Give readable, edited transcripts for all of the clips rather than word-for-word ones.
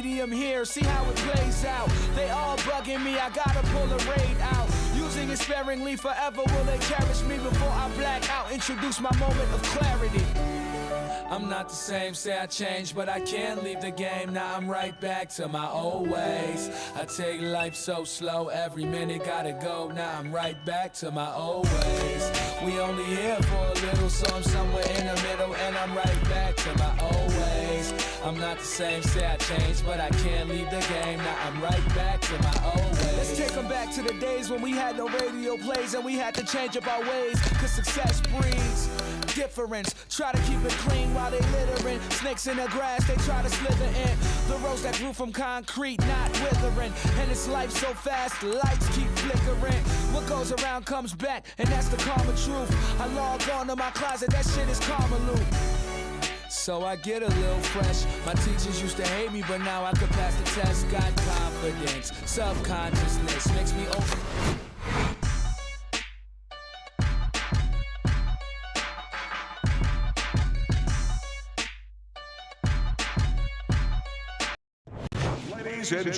medium here, see how it plays out. They all bugging me, I gotta pull a raid out. Using it sparingly, forever will they cherish me before I black out. Introduce my moment of clarity. I'm not the same, say I changed, but I can't leave the game. Now I'm right back to my old ways. I take life so slow, every minute gotta go. Now I'm right back to my old ways. We only here for a little, so I'm somewhere in the middle, and I'm right back to my old ways. I'm not the same, say I changed, but I can't leave the game. Now I'm right back to my old ways. Let's take them back to the days when we had no radio plays and we had to change up our ways, cause success breeds difference. Try to keep it clean while they littering. Snakes in the grass, they try to slither in. The rose that grew from concrete, not withering. And it's life so fast, the lights keep flickering. What goes around comes back, and that's the karma truth. I log on to my closet, that shit is karma loop. So I get a little fresh. My teachers used to hate me, but now I could pass the test. Got confidence, subconsciousness makes me over.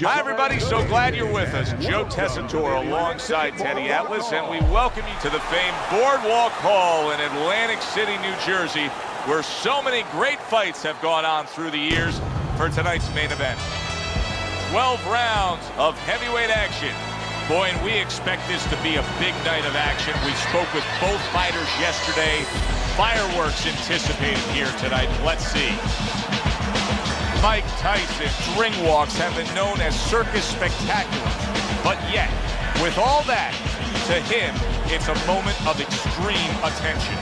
Hi, everybody. So glad you're with us. Joe Tessitore alongside Teddy Atlas, and we welcome you to the famed Boardwalk Hall in Atlantic City, New Jersey, where so many great fights have gone on through the years for tonight's main event. 12 rounds of heavyweight action. Boy, and we expect this to be a big night of action. We spoke with both fighters yesterday. Fireworks anticipated here tonight. Let's see. Mike Tyson's ring walks have been known as circus spectacular, but yet, with all that, to him, it's a moment of extreme attention.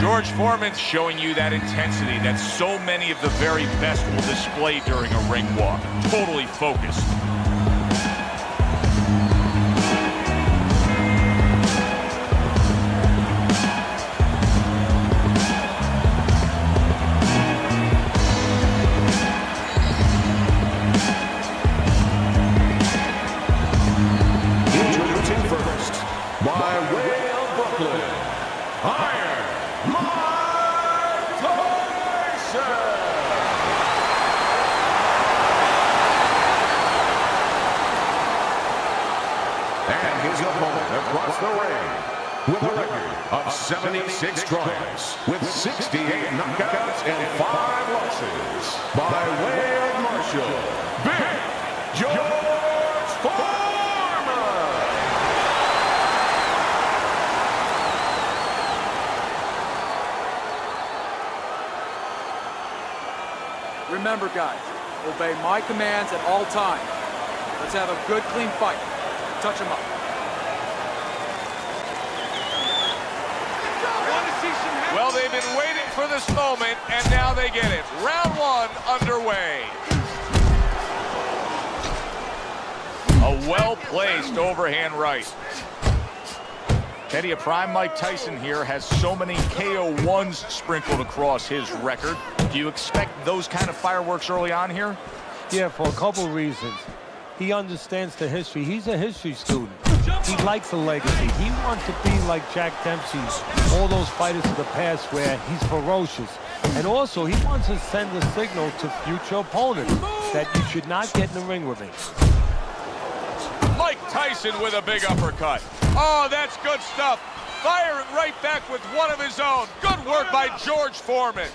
George Foreman's showing you that intensity that so many of the very best will display during a ring walk. Totally focused. Across the ring, with a record of 76 triumphs, with 68 knockouts and 5 losses, by way of Marshall, Big George Foreman! Remember, guys, obey my commands at all times. Let's have a good, clean fight. Touch him up. Well, they've been waiting for this moment, and now they get it. Round one underway. A well-placed overhand right. Teddy, a prime Mike Tyson here has so many KO1s sprinkled across his record. Do you expect those kind of fireworks early on here? Yeah, for a couple reasons. He understands the history. He's a history student. He likes a legacy. He wants to be like Jack Dempsey, all those fighters of the past where he's ferocious. And also, he wants to send a signal to future opponents that you should not get in the ring with me. Mike Tyson with a big uppercut. Oh, that's good stuff. Firing right back with one of his own. Good work by George Foreman.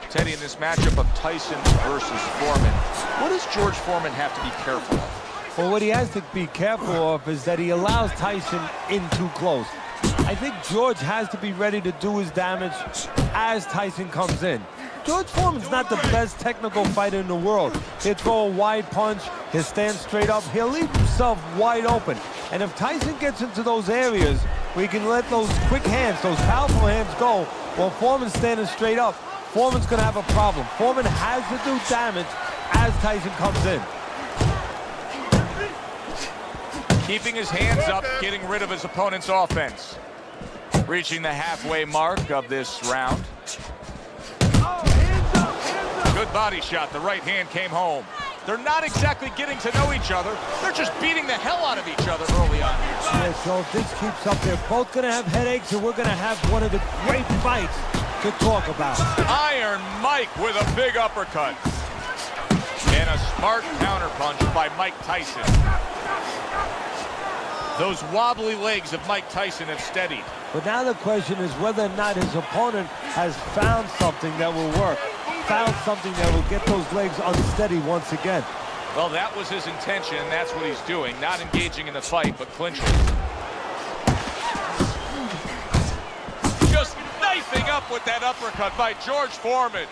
Teddy, in this matchup of Tyson versus Foreman, what does George Foreman have to be careful of? Well, what he has to be careful of is that he allows Tyson in too close. I think George has to be ready to do his damage as Tyson comes in. George Foreman's not the best technical fighter in the world. He'll throw a wide punch, he'll stand straight up, he'll leave himself wide open. And if Tyson gets into those areas where he can let those quick hands, those powerful hands go, while Foreman's standing straight up, Foreman's going to have a problem. Foreman has to do damage as Tyson comes in. Keeping his hands up, getting rid of his opponent's offense. Reaching the halfway mark of this round. Good body shot. The right hand came home. They're not exactly getting to know each other. They're just beating the hell out of each other early on. Yeah, so if this keeps up, they're both going to have headaches, and we're going to have one of the great fights to talk about. Iron Mike with a big uppercut. And a smart counterpunch by Mike Tyson. Those wobbly legs of Mike Tyson have steadied. But now the question is whether or not his opponent has found something that will work. Found something that will get those legs unsteady once again. Well, that was his intention, and that's what he's doing. Not engaging in the fight, but clinching. Just knifing up with that uppercut by George Foreman.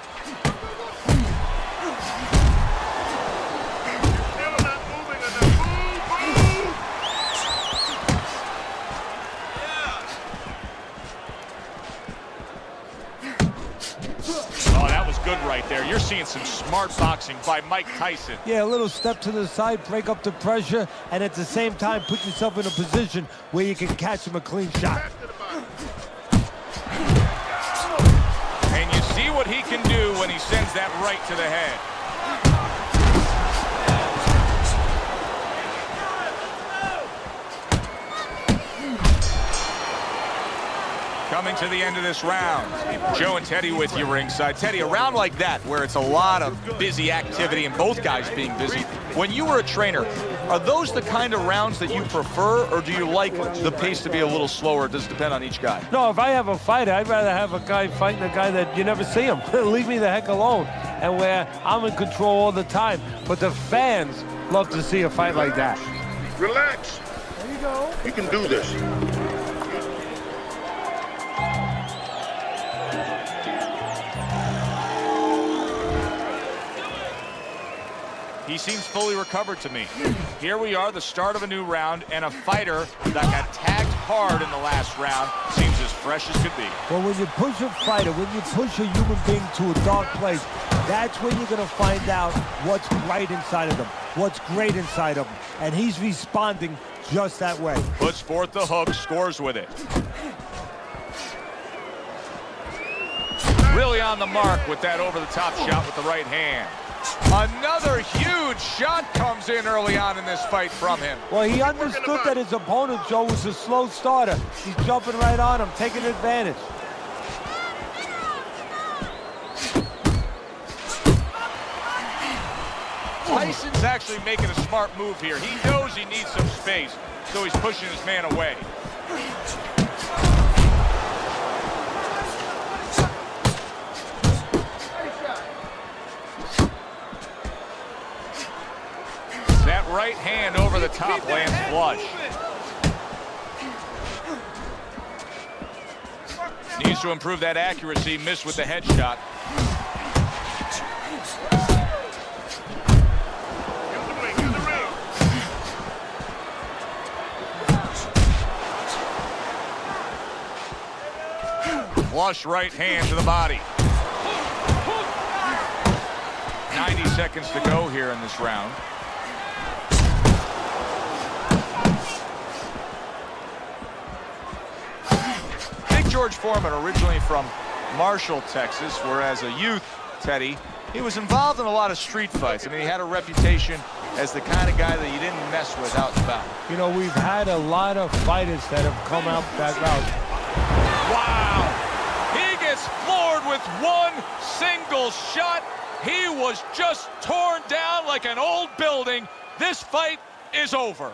Good right there. You're seeing some smart boxing by Mike Tyson. Yeah, a little step to the side, break up the pressure, and at the same time put yourself in a position where you can catch him a clean shot. And you see what he can do when he sends that right to the head. Coming to the end of this round. Joe and Teddy with you ringside. Teddy, a round like that where it's a lot of busy activity and both guys being busy. When you were a trainer, are those the kind of rounds that you prefer, or do you like the pace to be a little slower? Does it depend on each guy? No, if I have a fighter, I'd rather have a guy fighting a guy that you never see him. Leave me the heck alone. And where I'm in control all the time. But the fans love to see a fight like that. Relax. There you go. You can do this. He seems fully recovered to me. Here we are, the start of a new round, and a fighter that got tagged hard in the last round seems as fresh as could be. Well, when you push a fighter, when you push a human being to a dark place, that's when you're going to find out what's right inside of them, what's great inside of them. And he's responding just that way. Puts forth the hook, scores with it. Really on the mark with that over-the-top shot with the right hand. Another huge shot comes in early on in this fight from him. Well, he understood that his opponent, Joe, was a slow starter. He's jumping right on him, taking advantage. Tyson's actually making a smart move here. He knows he needs some space, so he's pushing his man away. That right hand over the top lands flush. Needs to improve that accuracy. Missed with the headshot. Flush right hand to the body. 90 seconds to go here in this round. George Foreman, originally from Marshall, Texas, where as a youth, Teddy, he was involved in a lot of street fights. I mean, he had a reputation as the kind of guy that you didn't mess with out and about. You know, we've had a lot of fighters that have come out that route. Wow! He gets floored with one single shot. He was just torn down like an old building. This fight is over.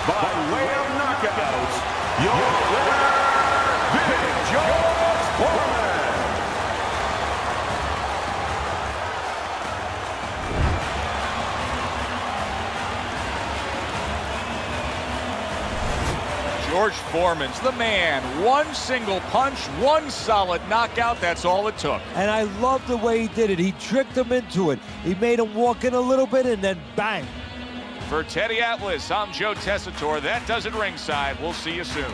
By way of knockouts, your winner, Big George Foreman. George Foreman's the man. One single punch, one solid knockout. That's all it took. And I love the way he did it. He tricked him into it. He made him walk in a little bit and then bang. For Teddy Atlas, I'm Joe Tessitore. That does it ringside. We'll see you soon.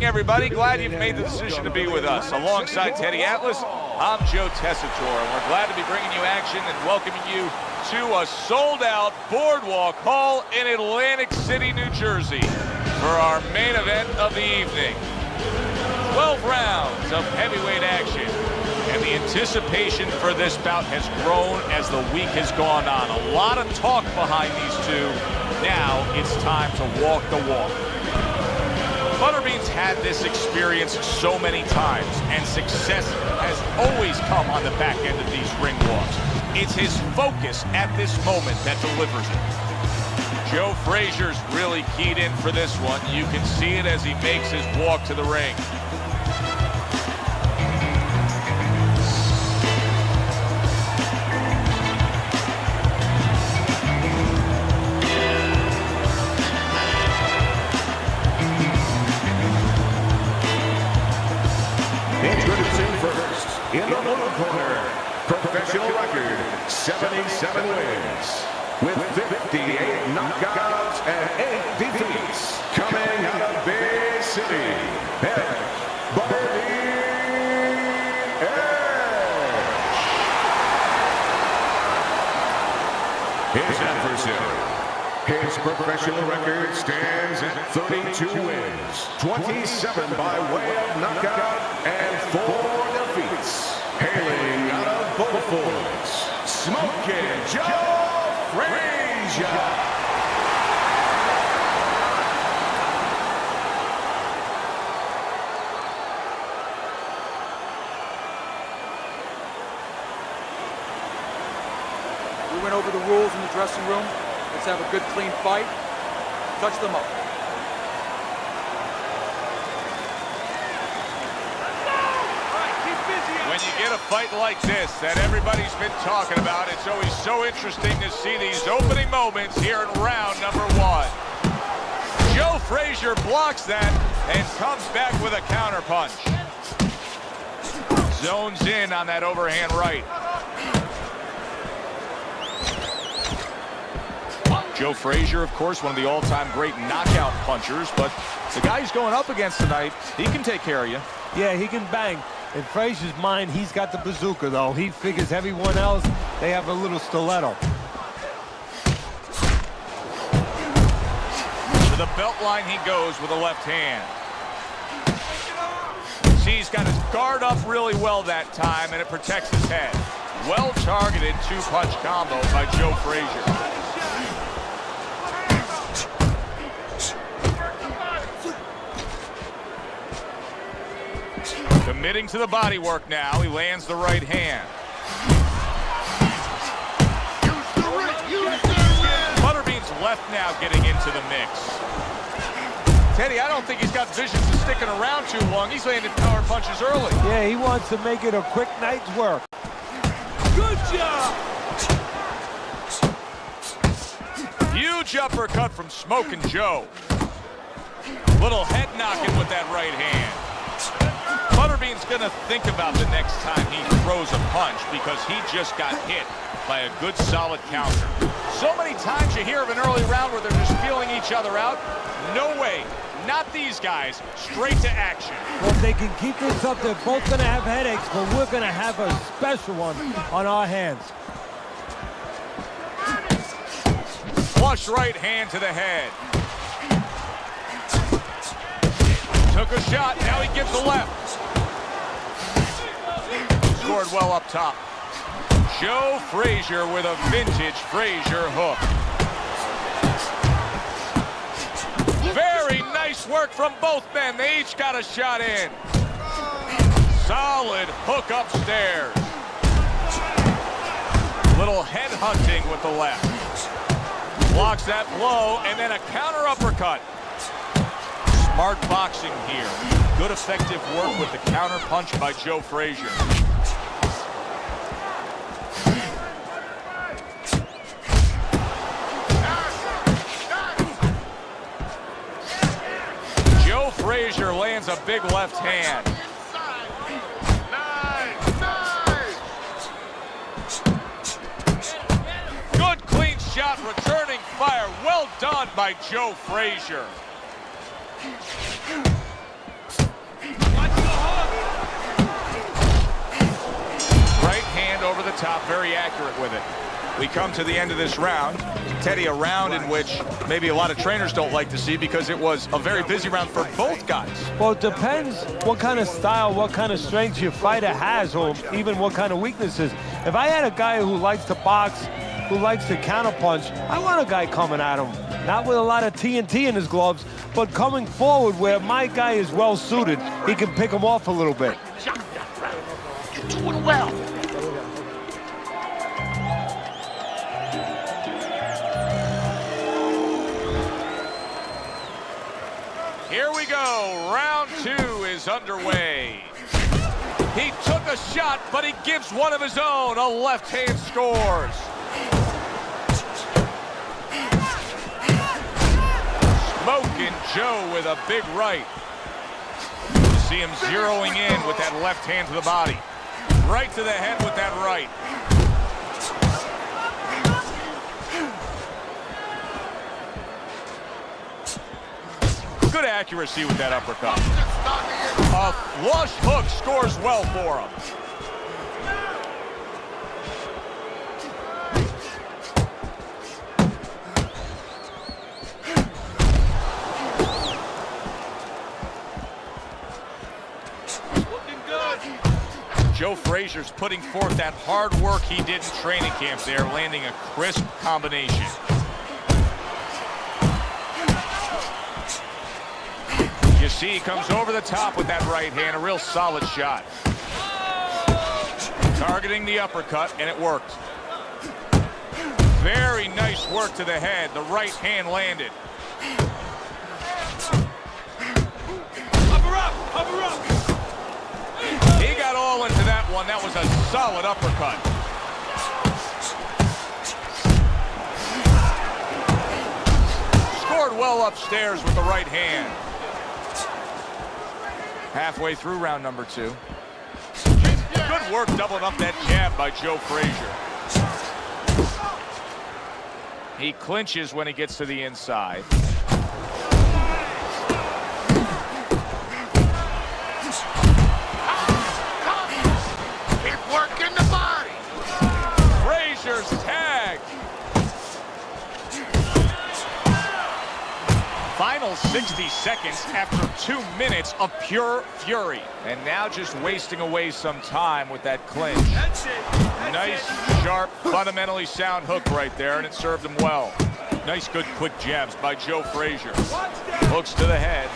morning, everybody. Glad you've made the decision to be with us. Alongside Teddy Atlas, I'm Joe Tessitore, and we're glad to be bringing you action and welcoming you to a sold-out Boardwalk Hall in Atlantic City, New Jersey for our main event of the evening. 12 rounds of heavyweight action, and the anticipation for this bout has grown as the week has gone on. A lot of talk behind these two. Now it's time to walk the walk. Butterbean's had this experience so many times, and success has always come on the back end of these ring walks. It's his focus at this moment that delivers it. Joe Frazier's really keyed in for this one. You can see it as he makes his walk to the ring. Introducing first, in the blue corner, professional record, 77 wins, with 58 knockouts and 8 defeats, coming out of Bay City, Eric Butterbean Edge. His adversary. His professional record stands at 32 wins, 27 by way of knockout, and 4 defeats. Hailing out of Beaufort, Smokin' Joe Frazier. We went over the rules in the dressing room. Let's have a good, clean fight. Touch them up. When you get a fight like this that everybody's been talking about, it's always so interesting to see these opening moments here in round number 1. Joe Frazier blocks that and comes back with a counterpunch. Zones in on that overhand right. Joe Frazier, of course, one of the all-time great knockout punchers, but the guy he's going up against tonight, he can take care of you. Yeah, he can bang. In Frazier's mind, he's got the bazooka, though. He figures everyone else, they have a little stiletto. To the belt line he goes with a left hand. See, he's got his guard up really well that time, and it protects his head. Well-targeted two-punch combo by Joe Frazier. Committing to the body work now. He lands the right hand. Butterbean's left now getting into the mix. Teddy, I don't think he's got visions of sticking around too long. He's landing power punches early. Yeah, he wants to make it a quick night's work. Good job! Huge uppercut from Smokin' Joe. Little head knocking with that right hand. Butterbean's gonna think about the next time he throws a punch because he just got hit by a good solid counter. So many times you hear of an early round where they're just feeling each other out. No way, not these guys. Straight to action. Well, if they can keep this up, they're both gonna have headaches, but we're gonna have a special one on our hands. Flush right hand to the head. Took a shot, now he gives the left. Scored well up top. Joe Frazier with a vintage Frazier hook. Very nice work from both men. They each got a shot in. Solid hook upstairs. Little head hunting with the left. Blocks that blow, and then a counter uppercut. Smart boxing here. Good effective work with the counter punch by Joe Frazier. Joe Frazier lands a big left hand. Good clean shot, returning fire. Well done by Joe Frazier. hand over the top, very accurate with it. We come to the end of this round. Teddy, a round in which maybe a lot of trainers don't like to see because it was a very busy round for both guys. Well, it depends what kind of style, what kind of strength your fighter has, or even what kind of weaknesses. If I had a guy who likes to box, who likes to counterpunch, I want a guy coming at him. Not with a lot of TNT in his gloves, but coming forward where my guy is well suited. He can pick him off a little bit. You're doing well. Here we go. Round 2 is underway. He took a shot, but he gives one of his own. A left hand scores. Smoking Joe with a big right. You see him zeroing in with that left hand to the body. Right to the head with that right. Good accuracy with that uppercut. A flush hook scores well for him. Looking good. Joe Frazier's putting forth that hard work he did in training camp there, landing a crisp combination. You see he comes over the top with that right hand, a real solid shot. Targeting the uppercut, and it worked. Very nice work to the head. The right hand landed. Cover up, cover up. He got all into that one. That was a solid uppercut. Scored well upstairs with the right hand. Halfway through round number 2. Good work doubling up that jab by Joe Frazier. He clinches when he gets to the inside. Keep working the body. Frazier's tagged. Final 60 seconds after 2 minutes of pure fury. And now just wasting away some time with that clinch. That's it. Nice, sharp, fundamentally sound hook right there, and it served him well. Nice, good, quick jabs by Joe Frazier. Hooks to the head.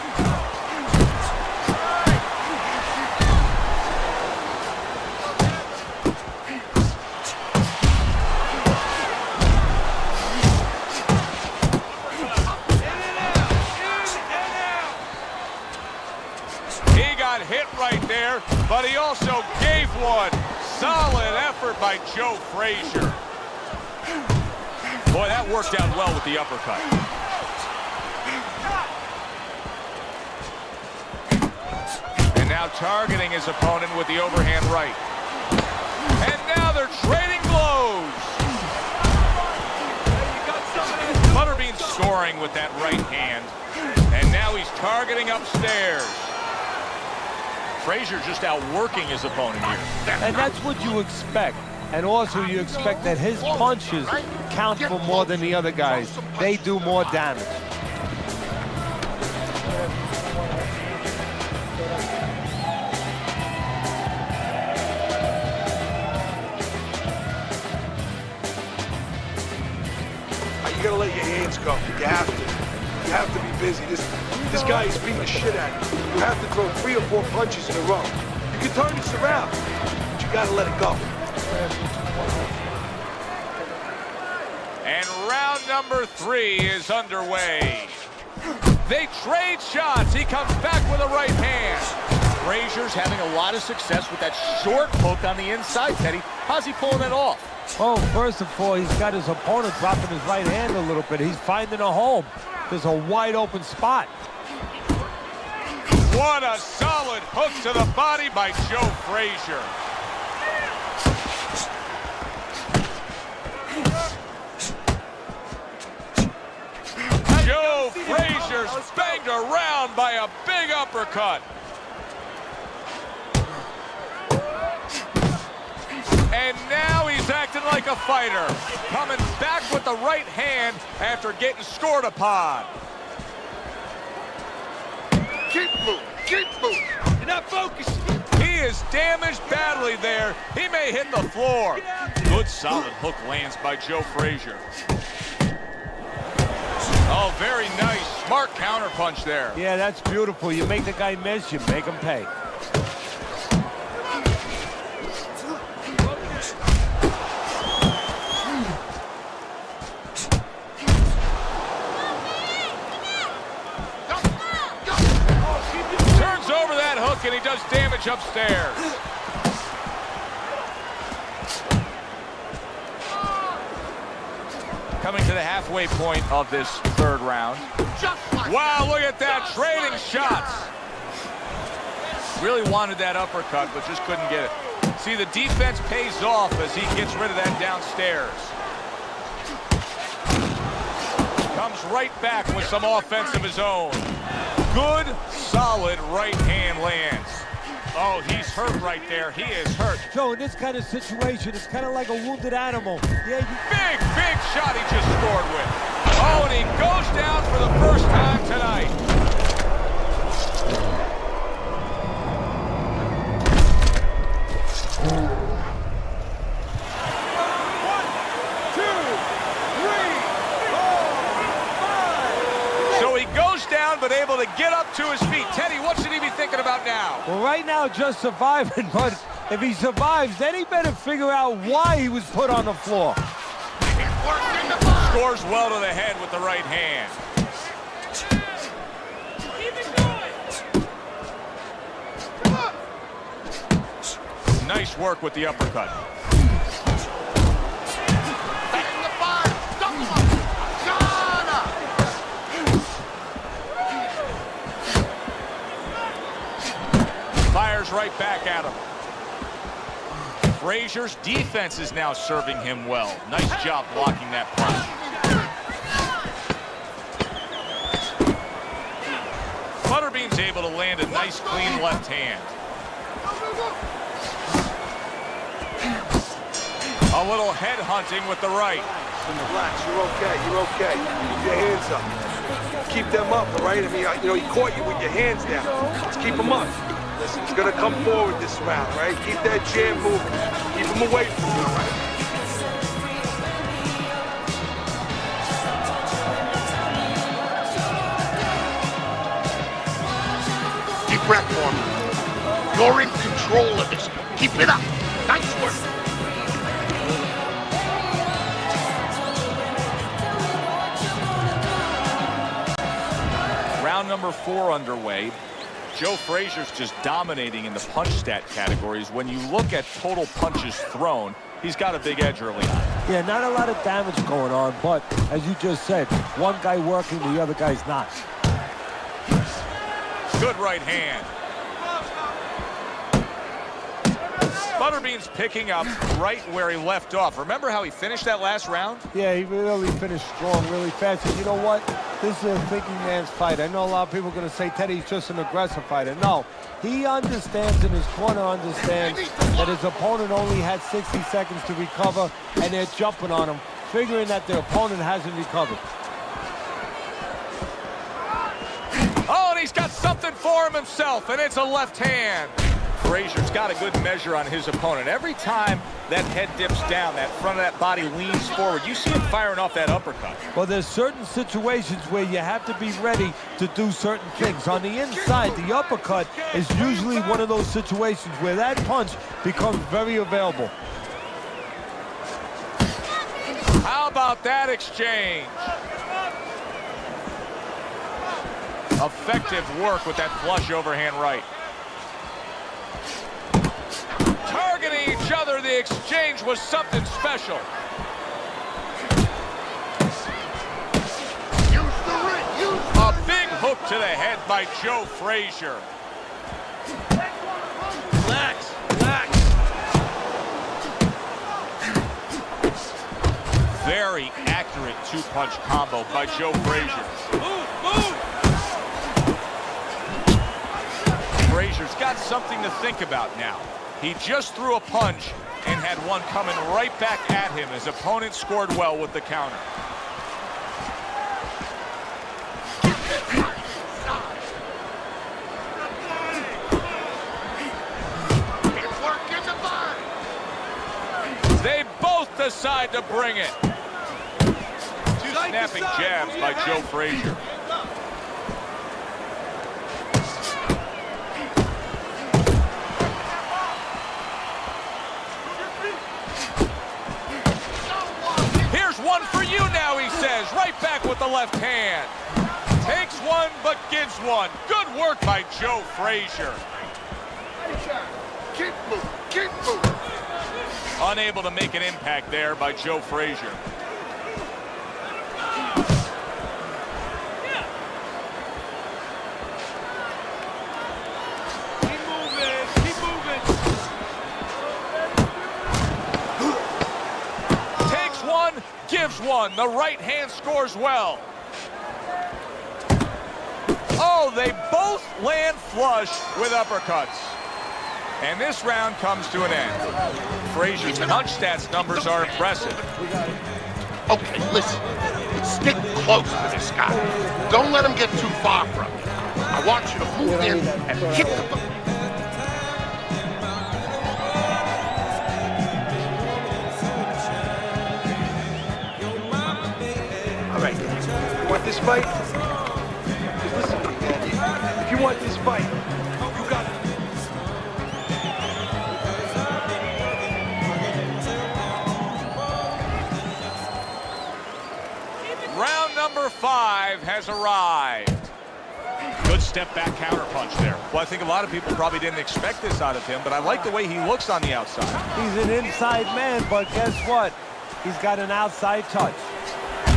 Hit right there, but he also gave one. Solid effort by Joe Frazier. Boy, that worked out well with the uppercut. And now targeting his opponent with the overhand right. And now they're trading blows. Butterbean scoring with that right hand. And now he's targeting upstairs. Frazier just outworking his opponent here. And that's what you expect. And also you expect that his punches count for more than the other guys. They do more damage. You gotta let your hands go. You have to. You have to be busy. This guy is beating the shit out of you. You have to throw 3 or 4 punches in a row. You can turn this around, but you gotta let it go. And round number 3 is underway. They trade shots. He comes back with a right hand. Frazier's having a lot of success with that short hook on the inside, Teddy. How's he pulling it off? Oh, first of all, he's got his opponent dropping his right hand a little bit. He's finding a home. There's a wide open spot. What a solid hook to the body by Joe Frazier. Joe Frazier's banged around by a big uppercut. And acting like a fighter. Coming back with the right hand after getting scored upon. Keep moving. Keep moving. You're not focused. He is damaged badly there. He may hit the floor. Good solid hook lands by Joe Frazier. Oh, very nice. Smart counterpunch there. Yeah, that's beautiful. You make the guy miss, you make him pay. Turns over that hook and he does damage upstairs. Coming to the halfway point of this third round. Just like Wow, that. look at that, Just trading like shots. Really wanted that uppercut, but just couldn't get it. See, the defense pays off as he gets rid of that downstairs. Comes right back with some offense of his own. Good, solid right hand lands. Oh, he's hurt right there. He is hurt. Joe, in this kind of situation, it's kind of like a wounded animal. Yeah, Big, big shot he just scored with. Oh, and he goes down for the first time tonight. So he goes down, but able to get up to his feet. Teddy, what should he be thinking about now? well, right now, just surviving, but if he survives, then he better figure out why he was put on the floor. Keep working the body. Scores well to the head with the right hand. Nice work with the uppercut. Bang the body. Double up. Got him. Fires right back at him. Frazier's defense is now serving him well. Nice job blocking that punch. Butterbean's able to land a nice, clean left hand. A little head hunting with the right. Relax, you're okay, you're okay. Keep your hands up. Keep them up, all right? I mean, you know, he caught you with your hands down. Let's keep them up. Listen, he's gonna come forward this round, right? Keep that jam moving. Keep him away from you, all right? Deep breath for me. You're in control of this. Keep it up. Nice work. Round number 4 underway. Joe Frazier's just dominating in the punch stat categories. When you look at total punches thrown, he's got a big edge early on. Yeah, not a lot of damage going on, but as you just said, one guy working, the other guy's not. Good right hand. Butterbean's picking up right where he left off. Remember how he finished that last round? Yeah, he really finished strong, really fast. And you know what? This is a thinking man's fight. I know a lot of people are going to say Teddy's just an aggressive fighter. No, he understands, and his corner understands that his opponent only had 60 seconds to recover, and they're jumping on him, figuring that their opponent hasn't recovered. Oh, and he's got something for him himself, and it's a left hand. Frazier's got a good measure on his opponent. Every time that head dips down, that front of that body leans forward, you see him firing off that uppercut. Well, there's certain situations where you have to be ready to do certain things. On the inside, the uppercut is usually one of those situations where that punch becomes very available. How about that exchange? Effective work with that flush overhand right. Targeting each other, the exchange was something special. Use the ring. Use A big hook to the head by Joe Frazier. Relax, relax. Very accurate two-punch combo by Joe Frazier. Move, move. Frazier's got something to think about now. He just threw a punch, and had one coming right back at him. His opponent scored well with the counter. They both decide to bring it. Two snapping jabs by Joe Frazier. Here's one for you now, he says. Right back with the left hand. Takes one, but gives one. Good work by Joe Frazier. Keep moving, keep moving. Unable to make an impact there by Joe Frazier. Keep moving, keep moving. Takes one, gives one. The right hand scores well. Oh, they both land flush with uppercuts. And this round comes to an end. Frazier's punch stats numbers are impressive. Okay, listen. Stick close to this guy. Don't let him get too far from you. I want you to move in and hit the... All right, you want this fight? Just listen to me, man. If you want this fight, you got it. Round number 5 has arrived. Good step back counter punch there. Well, I think a lot of people probably didn't expect this out of him, but I like the way he looks on the outside. He's an inside man, but guess what? He's got an outside touch.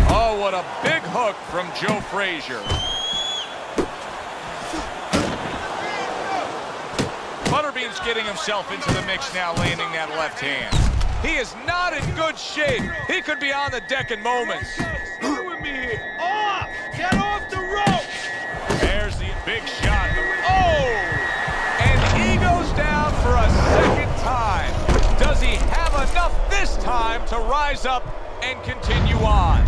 Oh, what a big hook from Joe Frazier. Butterbean's getting himself into the mix now, landing that left hand. He is not in good shape. He could be on the deck in moments. Off! Get off the rope! There's the big shot. Oh! And he goes down for a second time. Does he have enough this time to rise up and continue on?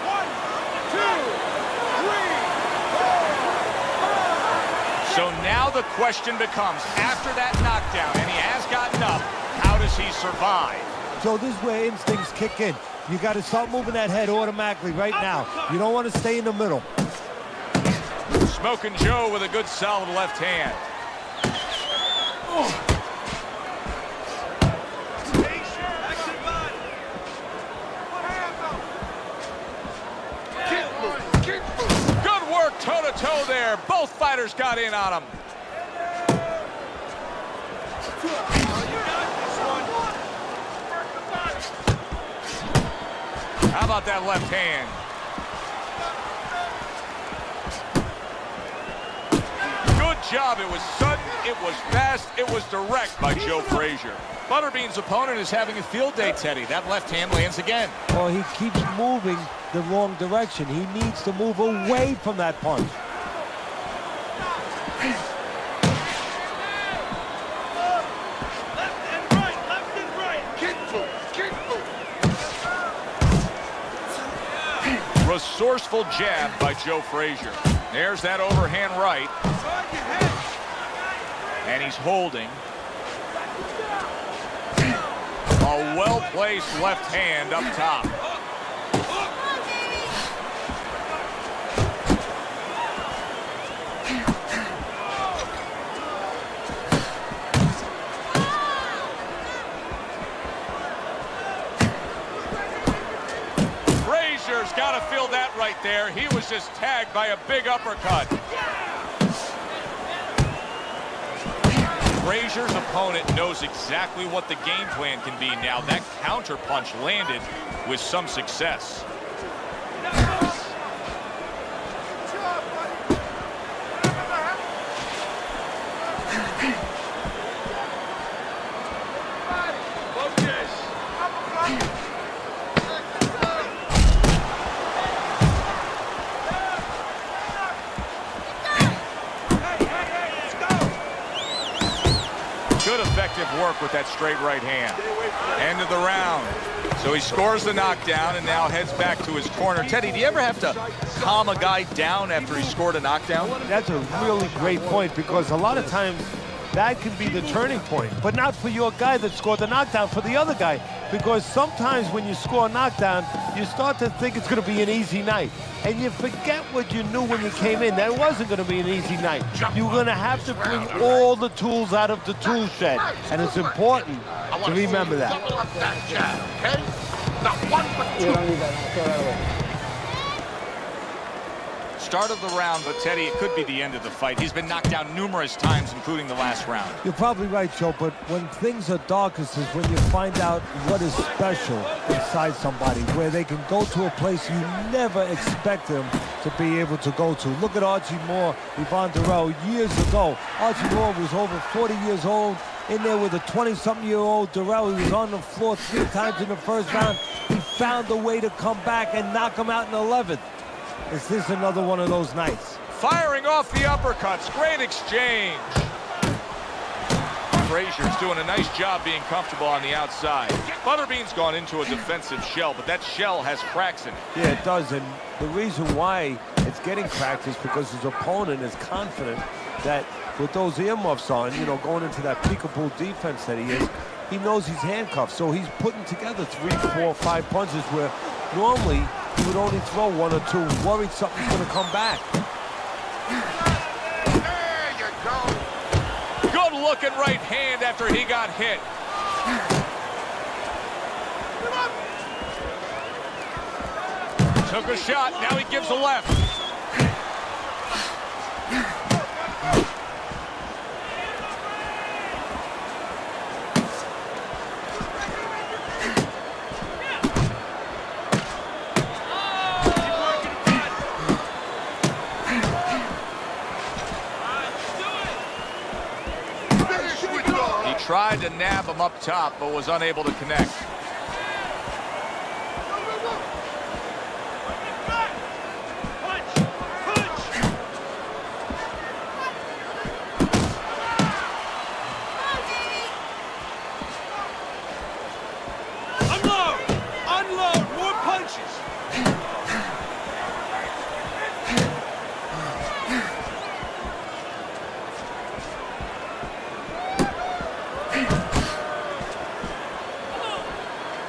1, 2, 3, 4, 5. So now the question becomes, after that knockdown, and he has gotten up, how does he survive? So this is where instincts kick in. You got to start moving that head automatically right now. You don't want to stay in the middle. Smoking Joe with a good solid left hand. Good work toe-to-toe there. Both fighters got in on him. How about that left hand? Good job. It was sudden, it was fast, it was direct by Joe Frazier. Butterbean's opponent is having a field day, Teddy. That left hand lands again. Well, he keeps moving the wrong direction. He needs to move away from that punch. Resourceful jab by Joe Frazier. There's that overhand right. And he's holding. A well-placed left hand up top. Frazier's got to feel that right there. He was just tagged by a big uppercut. Frazier's opponent knows exactly what the game plan can be now. That counter punch landed with some success. Good effective of work with that straight right hand. End of the round. So he scores the knockdown and now heads back to his corner. Teddy, do you ever have to calm a guy down after he scored a knockdown? That's a really great point, because a lot of times that can be the turning point, but not for your guy that scored the knockdown, for the other guy. Because sometimes when you score a knockdown, you start to think it's going to be an easy night. And you forget what you knew when you came in. That wasn't going to be an easy night. You're going to have to bring all the tools out of the tool shed. And it's important to remember that. Double up that jab, okay? Not one, but two. You don't need that. Throw that away. Start of the round, but Teddy, it could be the end of the fight. He's been knocked down numerous times, including the last round. You're probably right, Joe, but when things are darkest is when you find out what is special inside somebody, where they can go to a place you never expect them to be able to go to. Look at Archie Moore, Yvonne Durrell, years ago. Archie Moore was over 40 years old, in there with a 20-something-year-old Durrell. He was on the floor 3 times in the first round. He found a way to come back and knock him out in the 11th. Is this another one of those nights? Firing off the uppercuts. Great exchange. Frazier's doing a nice job being comfortable on the outside. Butterbean's gone into a defensive shell, but that shell has cracks in it. Yeah, it does, and the reason why it's getting cracked is because his opponent is confident that with those earmuffs on, you know, going into that peekaboo defense that he is, he knows he's handcuffed, so he's putting together 3, 4, 5 punches where normally he would only throw 1 or 2, worried something's going to come back. There you go. Good looking right hand after he got hit. Took a shot, now he gives a left. Tried to nab him up top, but was unable to connect. Unload! Unload! More punches!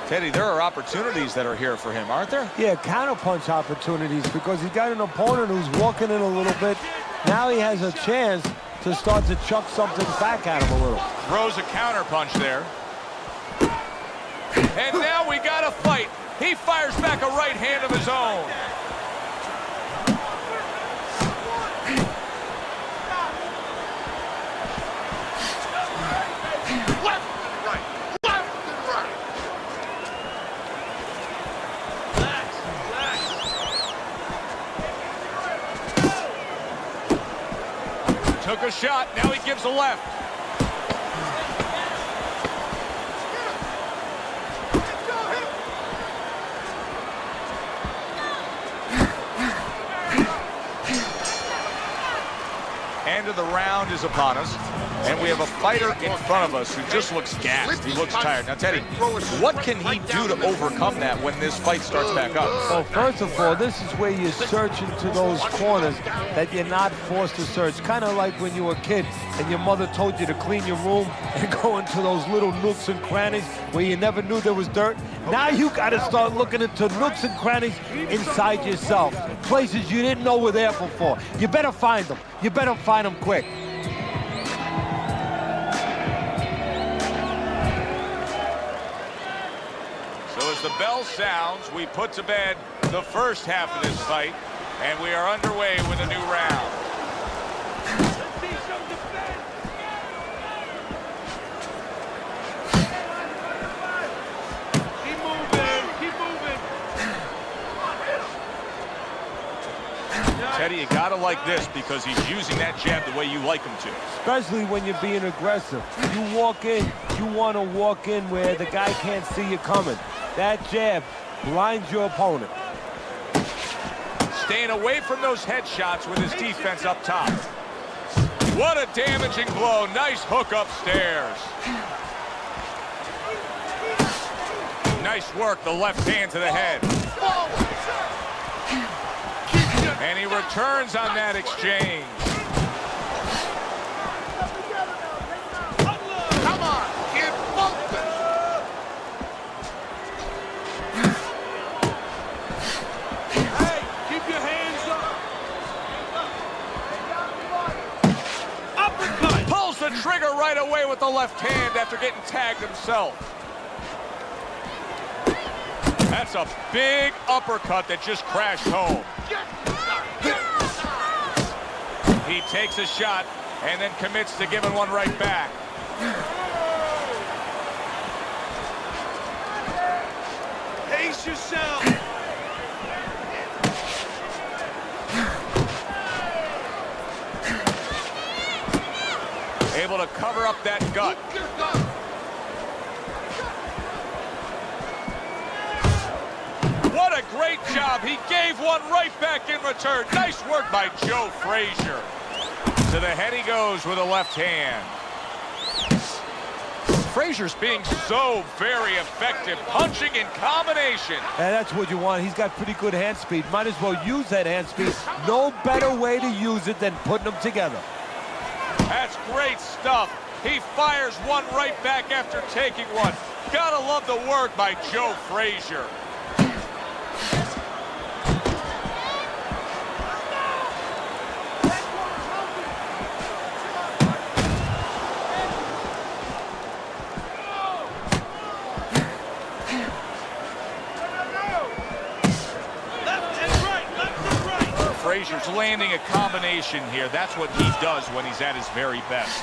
Teddy, there are opportunities that are here for him, aren't there? Yeah, counterpunch opportunities, because he's got an opponent who's walking in a little bit. Now he has a chance to start to chuck something back at him a little. Throws a counterpunch there. And now we got a fight. He fires back a right hand of his own. Took a shot, now he gives a left. End of the round is upon us, and we have a fighter in front of us who just looks gassed. He looks tired. Now, Teddy, what can he do to overcome that when this fight starts back up? Well, first of all, this is where you search into those corners that you're not forced to search. Kind of like when you were a kid and your mother told you to clean your room and go into those little nooks and crannies where you never knew there was dirt. Now you got to start looking into nooks and crannies inside yourself, places you didn't know were there before. You better find them. You better find them quick. So as the bell sounds, we put to bed the first half of this fight, and we are underway with a new round. Keep moving, keep moving. Teddy, you gotta like this because he's using that jab the way you like him to. Especially when you're being aggressive. You walk in, you want to walk in where the guy can't see you coming. That jab blinds your opponent. Staying away from those headshots with his defense up top. What a damaging blow. Nice hook upstairs. Nice work, the left hand to the head. And he returns on that exchange. Come on, kid, bump it. Hey, keep your hands up. Uppercut. Pulls the trigger right away with the left hand after getting tagged himself. That's a big uppercut that just crashed home. He takes a shot and then commits to giving one right back. Pace yourself. Able to cover up that gut. What a great job. He gave one right back in return. Nice work by Joe Frazier. To the head he goes with a left hand. Frazier's being so very effective, punching in combination. And that's what you want. He's got pretty good hand speed. Might as well use that hand speed. No better way to use it than putting them together. That's great stuff. He fires one right back after taking one. Gotta love the work by Joe Frazier. Frazier's landing a combination here. That's what he does when he's at his very best.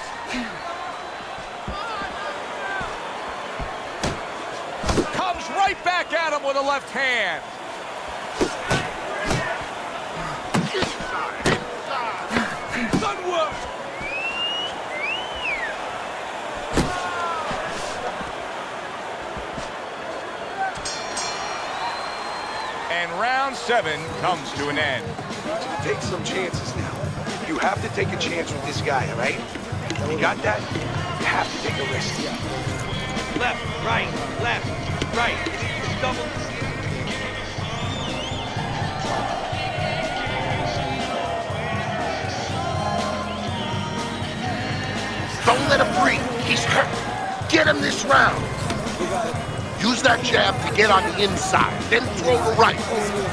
Comes right back at him with a left hand. Good work. And round 7 comes to an end. Take some chances now. You have to take a chance with this guy, all right? You got that? You have to take a risk. Left, right, double. Don't let him breathe. He's hurt. Get him this round. Use that jab to get on the inside, then throw the right.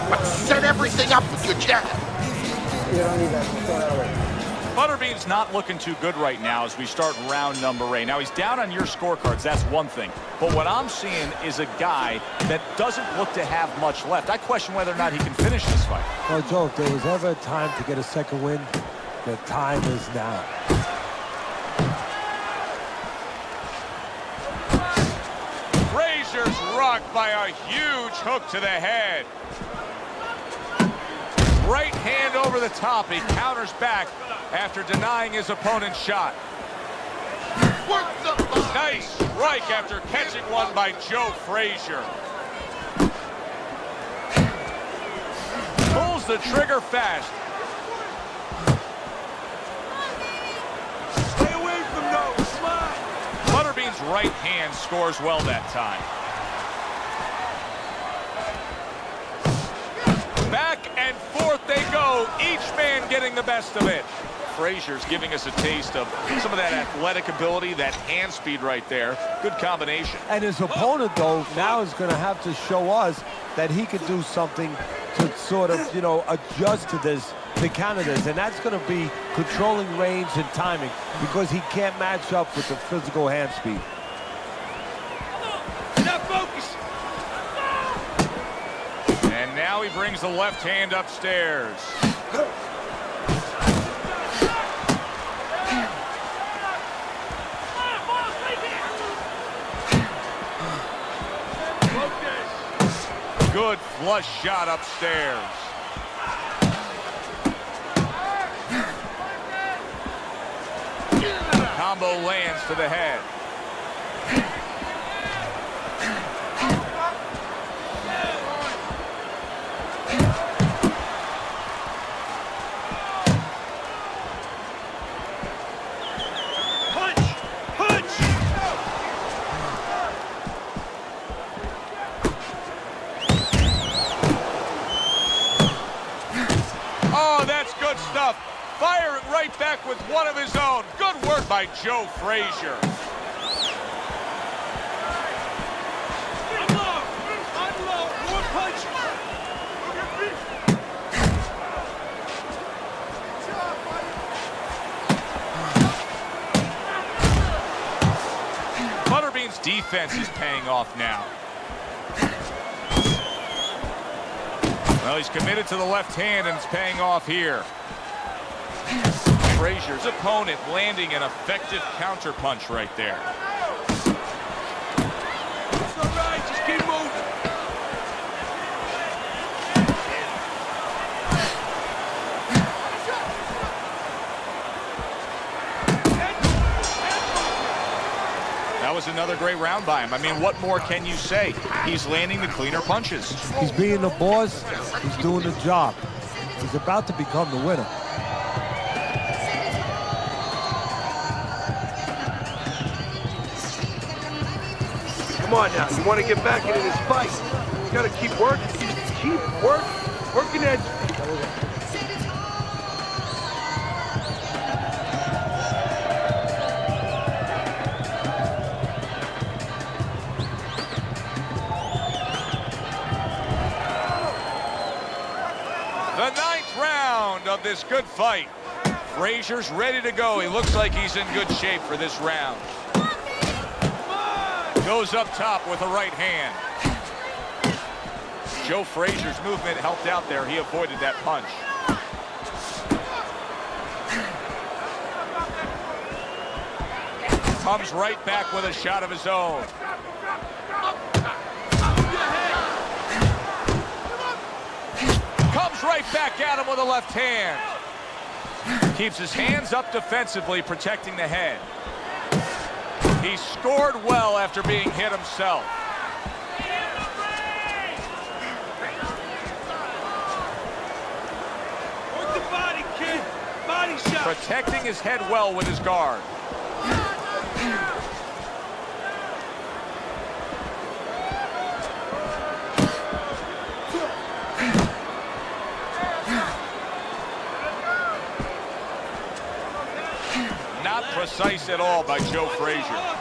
But set everything up with your jab. Butterbean's not looking too good right now as we start round number 8. Now, he's down on your scorecards. That's one thing. But what I'm seeing is a guy that doesn't look to have much left. I question whether or not he can finish this fight. Well, Joe, if there was ever a time to get a second win, the time is now. Frazier's rocked by a huge hook to the head. Right hand over the top. He counters back after denying his opponent's shot. Nice strike after catching one by Joe Frazier. Pulls the trigger fast. Stay away from those. Come on. Butterbean's right hand scores well that time. Back and forth they go, each man getting the best of it. Frazier's giving us a taste of some of that athletic ability, that hand speed right there. Good combination. And his opponent, though, now is going to have to show us that he can do something to sort of, you know, adjust to this, to counter this. And that's going to be controlling range and timing because he can't match up with the physical hand speed. Now focus. And now he brings the left hand upstairs. Good flush shot upstairs. Combo lands to the head. firing right back with one of his own. Good work by Joe Frazier. Unload, more punches. Butterbean's defense is paying off now. Well, he's committed to the left hand, and it's paying off here. Frazier's opponent landing an effective counterpunch right there. It's all right, just keep moving. That was another great round by him. I mean, what more can you say? He's landing the cleaner punches. He's being the boss. He's doing the job. He's about to become the winner. Come on now, you want to get back into this fight. You got to keep working. Keep working that. The 9th round of this good fight. Frazier's ready to go. He looks like he's in good shape for this round. Goes up top with a right hand. Joe Frazier's movement helped out there. He avoided that punch. Comes right back with a shot of his own. Comes right back at him with a left hand. Keeps his hands up defensively, protecting the head. He scored well after being hit himself. Work the body, kid. Body shot. Protecting his head well with his guard. Not precise at all by Joe Frazier.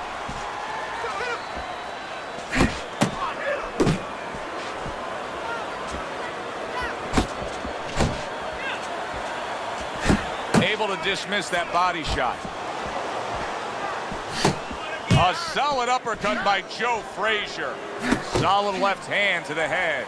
Able to dismiss that body shot. A solid uppercut by Joe Frazier. Solid left hand to the head.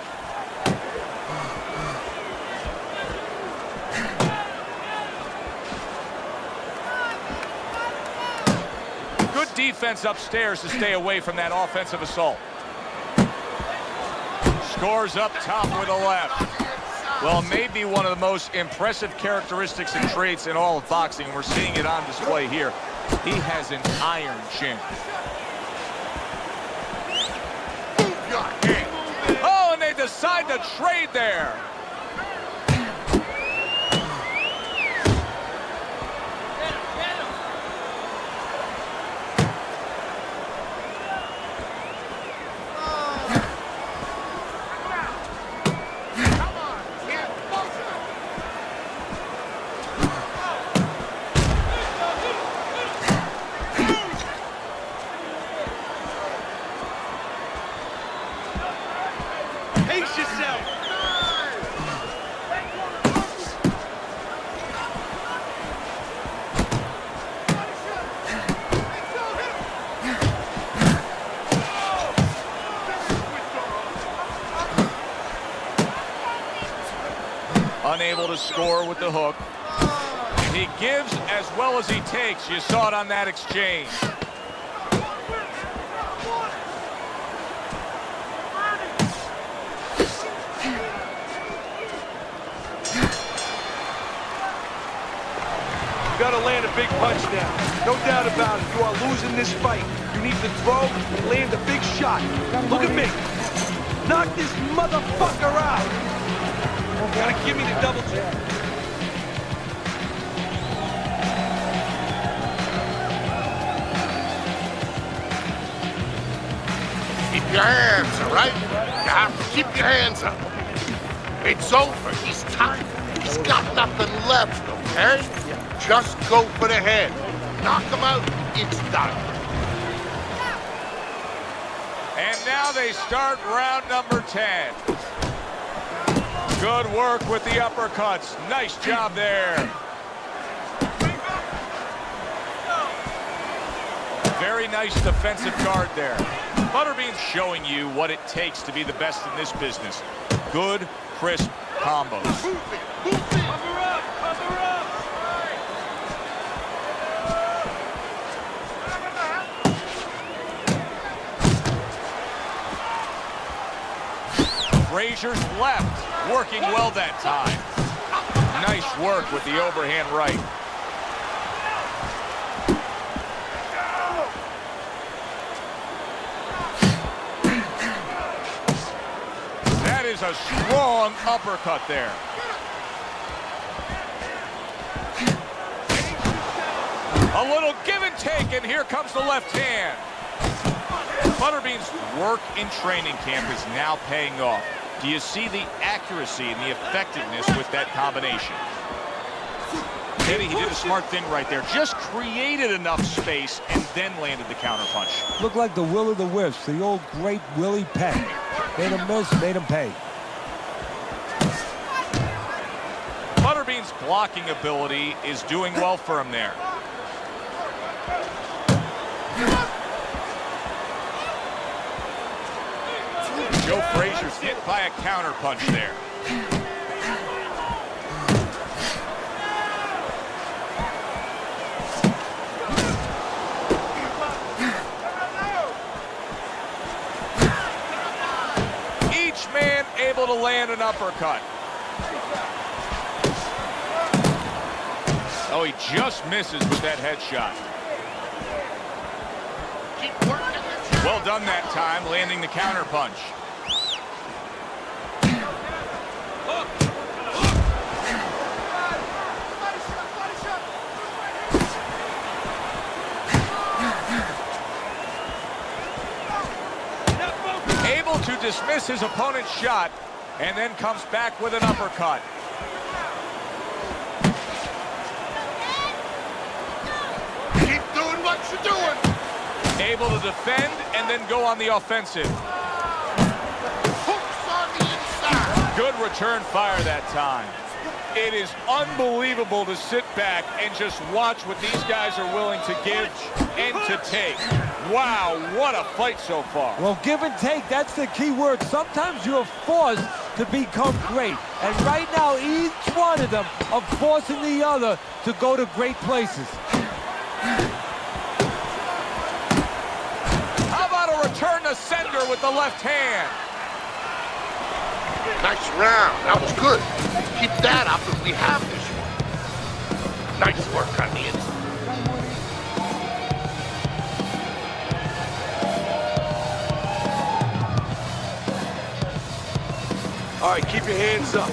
Good defense upstairs to stay away from that offensive assault. Scores up top with a left. Well, maybe one of the most impressive characteristics and traits in all of boxing, and we're seeing it on display here. He has an iron chin. Oh, and they decide to trade there. Pace yourself. Unable to score with the hook. He gives as well as he takes. You saw it on that exchange. You gotta land a big punch now. No doubt about it. You are losing this fight. You need to throw and land a big shot. Look at me. Knock this motherfucker out. Gotta give me the double jab. Keep your hands, all right? You have to keep your hands up. It's over. He's tired. He's got nothing left, okay? Just go for the head. Knock him out, it's done. And now they start round number 10. Good work with the uppercuts. Nice job there. Very nice defensive guard there. Butterbean's showing you what it takes to be the best in this business. Good, crisp combos. Cover up! Cover up! Frazier's left, working well that time. Nice work with the overhand right. That is a strong uppercut there. A little give and take, and here comes the left hand. Butterbean's work in training camp is now paying off. Do you see the accuracy and the effectiveness with that combination? Teddy, he did a smart thing right there. Just created enough space and then landed the counterpunch. Looked like the will of the wisps, the old great Willie Peck. Made him miss, made him pay. Butterbean's blocking ability is doing well for him there. Joe Frazier's hit by a counterpunch there. Each man able to land an uppercut. Oh, he just misses with that headshot. Keep working. Well done that time, landing the counterpunch. Able to dismiss his opponent's shot, and then comes back with an uppercut. Keep doing what you're doing. Able to defend and then go on the offensive. Hooks on the inside. Good return fire that time. It is unbelievable to sit back and just watch what these guys are willing to give and to take. Wow, what a fight so far. Well, give and take, that's the key word. Sometimes you're forced to become great. And right now, each one of them are forcing the other to go to great places. How about a return to sender with the left hand? Nice round. That was good. Keep that up if we have this one. Nice work on the inside. All right, keep your hands up.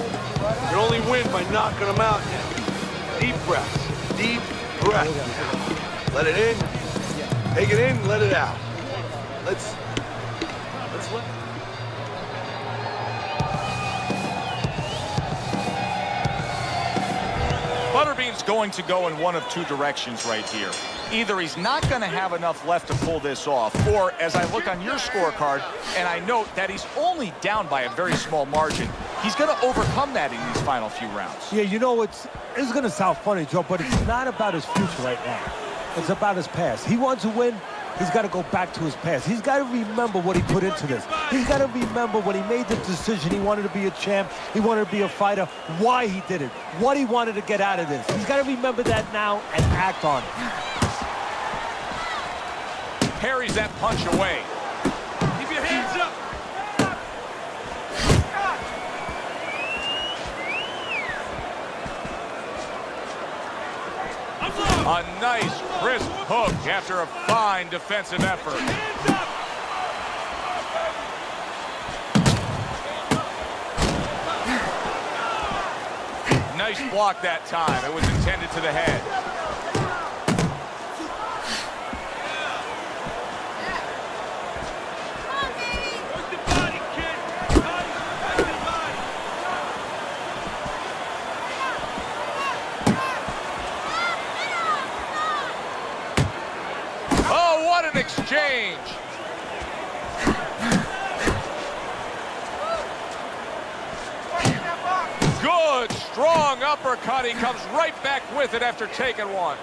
You only win by knocking them out now. Deep breaths. Deep breath. Let it in. Take it in, let it out. Let's let... Butterbean's going to go in one of two directions right here. Either he's not going to have enough left to pull this off, or as I look on your scorecard, and I note that he's only down by a very small margin, he's going to overcome that in these final few rounds. Yeah, you know, it's going to sound funny, Joe, but it's not about his future right now. It's about his past. He wants to win. He's got to go back to his past. He's got to remember what he put into this. He's got to remember when he made the decision he wanted to be a champ, he wanted to be a fighter, why he did it, what he wanted to get out of this. He's got to remember that now and act on it. Parries that punch away. Keep your hands up. A nice, crisp hook after a fine defensive effort. Nice block that time. It was intended to the head. Good, strong uppercut. He comes right back with it after taking one.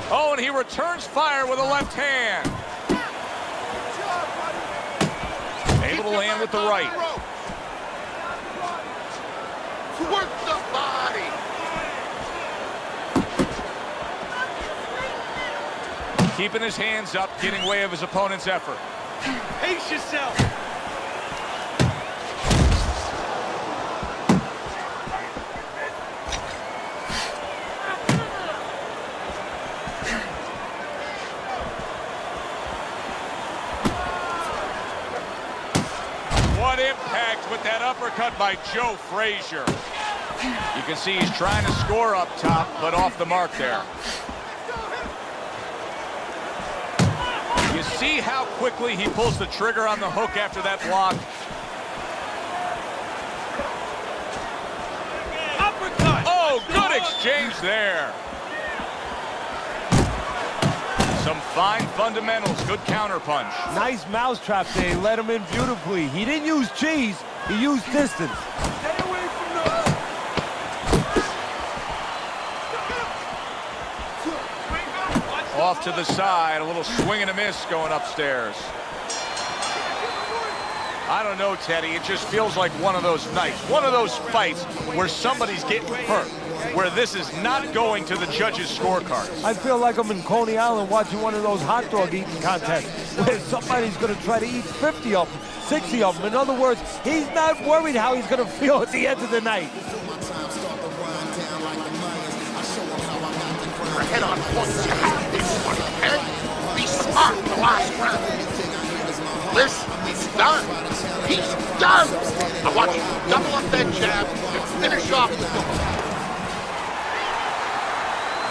Oh, and he returns fire with a left hand. Able to land with the right. Work the body. Keeping his hands up, getting way of his opponent's effort. Pace yourself. What impact with that uppercut by Joe Frazier. You can see he's trying to score up top, but off the mark there. You see how quickly he pulls the trigger on the hook after that block? Uppercut. Oh, good exchange there. Some fine fundamentals, good counterpunch. Nice mousetrap there. He let him in beautifully. He didn't use cheese. He used distance. Stay away from those. Off to the side, a little swing and a miss going upstairs. I don't know, Teddy. It just feels like one of those nights, one of those fights where somebody's getting hurt, where this is not going to the judges' scorecards. I feel like I'm in Coney Island watching one of those hot dog eating contests where somebody's going to try to eat 50 of them, 60 of them. In other words, he's not worried how he's going to feel at the end of the night. Head on points. You have this one, okay? Be smart the last round. Listen, he's done. He's done. I want you to double up that jab and finish off the goal.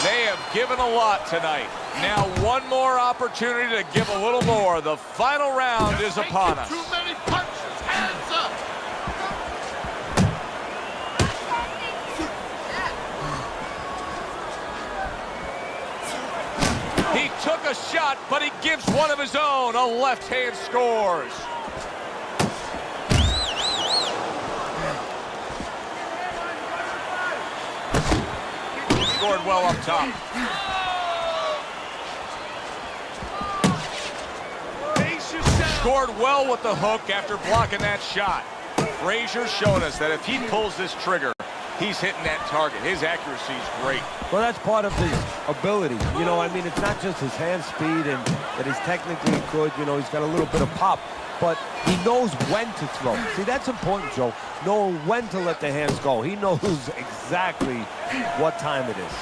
They have given a lot tonight. Now one more opportunity to give a little more. The final round is upon us. Too many punches. Hands up. He took a shot, but he gives one of his own. A left hand scores. Scored well up top. Scored well with the hook after blocking that shot. Frazier's shown us that if he pulls this trigger, he's hitting that target. His accuracy is great. Well, that's part of his ability. You know, I mean, it's not just his hand speed and that he's technically good. You know, he's got a little bit of pop, but he knows when to throw. See, that's important, Joe. Knowing when to let the hands go. He knows exactly what time it is.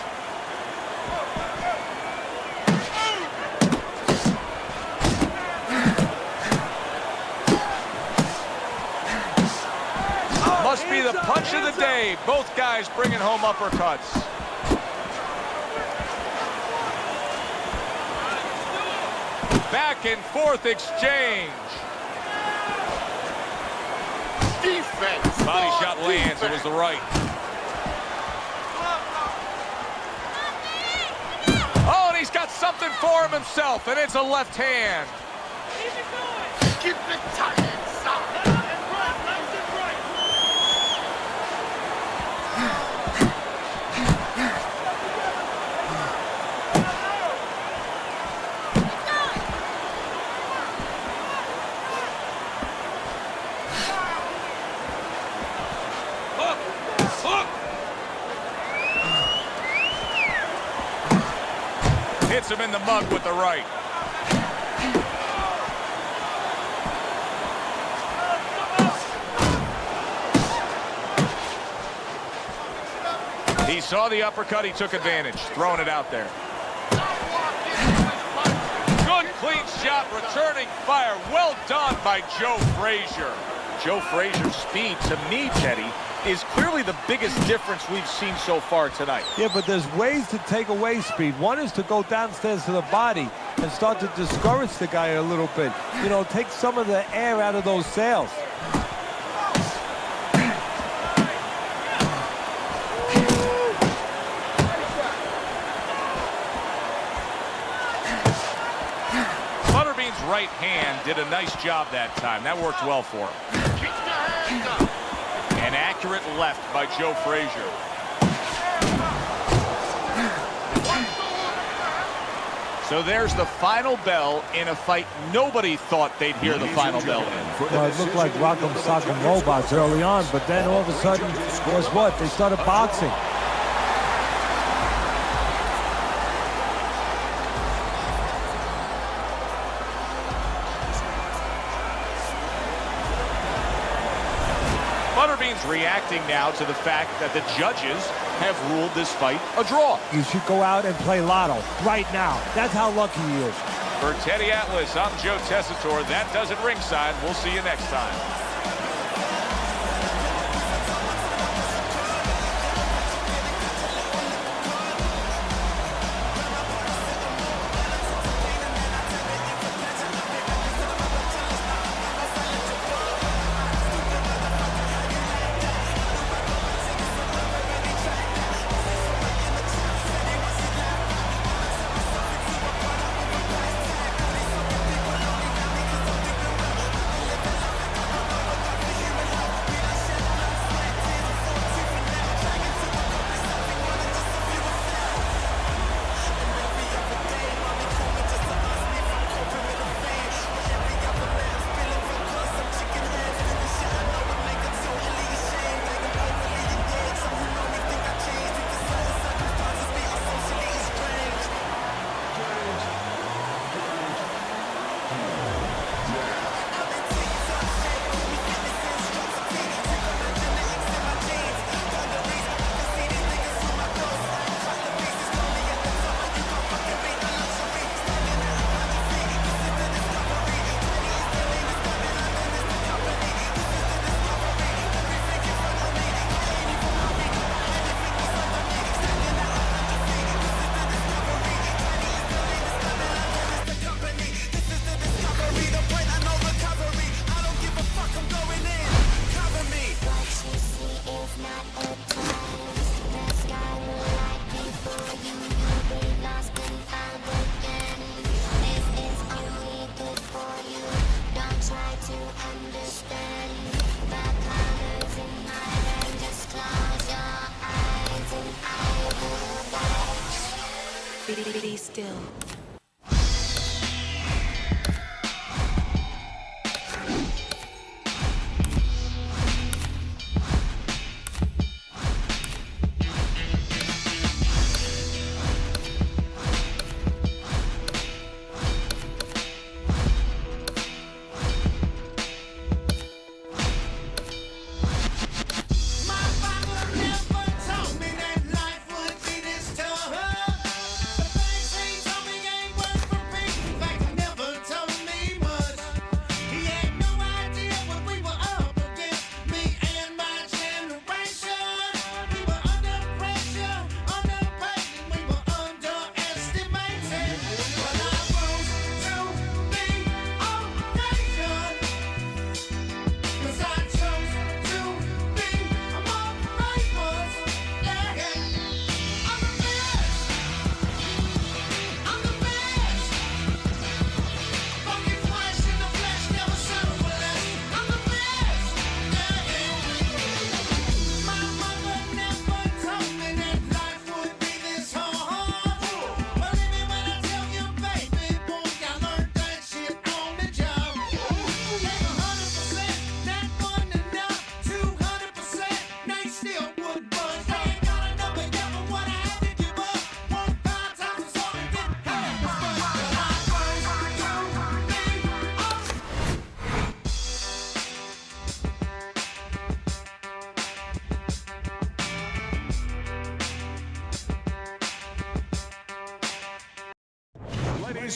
Must be the punch of the day. Both guys bringing home uppercuts. Back and forth exchange. Defense. Body shot lands. It was the right. Oh, and he's got something for him himself, and it's a left hand. Keep it tight inside. Hits him in the mug with the right. He saw the uppercut, he took advantage, throwing it out there. Good clean shot, returning fire. Well done by Joe Frazier. Joe Frazier's speed, to me, Teddy, is clearly the biggest difference we've seen so far tonight. Yeah, but there's ways to take away speed. One is to go downstairs to the body and start to discourage the guy a little bit. You know, take some of the air out of those sails. right hand did a nice job that time. That worked well for him. Keep your hands up. An accurate left by Joe Frazier. So there's the final bell in a fight nobody thought they'd hear the final bell in. Well, it looked like Rock'em Sock'em Robots early on, but then all of a sudden, guess what? They started boxing. Butterbean's reacting now to the fact that the judges have ruled this fight a draw. You should go out and play lotto right now. That's how lucky he is. For Teddy Atlas, I'm Joe Tessitore. That does it ringside. We'll see you next time. Be still.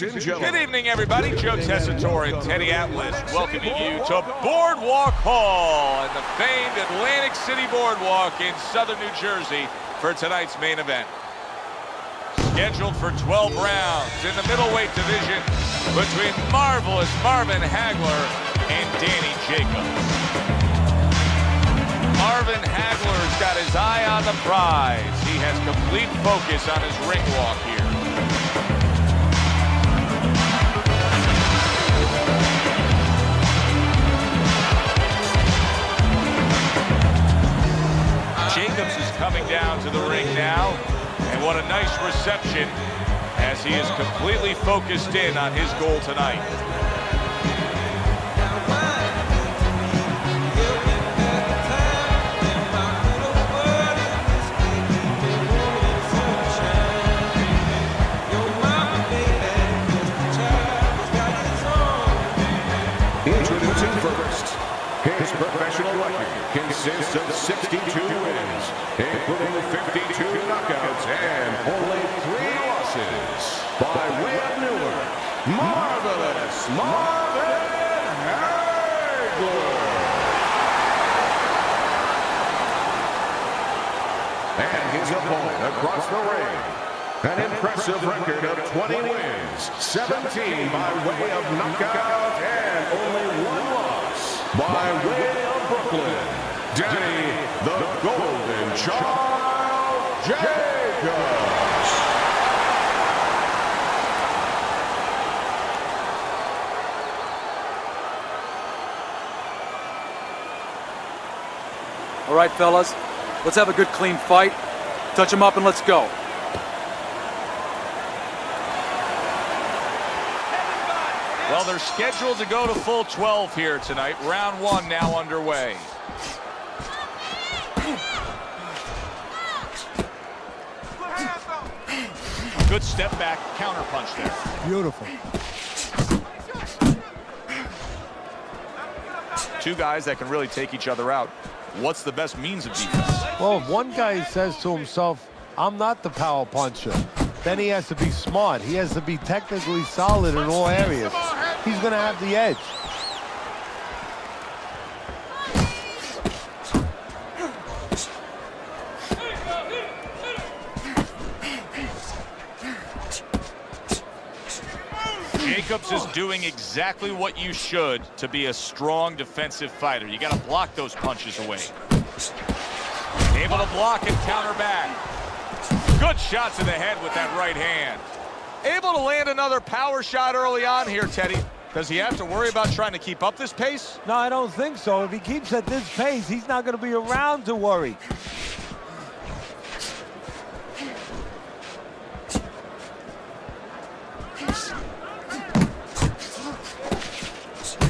Good evening, everybody. Joe Tessitore and Teddy Atlas welcoming you to Boardwalk Hall and the famed Atlantic City Boardwalk in southern New Jersey for tonight's main event. Scheduled for 12 rounds in the middleweight division between marvelous Marvin Hagler and Danny Jacobs. Marvin Hagler's got his eye on the prize. He has complete focus on his ring walk here. coming down to the ring now. And what a nice reception as he is completely focused in on his goal tonight. Introducing first, his professional record consists of 62 wins, including 52 knockouts and only 3 losses. By way of Newark, Marvelous Marvin Hagler. And his opponent across the ring, an impressive record of 20 wins, 17 by way of knockout, and only 1 loss. By way of Brooklyn, Danny the Golden Child Jacobs. All right, fellas, let's have a good, clean fight. Touch him up and let's go. Well, they're scheduled to go to full 12 here tonight. Round 1 now underway. Good step back counter punch there. Beautiful. Two guys that can really take each other out. What's the best means of defense? Well, if one guy says to himself, I'm not the power puncher, then he has to be smart. He has to be technically solid in all areas. He's going to have the edge. Jacobs is doing exactly what you should to be a strong defensive fighter. You got to block those punches away. Able to block and counter back. Good shot to the head with that right hand. Able to land another power shot early on here, Teddy. Does he have to worry about trying to keep up this pace? No, I don't think so. If he keeps at this pace, he's not going to be around to worry.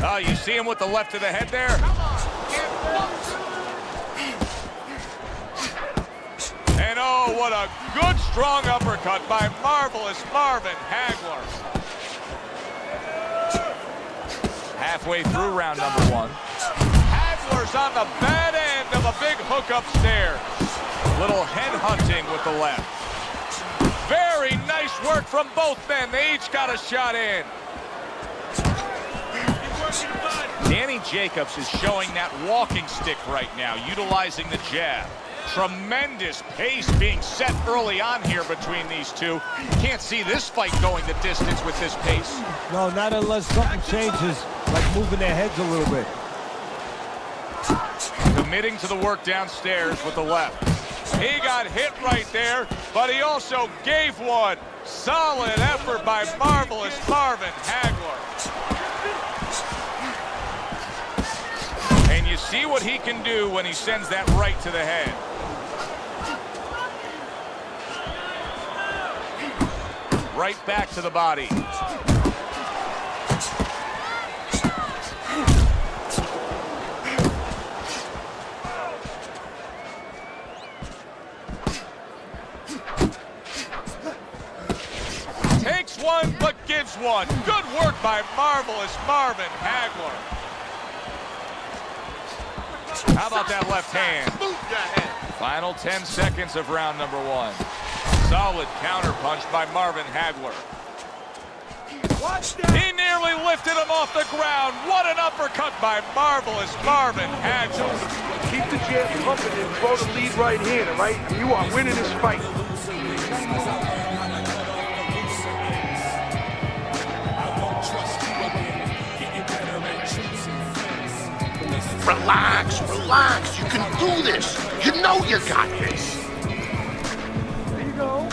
Oh, you see him with the left of the head there? And oh, what a good, strong uppercut by Marvelous Marvin Hagler. Halfway through round number 1. Hagler's on the bad end of a big hook upstairs. Little head hunting with the left. Very nice work from both men. They each got a shot in. Danny Jacobs is showing that walking stick right now, utilizing the jab. Tremendous pace being set early on here between these two. Can't see this fight going the distance with this pace. No, not unless something changes, like moving their heads a little bit. Committing to the work downstairs with the left. He got hit right there, but he also gave one. Solid effort by Marvelous Marvin Hagler. And you see what he can do when he sends that right to the head. Right back to the body. Takes one, but gives one. Good work by Marvelous Marvin Hagler. How about that left hand? Final 10 seconds of round number 1. Solid counter punch by Marvin Hagler. He nearly lifted him off the ground. What an uppercut by Marvelous Marvin Hagler. Keep the jab pumping and throw the lead right hand, all right? You are winning this fight. Relax, relax. You can do this. You know you got this. There you go.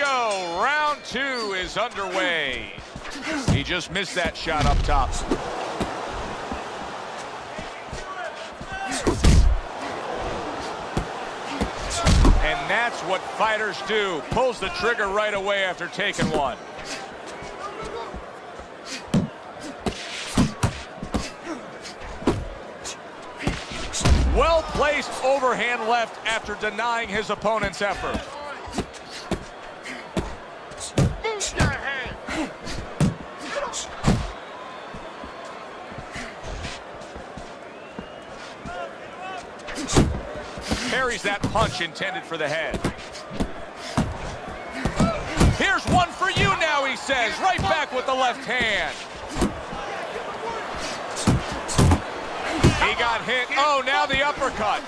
go. Round 2 is underway. He just missed that shot up top. And that's what fighters do. Pulls the trigger right away after taking one. Well-placed overhand left after denying his opponent's effort. Move your hand. Parries that punch intended for the head. Here's one for you now, he says. Right back with the left hand. He got hit. Oh, now the uppercut.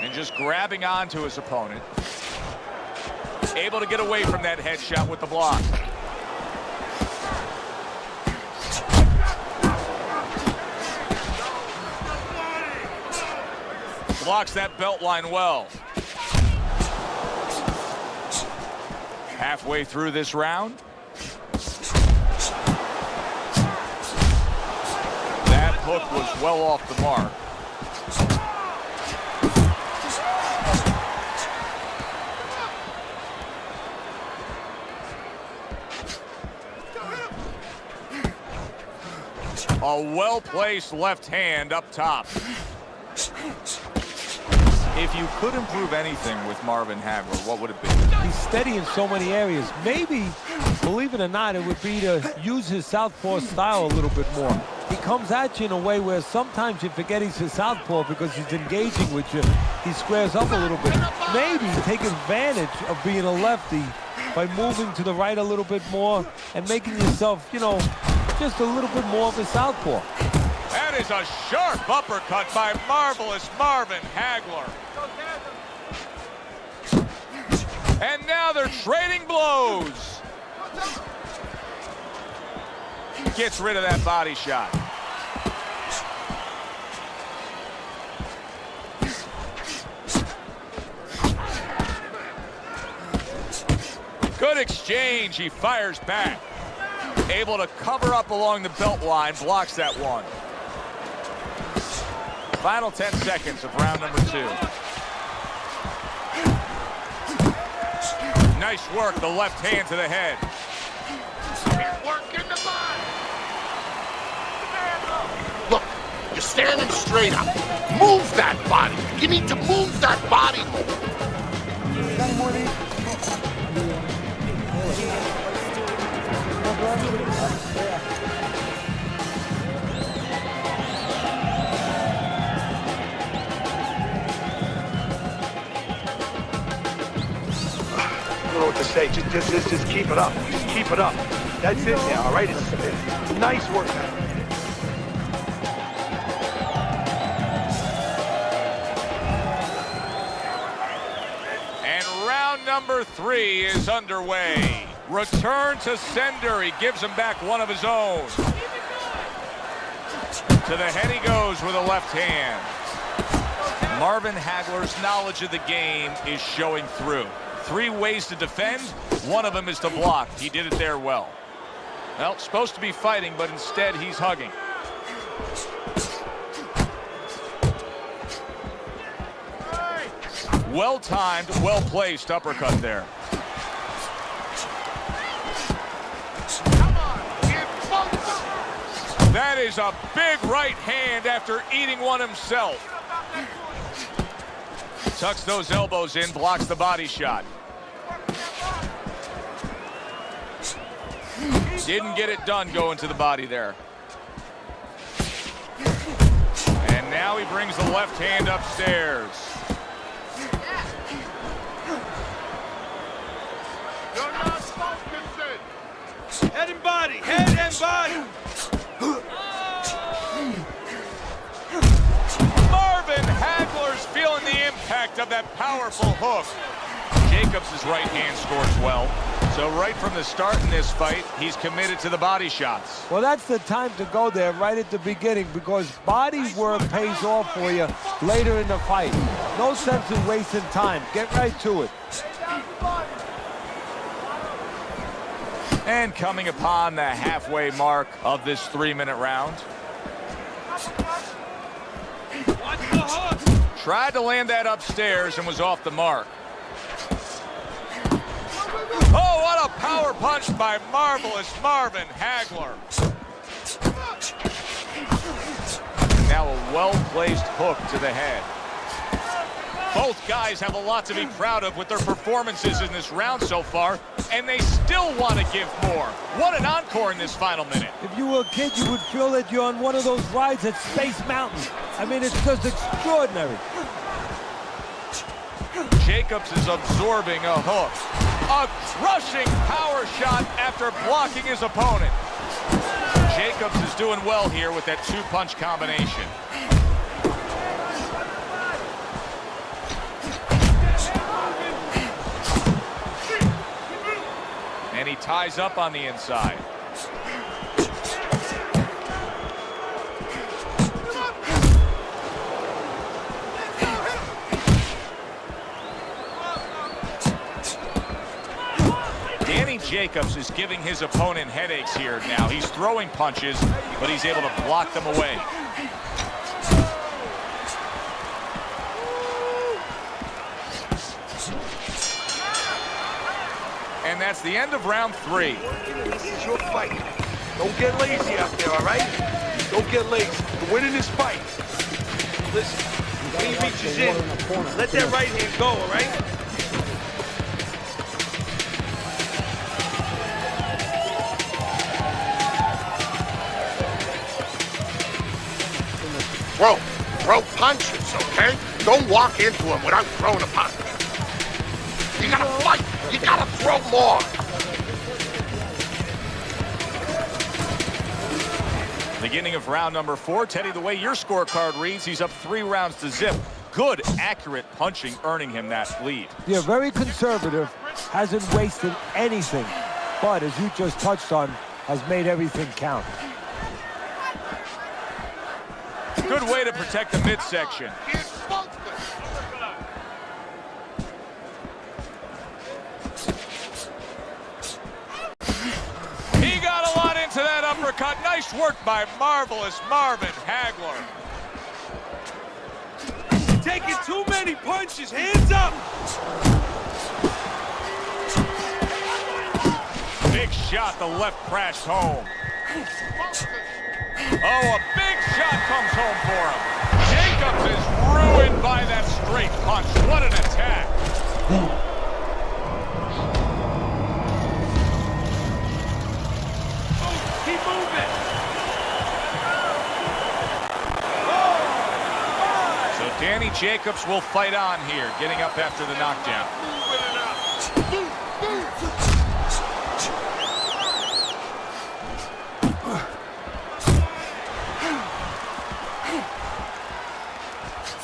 And just grabbing onto his opponent. Able to get away from that headshot with the block. Blocks that belt line well. Halfway through this round. That hook was well off the mark. A well-placed left hand up top. If you could improve anything with Marvin Hagler, what would it be? He's steady in so many areas. Maybe, believe it or not, it would be to use his southpaw style a little bit more. He comes at you in a way where sometimes you forget he's his southpaw because he's engaging with you. He squares up a little bit. Maybe take advantage of being a lefty by moving to the right a little bit more and making yourself, you know, just a little bit more of a southpaw. That is a sharp uppercut by marvelous Marvin Hagler. And now they're trading blows. Gets rid of that body shot. Good exchange. He fires back. Able to cover up along the belt line. Blocks that one. Final 10 seconds of round number 2. Nice work, the left hand to the head. Work in the body. Look, you're standing straight up. Move that body. You need to move that body. I don't know what to say. Just keep it up. Just keep it up. That's it now, all right? It's nice work, man. And round number 3 is underway. Return to sender. He gives him back one of his own. To the head he goes with a left hand. Marvin Hagler's knowledge of the game is showing through. 3 ways to defend. One of them is to block. He did it there well. Well, supposed to be fighting, but instead he's hugging. Well-timed, well-placed uppercut there. That is a big right hand after eating one himself. Tucks those elbows in, blocks the body shot. Didn't get it done going to the body there. And now he brings the left hand upstairs. You're not focusing. Head and body. Head and body. Marvin Hagler's feeling the impact of that powerful hook. Jacobs' right hand scores well, so So right from the start in this fight, he's committed to the body shots. Well, that's the time to go there right at the beginning because body work pays off for you later in the fight. No sense in wasting time. Get right to it. And coming upon the halfway mark of this 3-minute round. Tried to land that upstairs and was off the mark. Oh, what a power punch by Marvelous Marvin Hagler. Now a well-placed hook to the head. Both guys have a lot to be proud of with their performances in this round so far, and they still want to give more. What an encore in this final minute. If you were a kid, you would feel that you're on one of those rides at Space Mountain. I mean, it's just extraordinary. Jacobs is absorbing a hook. A crushing power shot after blocking his opponent. Jacobs is doing well here with that two-punch combination. And he ties up on the inside. Danny Jacobs is giving his opponent headaches here now. He's throwing punches, but he's able to block them away. And that's the end of round 3. This is your fight. Don't get lazy out there, all right? Don't get lazy. You're winning this fight. Listen, when he reaches in, let that right hand go, all right? Throw punches, okay? Don't walk into him without throwing a punch. You gotta fight. You gotta throw more. Beginning of round number 4. Teddy, the way your scorecard reads, he's up 3 rounds to zip. Good, accurate punching, earning him that lead. Yeah, very conservative, hasn't wasted anything, but as you just touched on, has made everything count. Good way to protect the midsection. He got a lot into that uppercut. Nice work by Marvelous Marvin Hagler. Taking too many punches. Hands up. Big shot, the left crashed home. Oh, a big shot comes home for him. Jacobs is ruined by that straight punch. What an attack. Keep moving. So Danny Jacobs will fight on here, getting up after the knockdown.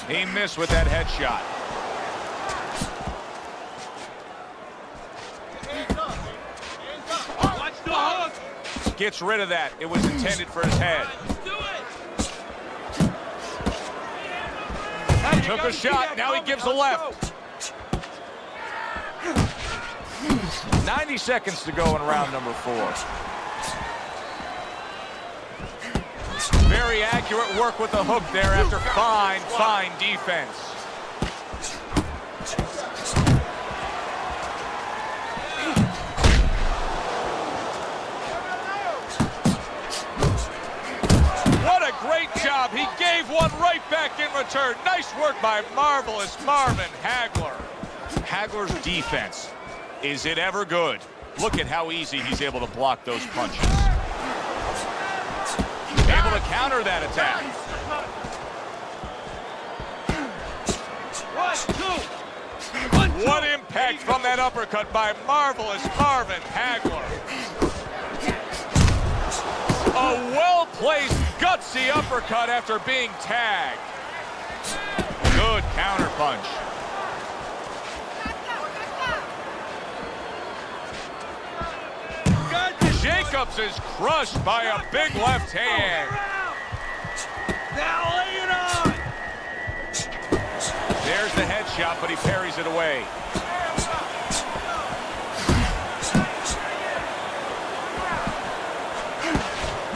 He missed with that headshot. Watch the hook. Gets rid of that. It was intended for his head. Took a shot. Now he gives a left. 90 seconds to go in round number 4. Very accurate work with the hook there after fine defense. What a great job. He gave one right back in return. Nice work by Marvelous Marvin Hagler. Hagler's defense, is it ever good? Look at how easy he's able to block those punches. Able to counter that attack. 1, 2. What impact from that uppercut by Marvelous Marvin Hagler. A well-placed, gutsy uppercut after being tagged. Good counter punch. Jacobs is crushed by a big left hand. Now lay it on! There's the headshot, but he parries it away.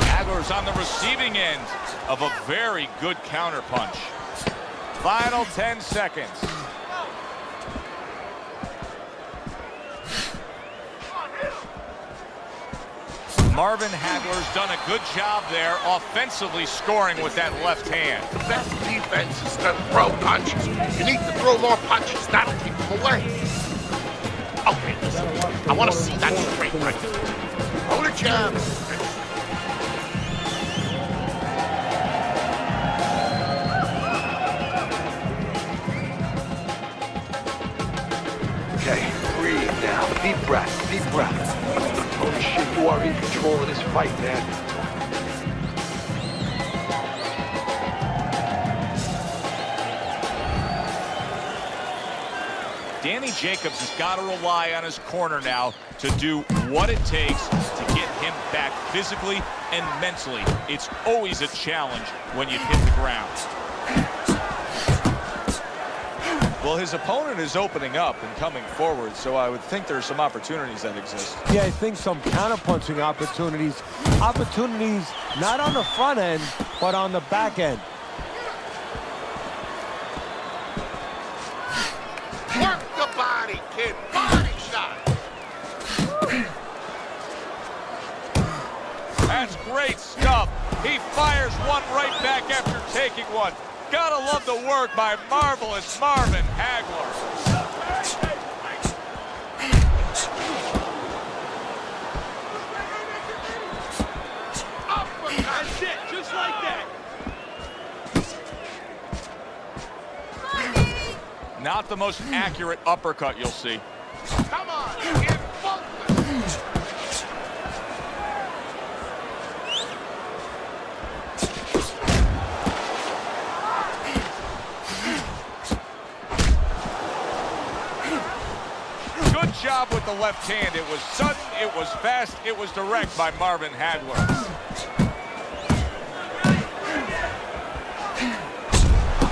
Hagler's on the receiving end of a very good counterpunch. Final 10 seconds. Marvin Hagler's done a good job there offensively scoring with that left hand. The best defense is to throw punches. You need to throw more punches. That'll keep them away. Okay, listen. I want to see that straight right. Throw the jab. Okay, breathe now. Deep breath, deep breath. Holy shit, you are in control of this fight, man. Danny Jacobs has got to rely on his corner now to do what it takes to get him back physically and mentally. It's always a challenge when you hit the ground. Well, his opponent is opening up and coming forward, so I would think there's some opportunities that exist. Yeah, I think some counterpunching opportunities. Opportunities not on the front end, but on the back end. Work the body, kid. Body shot. That's great stuff. He fires one right back after taking one. Gotta love the work by marvelous Marvin Hagler. That's it, just like that. Not the most accurate uppercut you'll see. Come on, kid. Focus. Good job with the left hand. It was sudden, it was fast, it was direct by Marvin Hagler.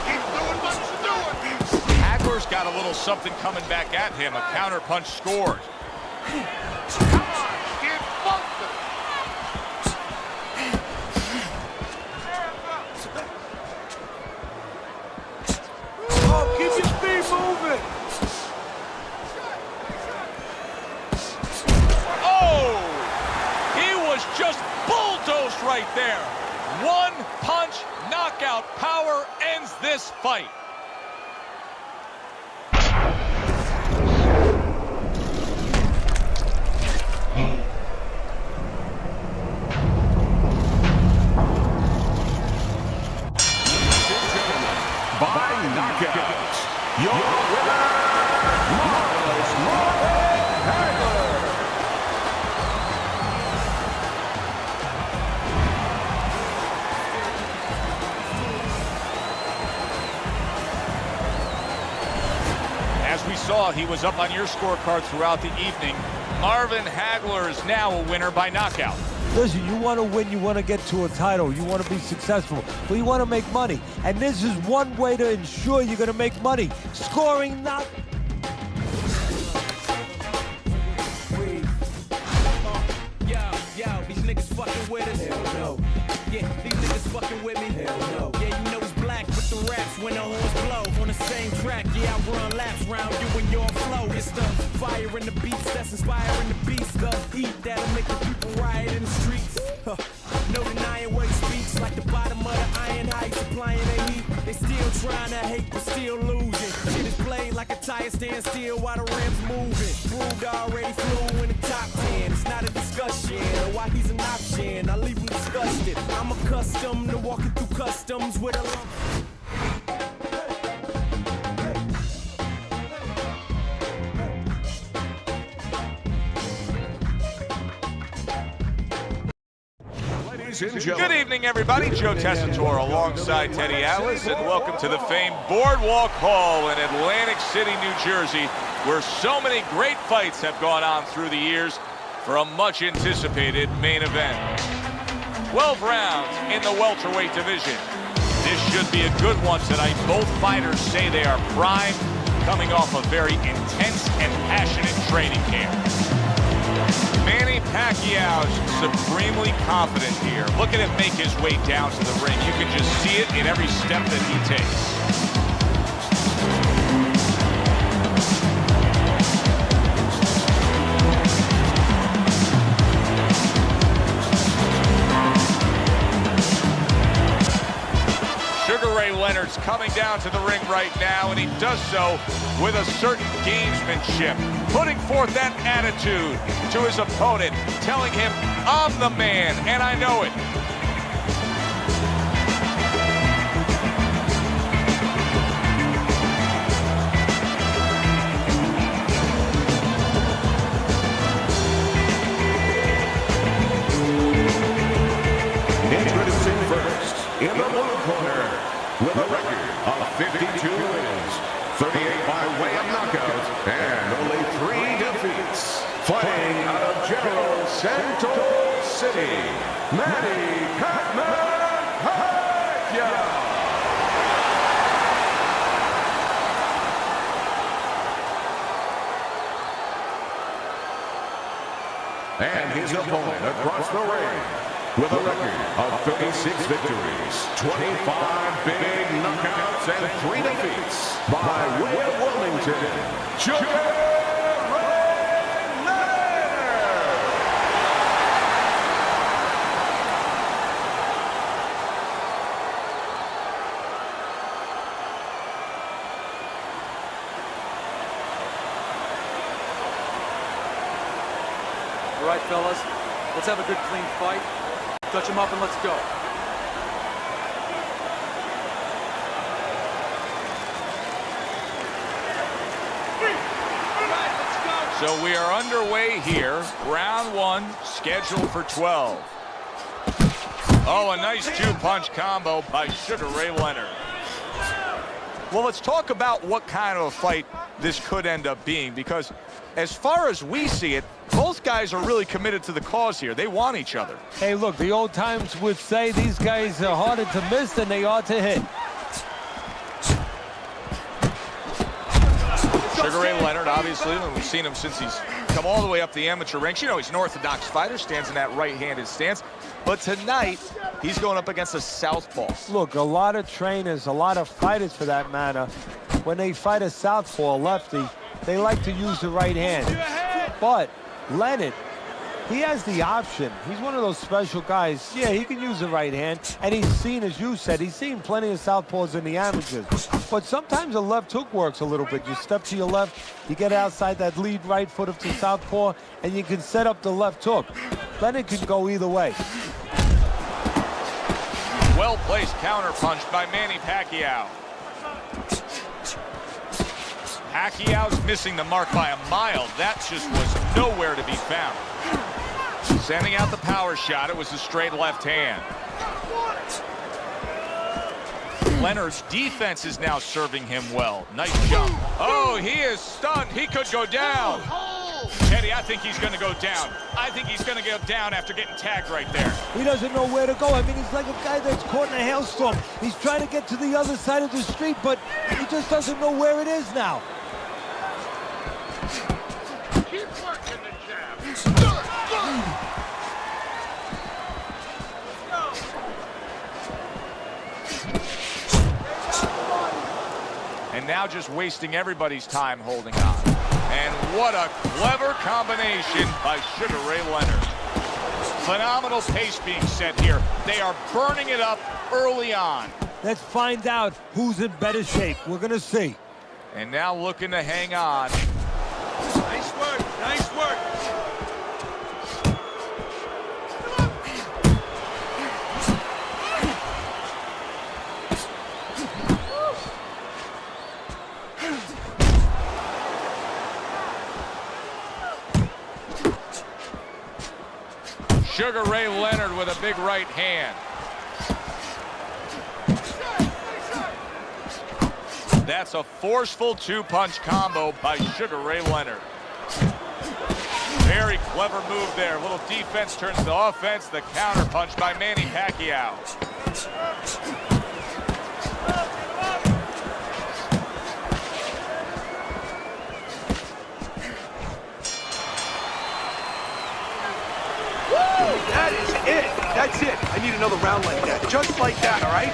Keep doing what you're doing. Hagler's got a little something coming back at him. A counterpunch scored. Come on, kid. Focus. Oh, keep your feet moving. Oh! He was just bulldozed right there. One punch knockout power ends this fight. By knockout, your winner, Marvelous Marvin Hagler. As we saw, he was up on your scorecard throughout the evening. Marvin Hagler is now a winner by knockout. Listen, you want to win, you want to get to a title, you want to be successful, but you want to make money. And this is one way to ensure you're going to make money. Scoring not... Yo, these niggas fucking with us. Hell no. Yeah, these niggas fucking with me. Hell no. Yeah, you know it's black with the raps when the horns blow. On the same track, yeah, I run laps round you and your flow. It's the fire in the beats that's inspiring the beast. The heat that'll make the people riot in the streets. No denying what he speaks. Like the bottom of the iron heights supplying their heat. They still trying to hate but still losing. Shit is played like a tire stand still while the rims moving. Proved already flew in the top 10. It's not a discussion of why he's an option. I leave him disgusted. I'm accustomed to walking through customs with a lump. Ladies and Good gentlemen. evening, everybody. Joe Tessitore alongside Teddy Atlas, and welcome to the famed Boardwalk Hall in Atlantic City, New Jersey, where so many great fights have gone on through the years. for a much-anticipated main event. 12 rounds in the welterweight division. This should be a good one tonight. Both fighters say they are primed, coming off a very intense and passionate training camp. Manny Pacquiao's supremely confident here. Look at him make his way down to the ring. You can just see it in every step that he takes. Sugar Ray Leonard's coming down to the ring right now, and he does so with a certain gamesmanship, putting forth that attitude to his opponent, telling him, I'm the man, and I know it. Introducing first, in the blue corner, with a record of 52 wins, 38 by way of knockout, and only 3 defeats. Fighting out of General Santos City, Manny Pacquiao. And his opponent across the ring, with a record of 36 victories, 25 big knockouts, and 3 defeats, by way of Wilmington, Sugar Ray Leonard. All right, fellas, let's have a good, clean fight. Touch him up and let's go. So we are underway here. Round 1, scheduled for 12. Oh, a nice 2-punch combo by Sugar Ray Leonard. Well, let's talk about what kind of a fight this could end up being, because as far as we see it, both guys are really committed to the cause here. They want each other. Hey, look, the old times would say these guys are harder to miss than they are to hit. Sugar Ray Leonard, obviously, we've seen him since he's come all the way up the amateur ranks. You know, he's an orthodox fighter, stands in that right-handed stance. But tonight, he's going up against a southpaw. Look, a lot of trainers, a lot of fighters for that matter, when they fight a southpaw, lefty, they like to use the right hand. But Leonard, he has the option. He's one of those special guys. Yeah, he can use the right hand, and he's seen, as you said, he's seen plenty of southpaws in the amateurs. But sometimes a left hook works a little bit. You step to your left, you get outside that lead right foot of the southpaw, and you can set up the left hook. Leonard can go either way. Well-placed counterpunch by Manny Pacquiao. Pacquiao's missing the mark by a mile. That just was nowhere to be found. Sending out the power shot. It was a straight left hand. Leonard's defense is now serving him well. Nice jump. Oh, he is stunned. He could go down. Teddy, I think he's going to go down. I think he's going to go down after getting tagged right there. He doesn't know where to go. I mean, he's like a guy that's caught in a hailstorm. He's trying to get to the other side of the street, but he just doesn't know where it is now. Keep working the jab. And now just wasting everybody's time holding on. And what a clever combination by Sugar Ray Leonard. Phenomenal pace being set here. They are burning it up early on. Let's find out who's in better shape. We're going to see. And now looking to hang on. Nice work, nice work. Sugar Ray Leonard with a big right hand. That's a forceful 2-punch combo by Sugar Ray Leonard. Very clever move there. A little defense turns to offense. The counter punch by Manny Pacquiao. That is it. That's it. I need another round like that. Just like that, all right?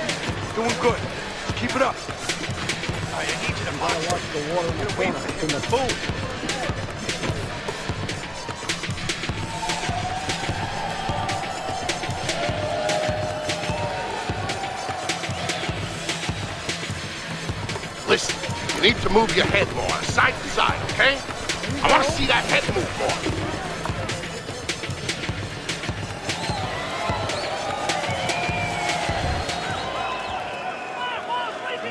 Doing good. Just keep it up. All right, I need you to watch the water in the corner. In the food. Listen, you need to move your head more, side to side, okay? I want to see that head move more.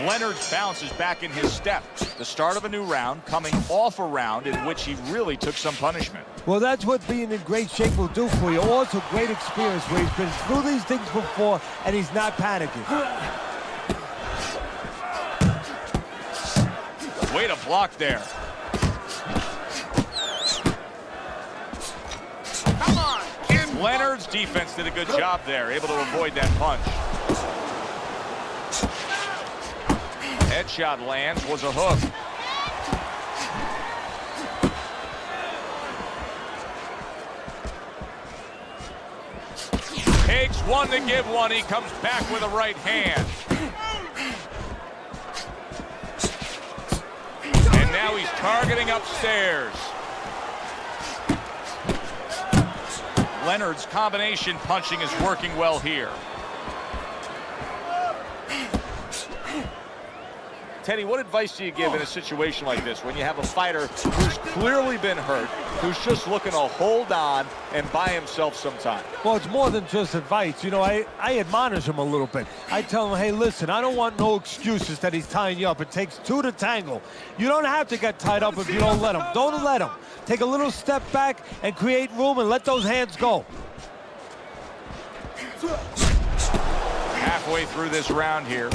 Leonard's bounce is back in his step. The start of a new round, coming off a round in which he really took some punishment. Well, that's what being in great shape will do for you. Also, great experience where he's been through these things before and he's not panicking. Way to block there. Come on, kid. Leonard's defense did a good job there, able to avoid that punch. Headshot lands, was a hook. Takes one to give one. He comes back with a right hand. And now he's targeting upstairs. Leonard's combination punching is working well here. Teddy, what advice do you give in a situation like this when you have a fighter who's clearly been hurt, who's just looking to hold on and buy himself some time? Well, it's more than just advice. You know, I admonish him a little bit. I tell him, hey, listen, I don't want no excuses that he's tying you up. It takes two to tangle. You don't have to get tied up if you don't let him. Don't let him. Take a little step back and create room and let those hands go. Halfway through this round here.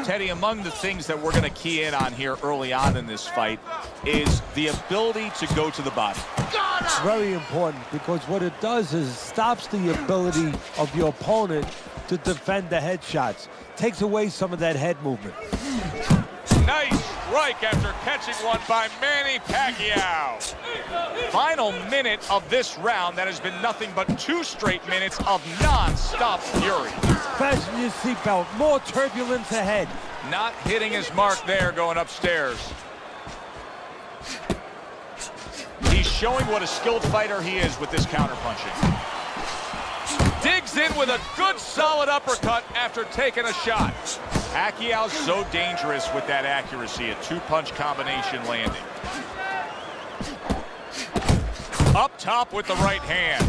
Teddy, among the things that we're going to key in on here early on in this fight is the ability to go to the body. It's very important because what it does is stops the ability of your opponent to defend the headshots. Takes away some of that head movement. Nice strike after catching one by Manny Pacquiao. Final minute of this round that has been nothing but 2 straight minutes of non-stop fury. Fasten your seatbelt. More turbulence ahead. Not hitting his mark there going upstairs. He's showing what a skilled fighter he is with this counterpunching. Digs in with a good solid uppercut after taking a shot. Pacquiao's so dangerous with that accuracy, a 2-punch combination landing. Up top with the right hand.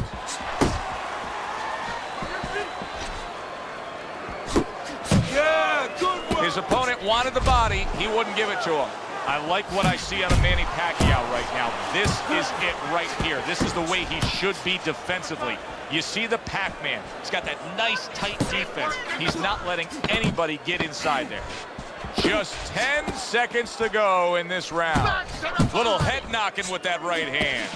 Yeah, good work. His opponent wanted the body. He wouldn't give it to him. I like what I see out of Manny Pacquiao right now. This is it right here. This is the way he should be defensively. You see the Pac-Man. He's got that nice, tight defense. He's not letting anybody get inside there. Just 10 seconds to go in this round. Little head knocking with that right hand.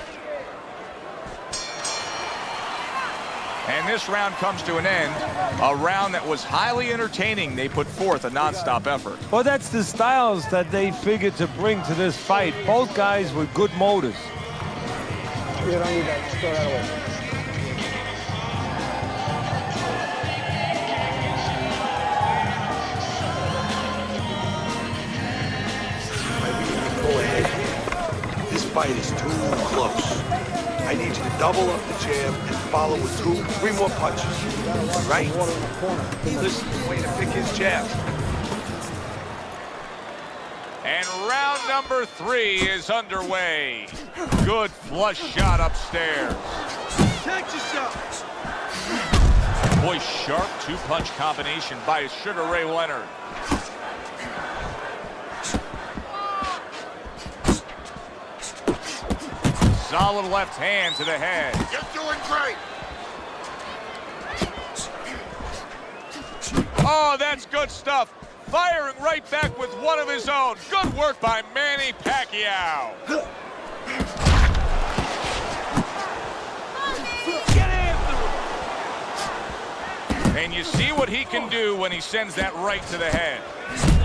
And this round comes to an end. A round that was highly entertaining. They put forth a non-stop effort. Well, that's the styles that they figured to bring to this fight. Both guys with good motors. You don't need that. Just throw that away. Go ahead. This fight is too close. I need you to double up the jab and follow with 2, 3 more punches. Right? Listen, way to pick his jab. And round number 3 is underway. Good flush shot upstairs. Catch yourself. Boy, sharp 2-punch combination by Sugar Ray Leonard. Solid left hand to the head. You're doing great. Oh, that's good stuff. Firing right back with one of his own. Good work by Manny Pacquiao. And you see what he can do when he sends that right to the head.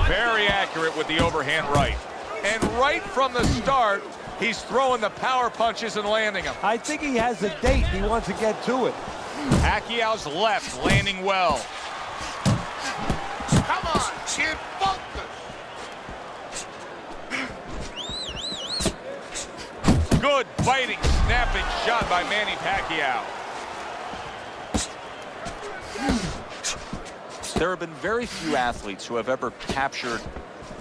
Very accurate with the overhand right. And right from the start, he's throwing the power punches and landing them. I think he has a date. He wants to get to it. Pacquiao's left landing well. Come on, kid, focus. Good biting, snapping shot by Manny Pacquiao. There have been very few athletes who have ever captured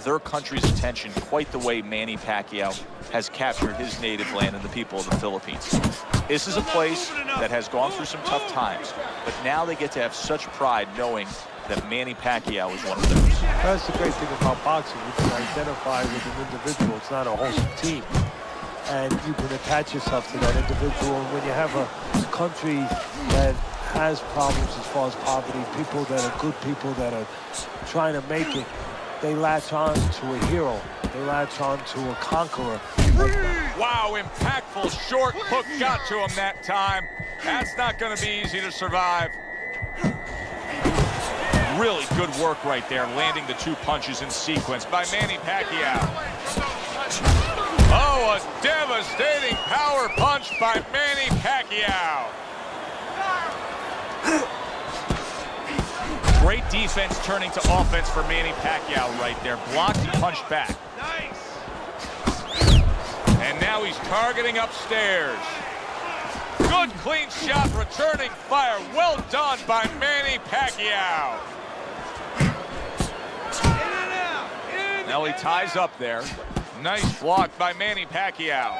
their country's attention quite the way Manny Pacquiao has captured his native land and the people of the Philippines. This is a place that has gone through some tough times, but now they get to have such pride knowing that Manny Pacquiao is one of those. That's the great thing about boxing. You can identify with an individual. It's not a whole team. And you can attach yourself to that individual. And when you have a country that has problems as far as poverty, people that are good people that are trying to make it, they latch on to a hero. They latch on to a conqueror. Wow, impactful short hook got to him that time. That's not going to be easy to survive. Really good work right there, landing the two punches in sequence by Manny Pacquiao. Oh, a devastating power punch by Manny Pacquiao. Great defense turning to offense for Manny Pacquiao right there. Blocked and punched back. Nice. And now he's targeting upstairs. Good clean shot, returning fire. Well done by Manny Pacquiao. Now he ties up there. Nice block by Manny Pacquiao.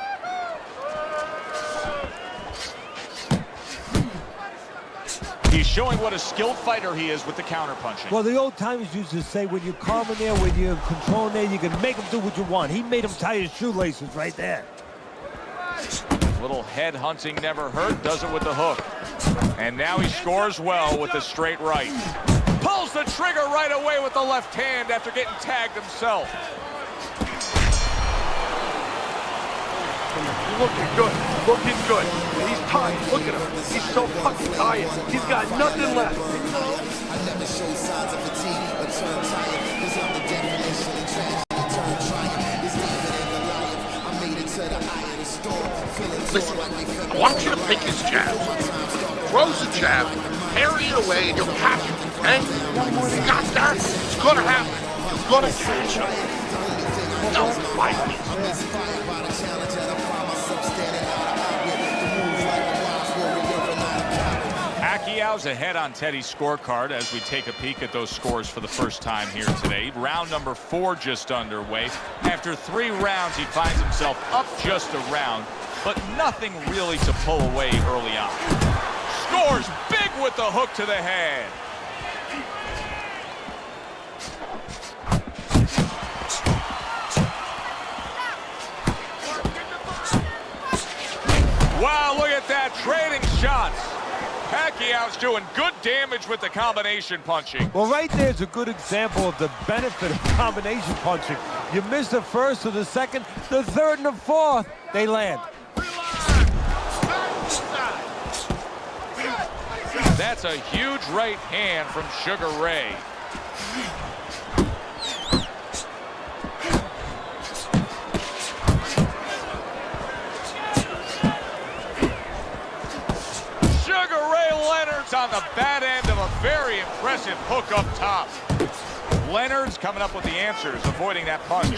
He's showing what a skilled fighter he is with the counterpunching. Well, the old timers used to say, when you're calm in there, when you're controlling there, you can make him do what you want. He made him tie his shoelaces right there. Little head hunting never hurt, does it with the hook. And now he scores well with the straight right. Pulls the trigger right away with the left hand after getting tagged himself. Looking good, looking good. He's tired, look at him. He's so fucking tired. He's got nothing left. I never show signs of fatigue or turn tired, cause I'm the definition of tragedy, turn triumph. It's deeper than Goliath. I made it to the eye of the storm. Listen, I want you to pick his jab. Throws the jab, parry it away, and you'll catch him, okay? You got that? It's gonna happen. You're gonna catch him. Don't fight me. Pacquiao's ahead on Teddy's scorecard as we take a peek at those scores for the first time here today. Round number 4 just underway. After 3 rounds, he finds himself up just a round, but nothing really to pull away early on. Scores big with the hook to the head. Wow, look at that, trading shots. Pacquiao's doing good damage with the combination punching. Well, right there's a good example of the benefit of combination punching. You miss the first or the second, the third and the fourth, they land. That's a huge right hand from Sugar Ray. Leonard's on the bad end of a very impressive hook up top. Leonard's coming up with the answers, avoiding that punch.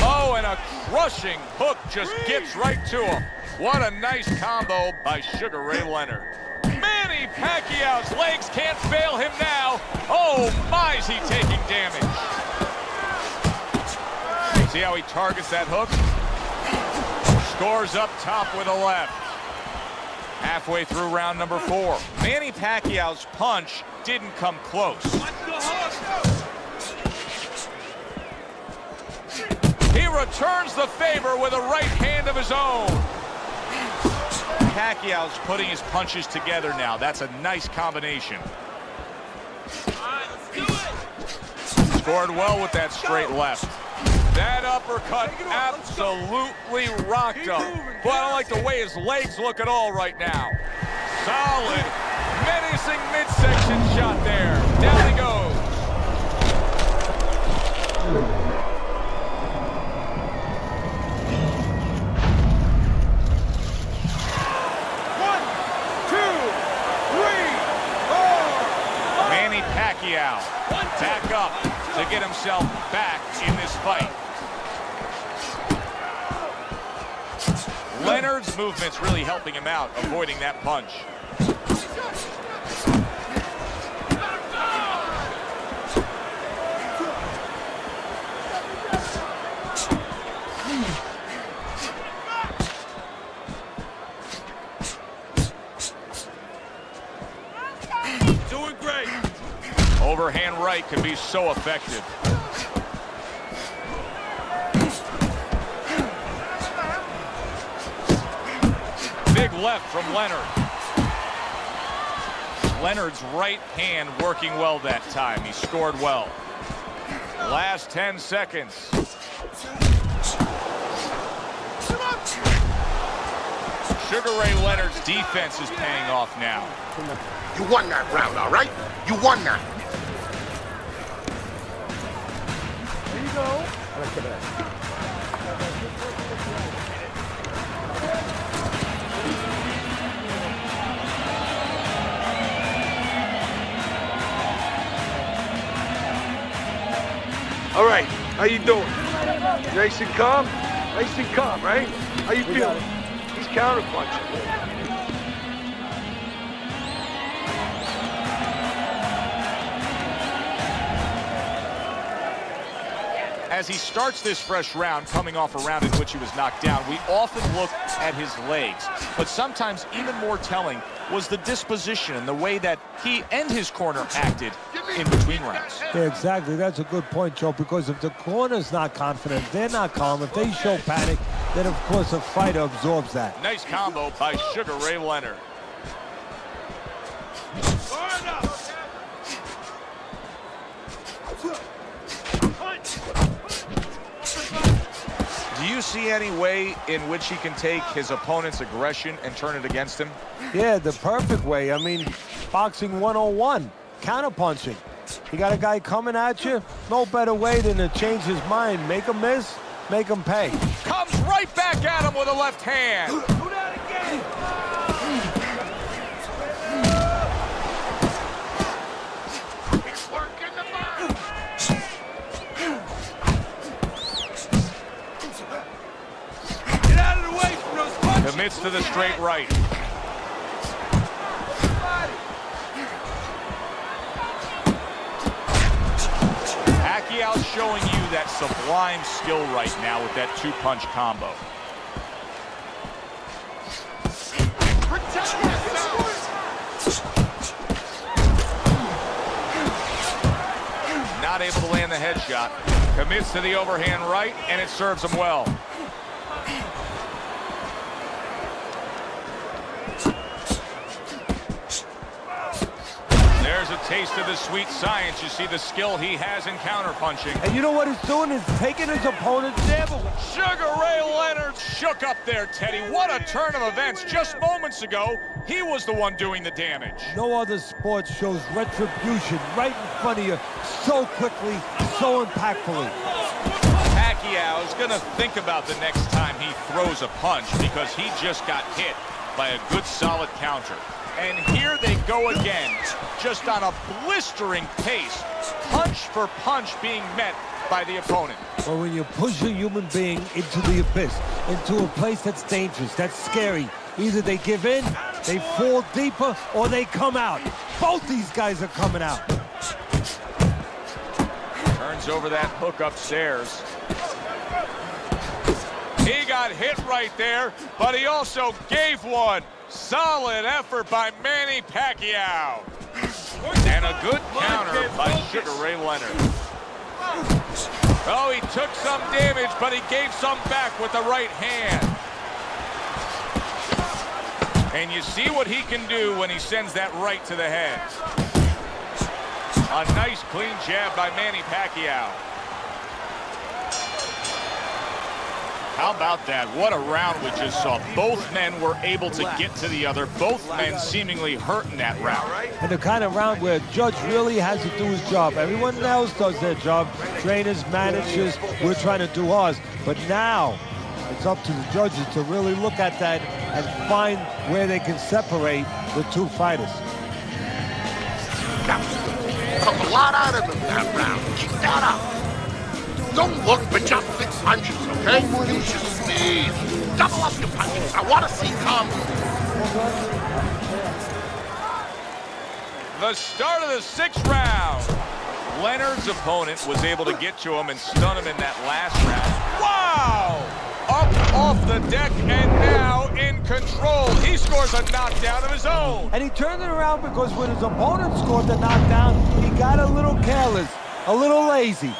Oh, and a crushing hook just gets right to him. What a nice combo by Sugar Ray Leonard. Manny Pacquiao's legs can't fail him now. Oh, my, is he taking damage. See how he targets that hook? Scores up top with a left. Halfway through round number 4. Manny Pacquiao's punch didn't come close. He returns the favor with a right hand of his own. Pacquiao's putting his punches together now. That's a nice combination. Scored well with that straight left. That uppercut absolutely rocked him. Boy, I don't like the way his legs look at all right now. Solid, menacing midsection shot there. Down he goes. Manny Pacquiao back up to get himself back in this fight. Leonard's movement's really helping him out, avoiding that punch. Doing great. Overhand right can be so effective. Big left from Leonard. Leonard's right hand working well that time. He scored well. Last 10 seconds. Sugar Ray Leonard's defense is paying off now. You won that round, all right? You won that. There you go. I like that. All right, how you doing? Nice and calm? Nice and calm, right? How you feeling? He's counterpunching. As he starts this fresh round, coming off a round in which he was knocked down, we often look at his legs. But sometimes even more telling was the disposition and the way that he and his corner acted in between rounds. Yeah, exactly. That's a good point, Joe, because if the corner's not confident, they're not calm. If they show panic, then, of course, the fighter absorbs that. Nice combo by Sugar Ray Leonard. Do you see any way in which he can take his opponent's aggression and turn it against him? Yeah, the perfect way. I mean, boxing 101, counterpunching. You got a guy coming at you, no better way than to change his mind. Make him miss, make him pay. Comes right back at him with a left hand. Do that again. He's working the bar. Get out of the way from those punches. Commits to the straight right. Pacquiao's showing you that sublime skill right now with that two-punch combo. Protect yourself. Not able to land the headshot. Commits to the overhand right, and it serves him well. There's a taste of the sweet science. You see the skill he has in counterpunching. And you know what he's doing? He's taking his opponent's jab away. Sugar Ray Leonard shook up there, Teddy. What a turn of events. Just moments ago, he was the one doing the damage. No other sport shows retribution right in front of you so quickly, so impactfully. Pacquiao is going to think about the next time he throws a punch because he just got hit by a good solid counter. And here they go again, just on a blistering pace, punch for punch being met by the opponent. Well, when you push a human being into the abyss, into a place that's dangerous, that's scary, either they give in, they fall deeper, or they come out. Both these guys are coming out. Turns over that hook upstairs. He got hit right there, but he also gave one. Solid effort by Manny Pacquiao. And a good counter by Sugar Ray Leonard. Oh, he took some damage, but he gave some back with the right hand. And you see what he can do when he sends that right to the head. A nice clean jab by Manny Pacquiao. How about that? What a round we just saw. Both men were able to get to the other. Both men seemingly hurt in that round. And the kind of round where a judge really has to do his job. Everyone else does their job. Trainers, managers, we're trying to do ours. But now it's up to the judges to really look at that and find where they can separate the two fighters. Took a lot out of him that round. Keep that up. Don't look for just 6 punches, okay? Use your speed. Double up your punches. I want to see combos. The start of the 6th round. Leonard's opponent was able to get to him and stun him in that last round. Wow! Up off the deck and now in control. He scores a knockdown of his own. And he turned it around because when his opponent scored the knockdown, he got a little careless, a little lazy.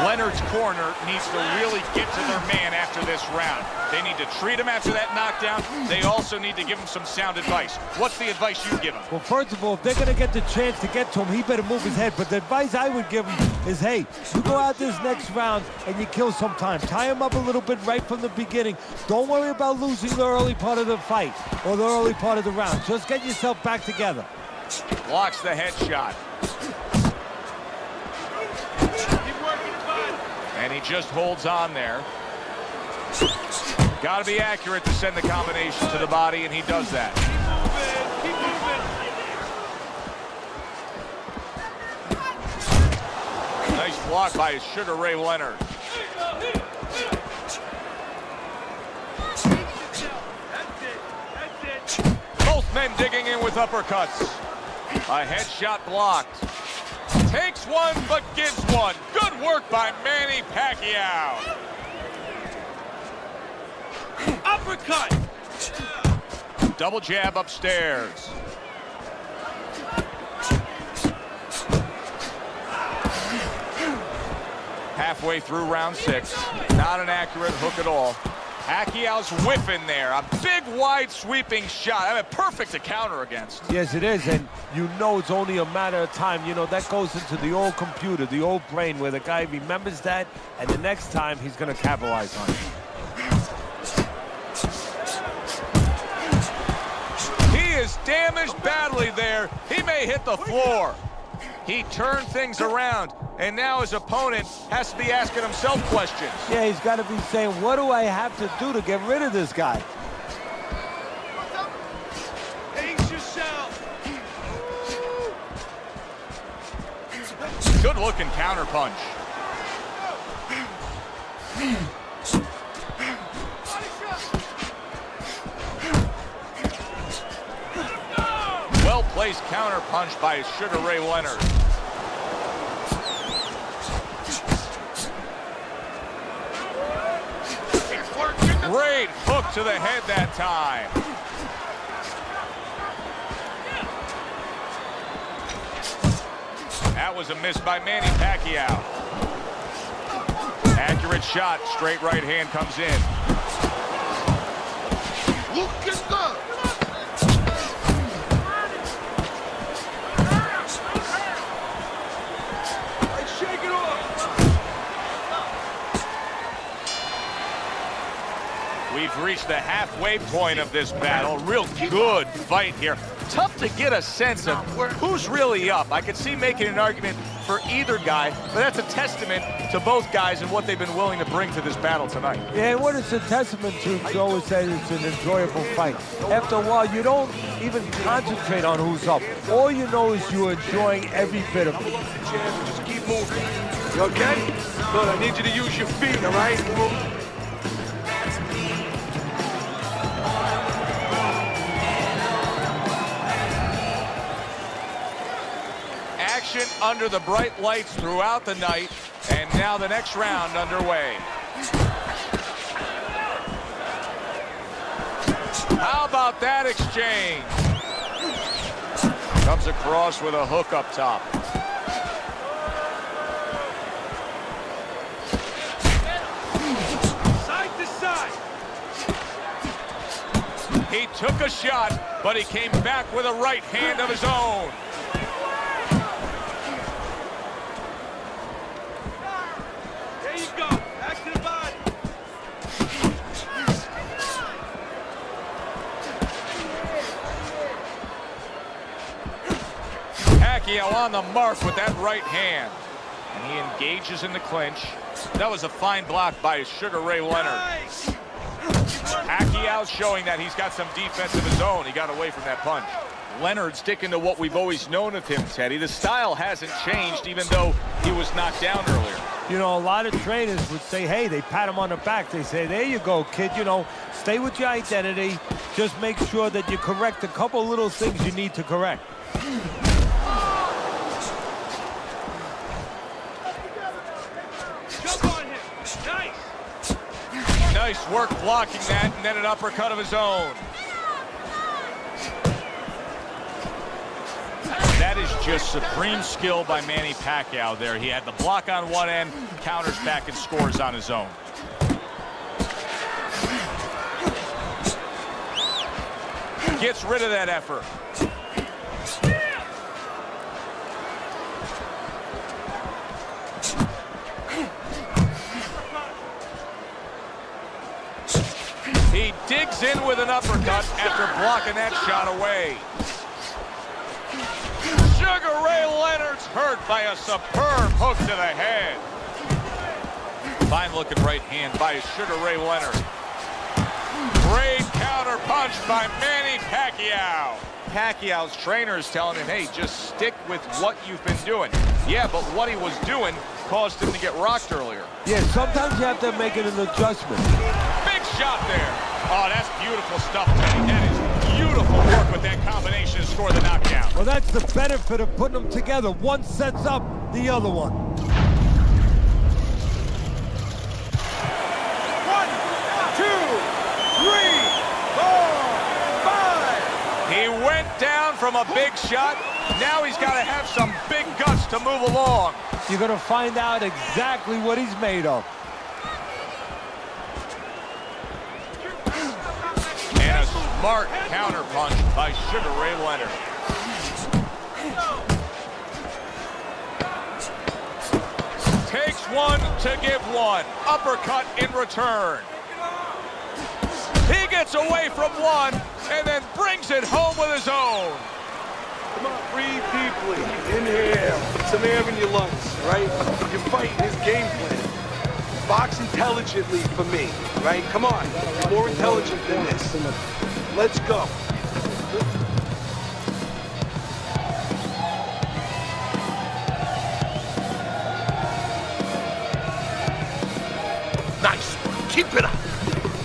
Leonard's corner needs to really get to their man after this round. They need to treat him after that knockdown. They also need to give him some sound advice. What's the advice you give him? Well, first of all, if they're going to get the chance to get to him, he better move his head. But the advice I would give him is, hey, you go out this next round and you kill some time. Tie him up a little bit right from the beginning. Don't worry about losing the early part of the fight or the early part of the round. Just get yourself back together. Blocks the headshot. And he just holds on there. Got to be accurate to send the combination to the body, and he does that. Nice block by Sugar Ray Leonard. Both men digging in with uppercuts. A headshot blocked. Takes one, but gives one. Good work by Manny Pacquiao. Uppercut. Double jab upstairs. Halfway through round 6. Not an accurate hook at all. Pacquiao's whiffing there. A big, wide, sweeping shot. I mean, perfect to counter against. Yes, it is, and you know it's only a matter of time. You know, that goes into the old computer, the old brain, where the guy remembers that, and the next time he's going to capitalize on it. He is damaged badly there. He may hit the floor. He turned things around, and now his opponent has to be asking himself questions. Yeah, he's got to be saying, what do I have to do to get rid of this guy? Ace yourself. Good looking counter punch. Well-placed counter punch by Sugar Ray Leonard. Great hook to the head that time. That was a miss by Manny Pacquiao. Accurate shot, straight right hand comes in. Looking good. Shake it off. We've reached the halfway point of this battle. Real good fight here. Tough to get a sense of who's really up. I could see making an argument for either guy, but that's a testament to both guys and what they've been willing to bring to this battle tonight. Yeah, and what it's a testament to, Joe, is that it's an enjoyable fight. After a while, you don't even concentrate on who's up. All you know is you're enjoying every bit of it. Just keep moving. You okay? Good, I need you to use your feet, all right? Action under the bright lights throughout the night, and now the next round underway. How about that exchange? Comes across with a hook up top. Side to side. He took a shot, but he came back with a right hand of his own. There you go. Back to the body. Pacquiao on the mark with that right hand. And he engages in the clinch. That was a fine block by Sugar Ray Leonard. Nice. Pacquiao showing that he's got some defense of his own. He got away from that punch. Leonard sticking to what we've always known of him, Teddy. The style hasn't changed, even though he was knocked down earlier. You know, a lot of trainers would say, hey, they pat him on the back. They say, there you go, kid. You know, stay with your identity. Just make sure that you correct a couple little things you need to correct. Jump on him. Nice. Nice work blocking that, and then an uppercut of his own. That is just supreme skill by Manny Pacquiao there. He had the block on one end, counters back and scores on his own. Gets rid of that effort. He digs in with an uppercut after blocking that shot away. Sugar Ray Leonard's hurt by a superb hook to the head. Fine looking right hand by Sugar Ray Leonard. Great counter punch by Manny Pacquiao. Pacquiao's trainer is telling him, hey, just stick with what you've been doing. Yeah, but what he was doing caused him to get rocked earlier. Yeah, sometimes you have to make it an adjustment. Big shot there. Oh, that's beautiful stuff, Teddy. That is beautiful work with that combination to score the knockdown. Well, that's the benefit of putting them together. One sets up the other one. 1, 2, 3, 4, 5. He went down from a big shot. Now he's got to have some big guts to move along. You're going to find out exactly what he's made of. And a smart counter punch by Sugar Ray Leonard. Takes one to give one. Uppercut in return. He gets away from one and then brings it home with his own. Come on, breathe deeply. Inhale. Put some air in your lungs, right? You're fighting his game plan. Box intelligently for me, right? Come on. You're more intelligent than this. Let's go. Nice one. Keep it up.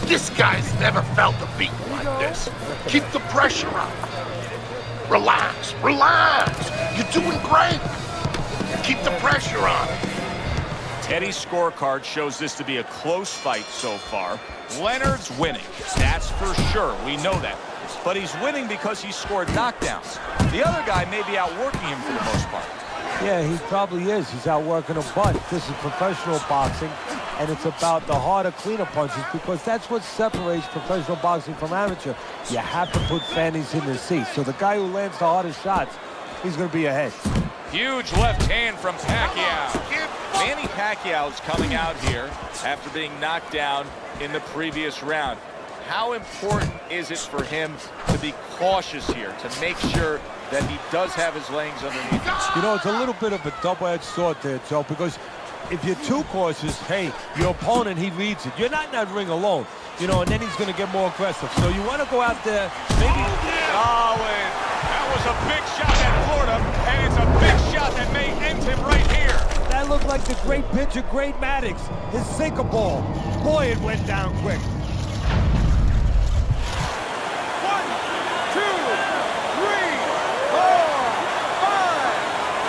This guy's never felt a beat like this. Keep the pressure on. Relax, relax. You're doing great. Keep the pressure on. Teddy's scorecard shows this to be a close fight so far. Leonard's winning, that's for sure. We know that. But he's winning because he scored knockdowns. The other guy may be outworking him for the most part. Yeah, he probably is. He's outworking a bunch. This is professional boxing, and it's about the harder, cleaner punches because that's what separates professional boxing from amateur. You have to put fannies in the seats. So the guy who lands the hardest shots, he's going to be ahead. Huge left hand from Pacquiao. Manny Pacquiao is coming out here after being knocked down in the previous round. How important is it for him to be cautious here, to make sure that he does have his legs underneath him? You know, it's a little bit of a double-edged sword there, Joe, because if you're too cautious, hey, your opponent, he reads it. You're not in that ring alone, you know, and then he's going to get more aggressive. So you want to go out there, maybe... Solid. That was a big shot at Florida, and it's a big shot that may end him right here. That looked like the great pitcher, Great Maddox, his sinker ball. Boy, it went down quick. 1, 2, 3, 4, 5,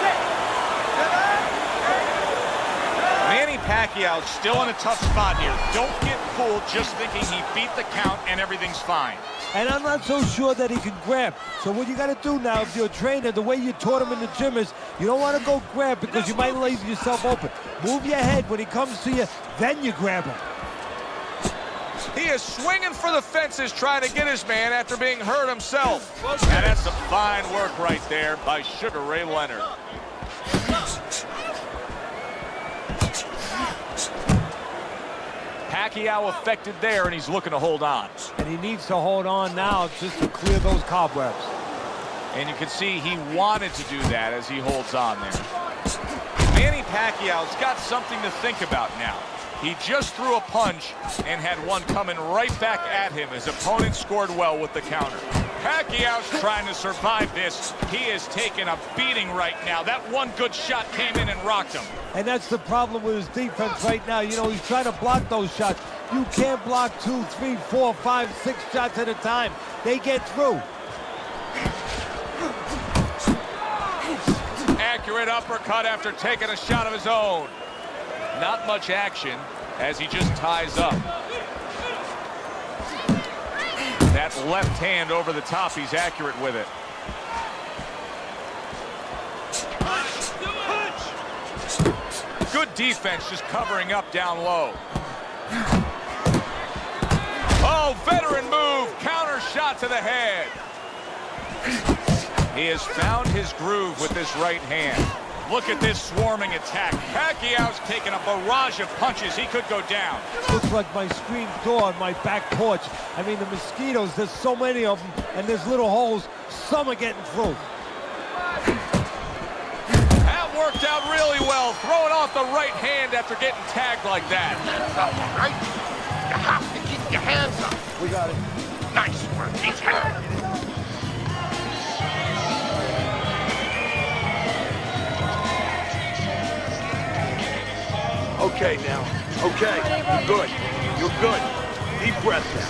6, 7, 8. Manny Pacquiao's still in a tough spot here. Don't get fooled just thinking he beat the count and everything's fine. And I'm not so sure that he can grab. So what you got to do now, if you're a trainer, the way you taught him in the gym is you don't want to go grab because you might leave yourself open. Move your head when he comes to you, then you grab him. He is swinging for the fences trying to get his man after being hurt himself. And that's some fine work right there by Sugar Ray Leonard. Pacquiao affected there, and he's looking to hold on. And he needs to hold on now just to clear those cobwebs. And you can see he wanted to do that as he holds on there. Manny Pacquiao's got something to think about now. He just threw a punch and had one coming right back at him. His opponent scored well with the counter. Pacquiao's trying to survive this. He is taking a beating right now. That one good shot came in and rocked him. And that's the problem with his defense right now. You know, he's trying to block those shots. You can't block 2, 3, 4, 5, 6 shots at a time. They get through. Accurate uppercut after taking a shot of his own. Not much action as he just ties up. That left hand over the top, he's accurate with it. Good defense, just covering up down low. Oh, veteran move, counter shot to the head. He has found his groove with this right hand. Look at this swarming attack. Pacquiao's taking a barrage of punches. He could go down. Looks like my screen door on my back porch. I mean, the mosquitoes, there's so many of them, and there's little holes. Some are getting through. That worked out really well. Throwing off the right hand after getting tagged like that. Up, all right? You have to keep your hands up. We got it. Nice work. He's hurt. Okay now. Okay. You're good. You're good. Deep breath now.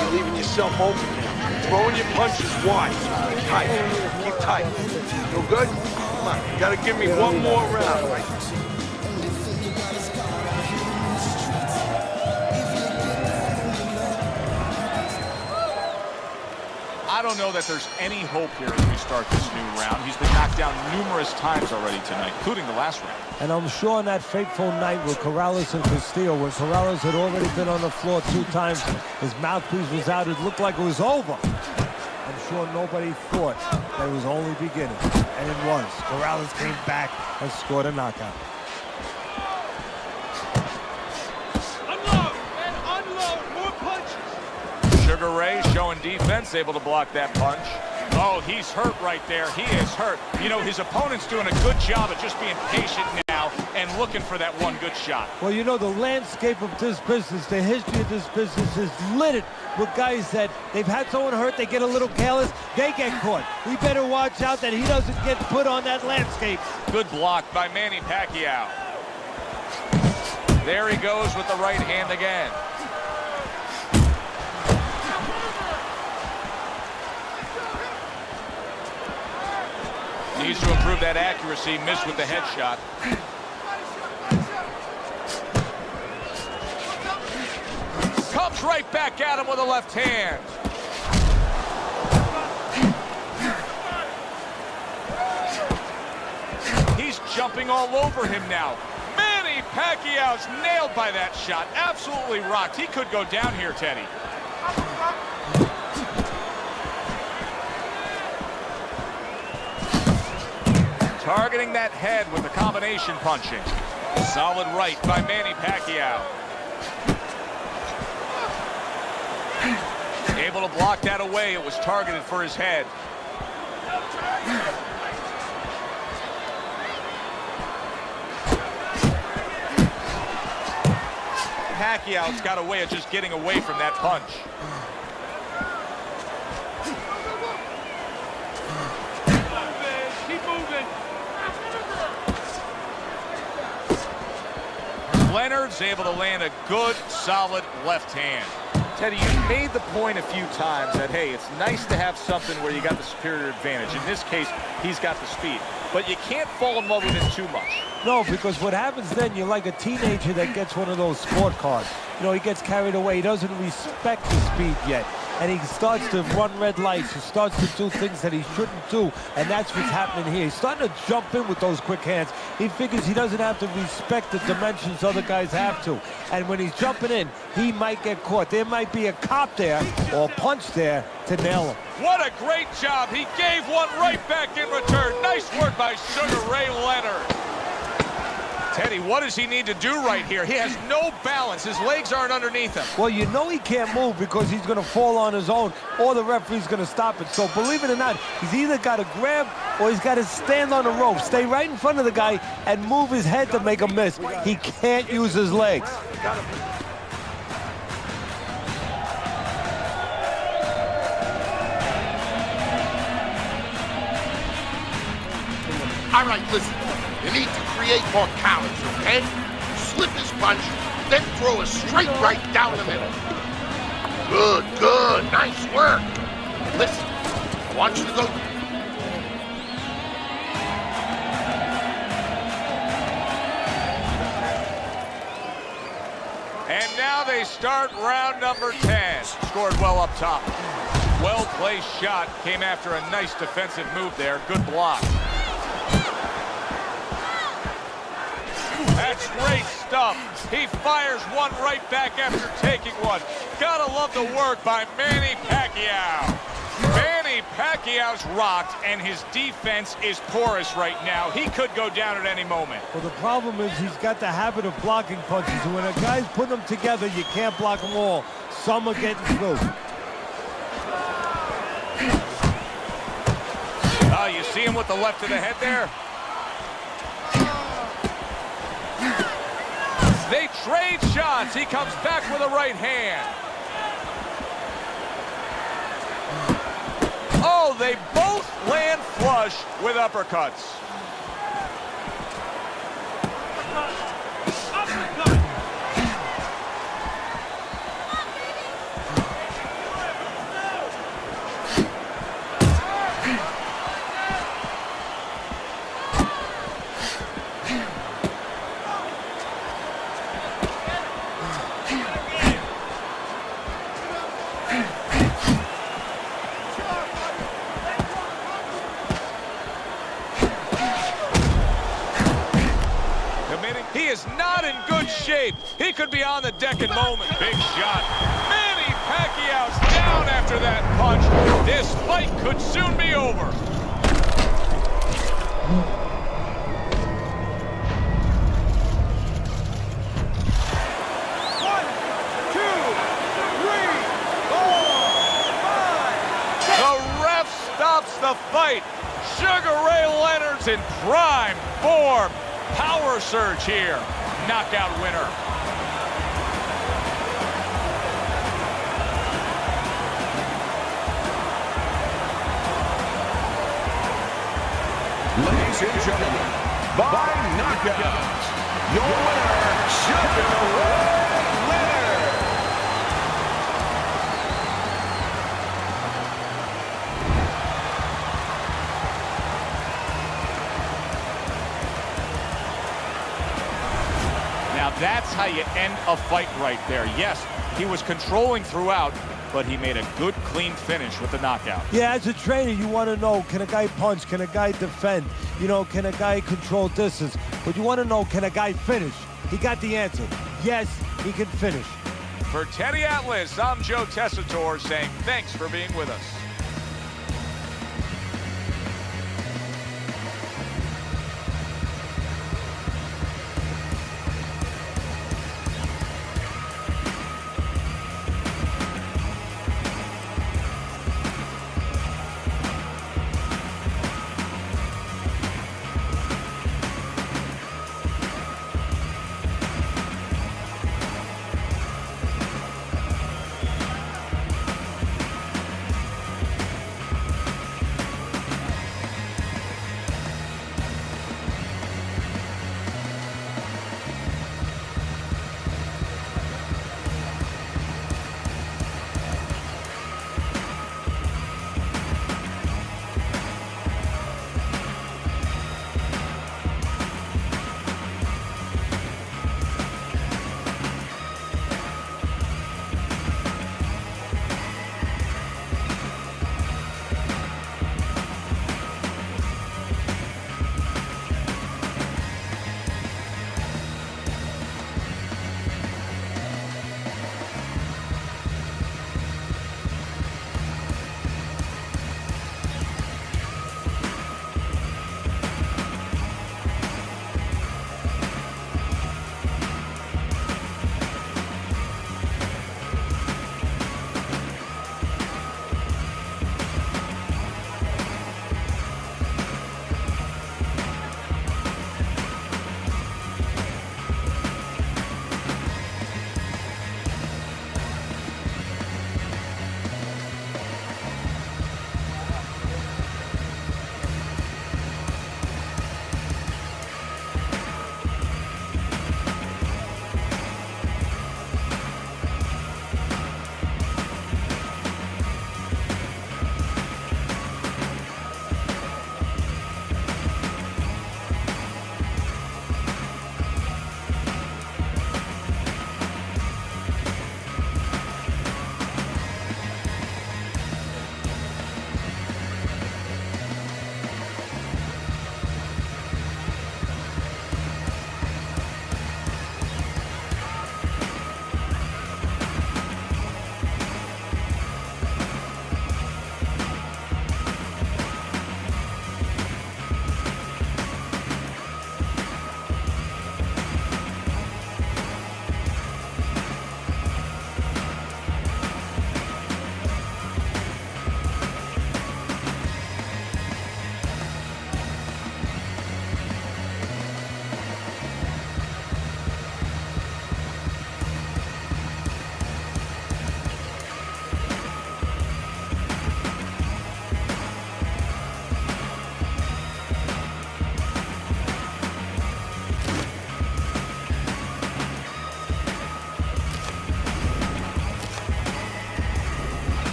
You're leaving yourself open now. Throwing your punches wide. Keep tight. Keep tight. Feel good? Come on. You gotta give me one more round, right? I don't know that there's any hope here as we start this new round. He's been knocked down numerous times already tonight, including the last round. And I'm sure on that fateful night with Corrales and Castillo, when Corrales had already been on the floor 2 times, his mouthpiece was out, it looked like it was over. I'm sure nobody thought that it was only beginning. And it was. Corrales came back and scored a knockout. Unload and unload more punches. Sugar Ray showing defense, able to block that punch. Oh, he's hurt right there. He is hurt. You know, his opponent's doing a good job of just being patient now and looking for that one good shot. Well, you know, the landscape of this business, the history of this business is littered with guys that they've had someone hurt, they get a little careless, they get caught. We better watch out that he doesn't get put on that landscape. Good block by Manny Pacquiao. There he goes with the right hand again. Needs to improve that accuracy. Missed with the headshot. Comes right back at him with a left hand. He's jumping all over him now. Manny Pacquiao's nailed by that shot. Absolutely rocked. He could go down here, Teddy. Targeting that head with the combination punching. Solid right by Manny Pacquiao. Able to block that away. It was targeted for his head. Pacquiao's got a way of just getting away from that punch. Leonard's able to land a good, solid left hand. Teddy, you made the point a few times that, hey, it's nice to have something where you got the superior advantage. In this case, he's got the speed. But you can't fall in love with it too much. No, because what happens then, you're like a teenager that gets one of those sport cars. You know, he gets carried away. He doesn't respect the speed yet. and he starts to run red lights. He starts to do things that he shouldn't do, and that's what's happening here. He's starting to jump in with those quick hands. He figures he doesn't have to respect the dimensions other guys have to. And when he's jumping in, he might get caught. There might be a cop there or a punch there to nail him. What a great job. He gave one right back in return. Nice work by Sugar Ray Leonard. Teddy, what does he need to do right here? He has no balance. His legs aren't underneath him. Well, you know he can't move because he's going to fall on his own, or the referee's going to stop it. So believe it or not, he's either got to grab or he's got to stand on the rope, stay right in front of the guy, and move his head to make a miss. He can't use his legs. All right, listen. You need to create more cowards, okay? Slip his punch, then throw a straight right down the middle. Good, good. Nice work. Listen, I want you to go. And now they start round number 10. Scored well up top. Well-placed shot. Came after a nice defensive move there. Good block. That's great stuff. He fires one right back after taking one. Gotta love the work by Manny Pacquiao. Manny Pacquiao's rocked, and his defense is porous right now. He could go down at any moment. Well, the problem is he's got the habit of blocking punches, and when a guy's putting them together, you can't block them all. Some are getting through. Oh, you see him with the left of the head there? They trade shots. He comes back with a right hand. Oh, they both land flush with uppercuts. He is not in good shape. He could be on the deck in moment. Big shot. Manny Pacquiao's down after that punch. This fight could soon be over. One, two, three, 4, 5. The ref stops the fight. Sugar Ray Leonard's in prime form. Power surge here. Knockout winner. Ladies and gentlemen, by knockout, your winner, Sugar Ray Leonard. Now that's how you end a fight right there. Yes, he was controlling throughout, but he made a good, clean finish with the knockout. Yeah, as a trainer, you want to know, can a guy punch? Can a guy defend? You know, can a guy control distance? But you want to know, can a guy finish? He got the answer. Yes, he can finish. For Teddy Atlas, I'm Joe Tessitore saying thanks for being with us.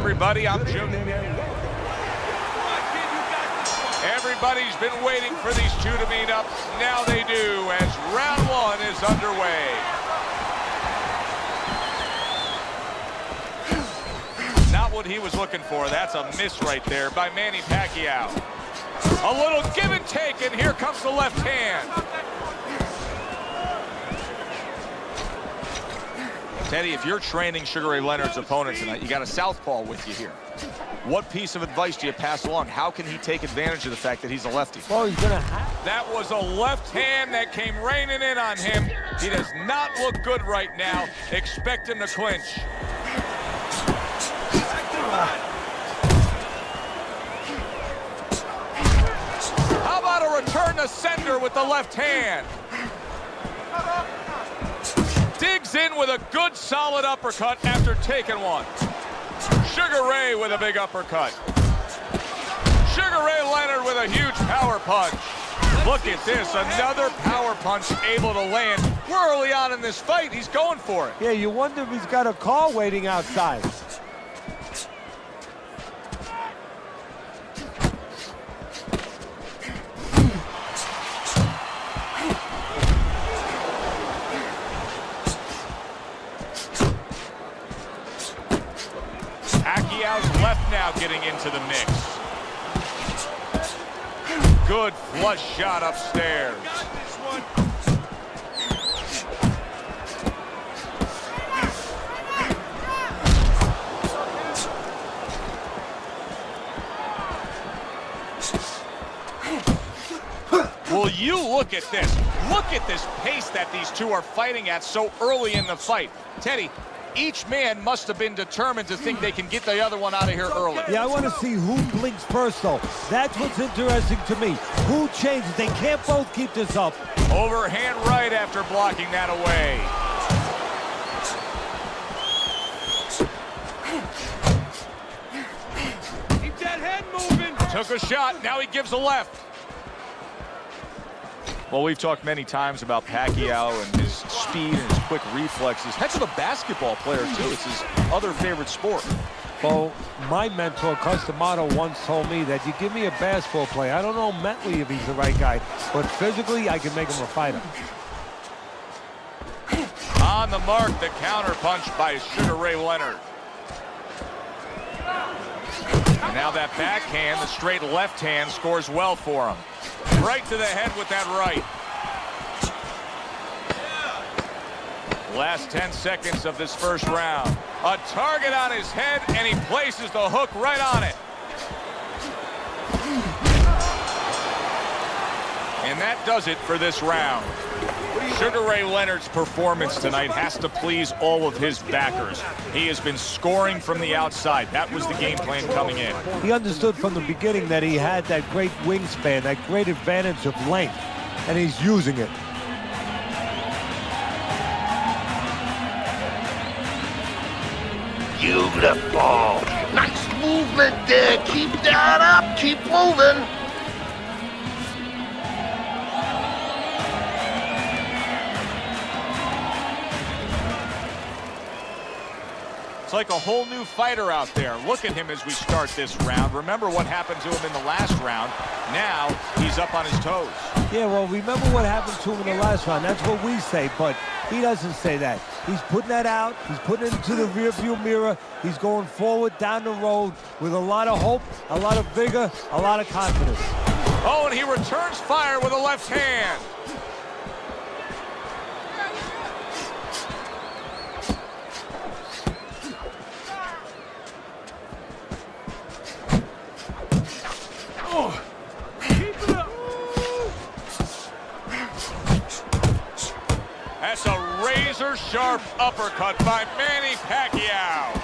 everybody. I'm Joe. Everybody's been waiting for these two to meet up. Now they do, as round one is underway. Not what he was looking for. That's a miss right there by Manny Pacquiao. A little give and take, and here comes the left hand. Teddy, if you're training Sugar Ray Leonard's opponent tonight, you got a southpaw with you here. What piece of advice do you pass along? How can he take advantage of the fact that he's a lefty? Well, he's going to have... That was a left hand that came raining in on him. He does not look good right now. Expect him to clinch. How about a return to sender with the left hand? Digs in with a good, solid uppercut after taking one. Sugar Ray with a big uppercut. Sugar Ray Leonard with a huge power punch. Look at this, another power punch able to land. We're early on in this fight. He's going for it. Yeah, you wonder if he's got a car waiting outside. Pacquiao's left now getting into the mix. Good flush shot upstairs. Will you look at this? Look at this pace that these two are fighting at so early in the fight. Teddy, each man must have been determined to think they can get the other one out of here early. Yeah, I want to see who blinks first, though. That's what's interesting to me. Who changes? They can't both keep this up. Overhand right after blocking that away. Keep that head moving. Took a shot, now he gives a left. Well, we've talked many times about Pacquiao and his speed and his quick reflexes. Heck of a basketball player, too. It's his other favorite sport. Well, my mentor, Cus D'Amato, once told me that you give me a basketball player. I don't know mentally if he's the right guy, but physically, I can make him a fighter. On the mark, the counter punch by Sugar Ray Leonard. And now that backhand, the straight left hand, scores well for him. Right to the head with that right. Last 10 seconds of this first round. A target on his head, and he places the hook right on it. And that does it for this round. Sugar Ray Leonard's performance tonight has to please all of his backers. He has been scoring from the outside. That was the game plan coming in. He understood from the beginning that he had that great wingspan, that great advantage of length, and he's using it. Beautiful. Nice movement there. Keep that up. Keep moving. It's like a whole new fighter out there. Look at him as we start this round. Remember what happened to him in the last round. Now he's up on his toes. Yeah, well, remember what happened to him in the last round. That's what we say, but he doesn't say that. He's putting that out. He's putting it into the rearview mirror. He's going forward down the road with a lot of hope, a lot of vigor, a lot of confidence. Oh, and he returns fire with a left hand. That's a razor-sharp uppercut by Manny Pacquiao.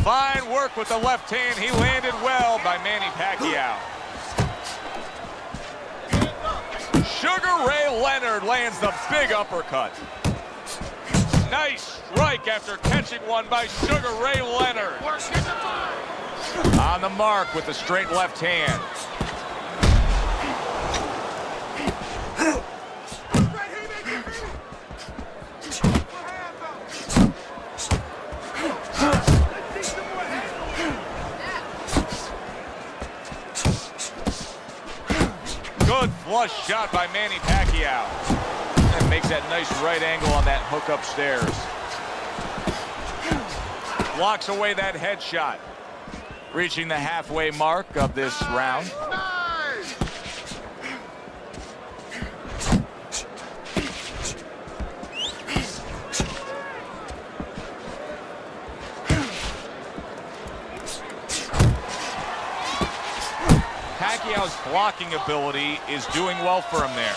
Fine work with the left hand. He landed well by Manny Pacquiao. Sugar Ray Leonard lands the big uppercut. Nice strike after catching one by Sugar Ray Leonard. On the mark with the straight left hand. Good flush shot by Manny Pacquiao. And makes that nice right angle on that hook upstairs. Blocks away that headshot. Reaching the halfway mark of this round. Pacquiao's blocking ability is doing well for him there.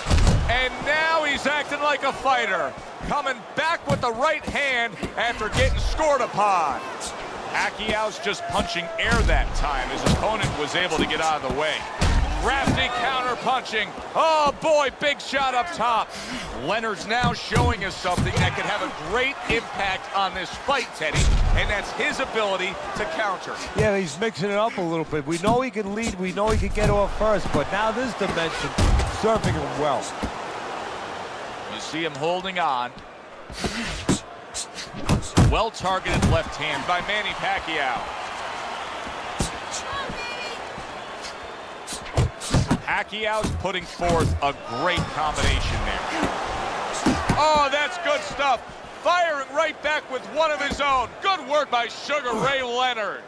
And now he's acting like a fighter. Coming back with the right hand after getting scored upon. Pacquiao's just punching air that time. His opponent was able to get out of the way. Crafty counter punching. Oh boy, big shot up top. Leonard's now showing us something that could have a great impact on this fight, Teddy, and that's his ability to counter. Yeah, he's mixing it up a little bit. We know he can lead, we know he can get off first, but now this dimension, serving him well. You see him holding on. Well-targeted left hand by Manny Pacquiao. Pacquiao's putting forth a great combination there. Oh, that's good stuff. Firing right back with one of his own. Good work by Sugar Ray Leonard.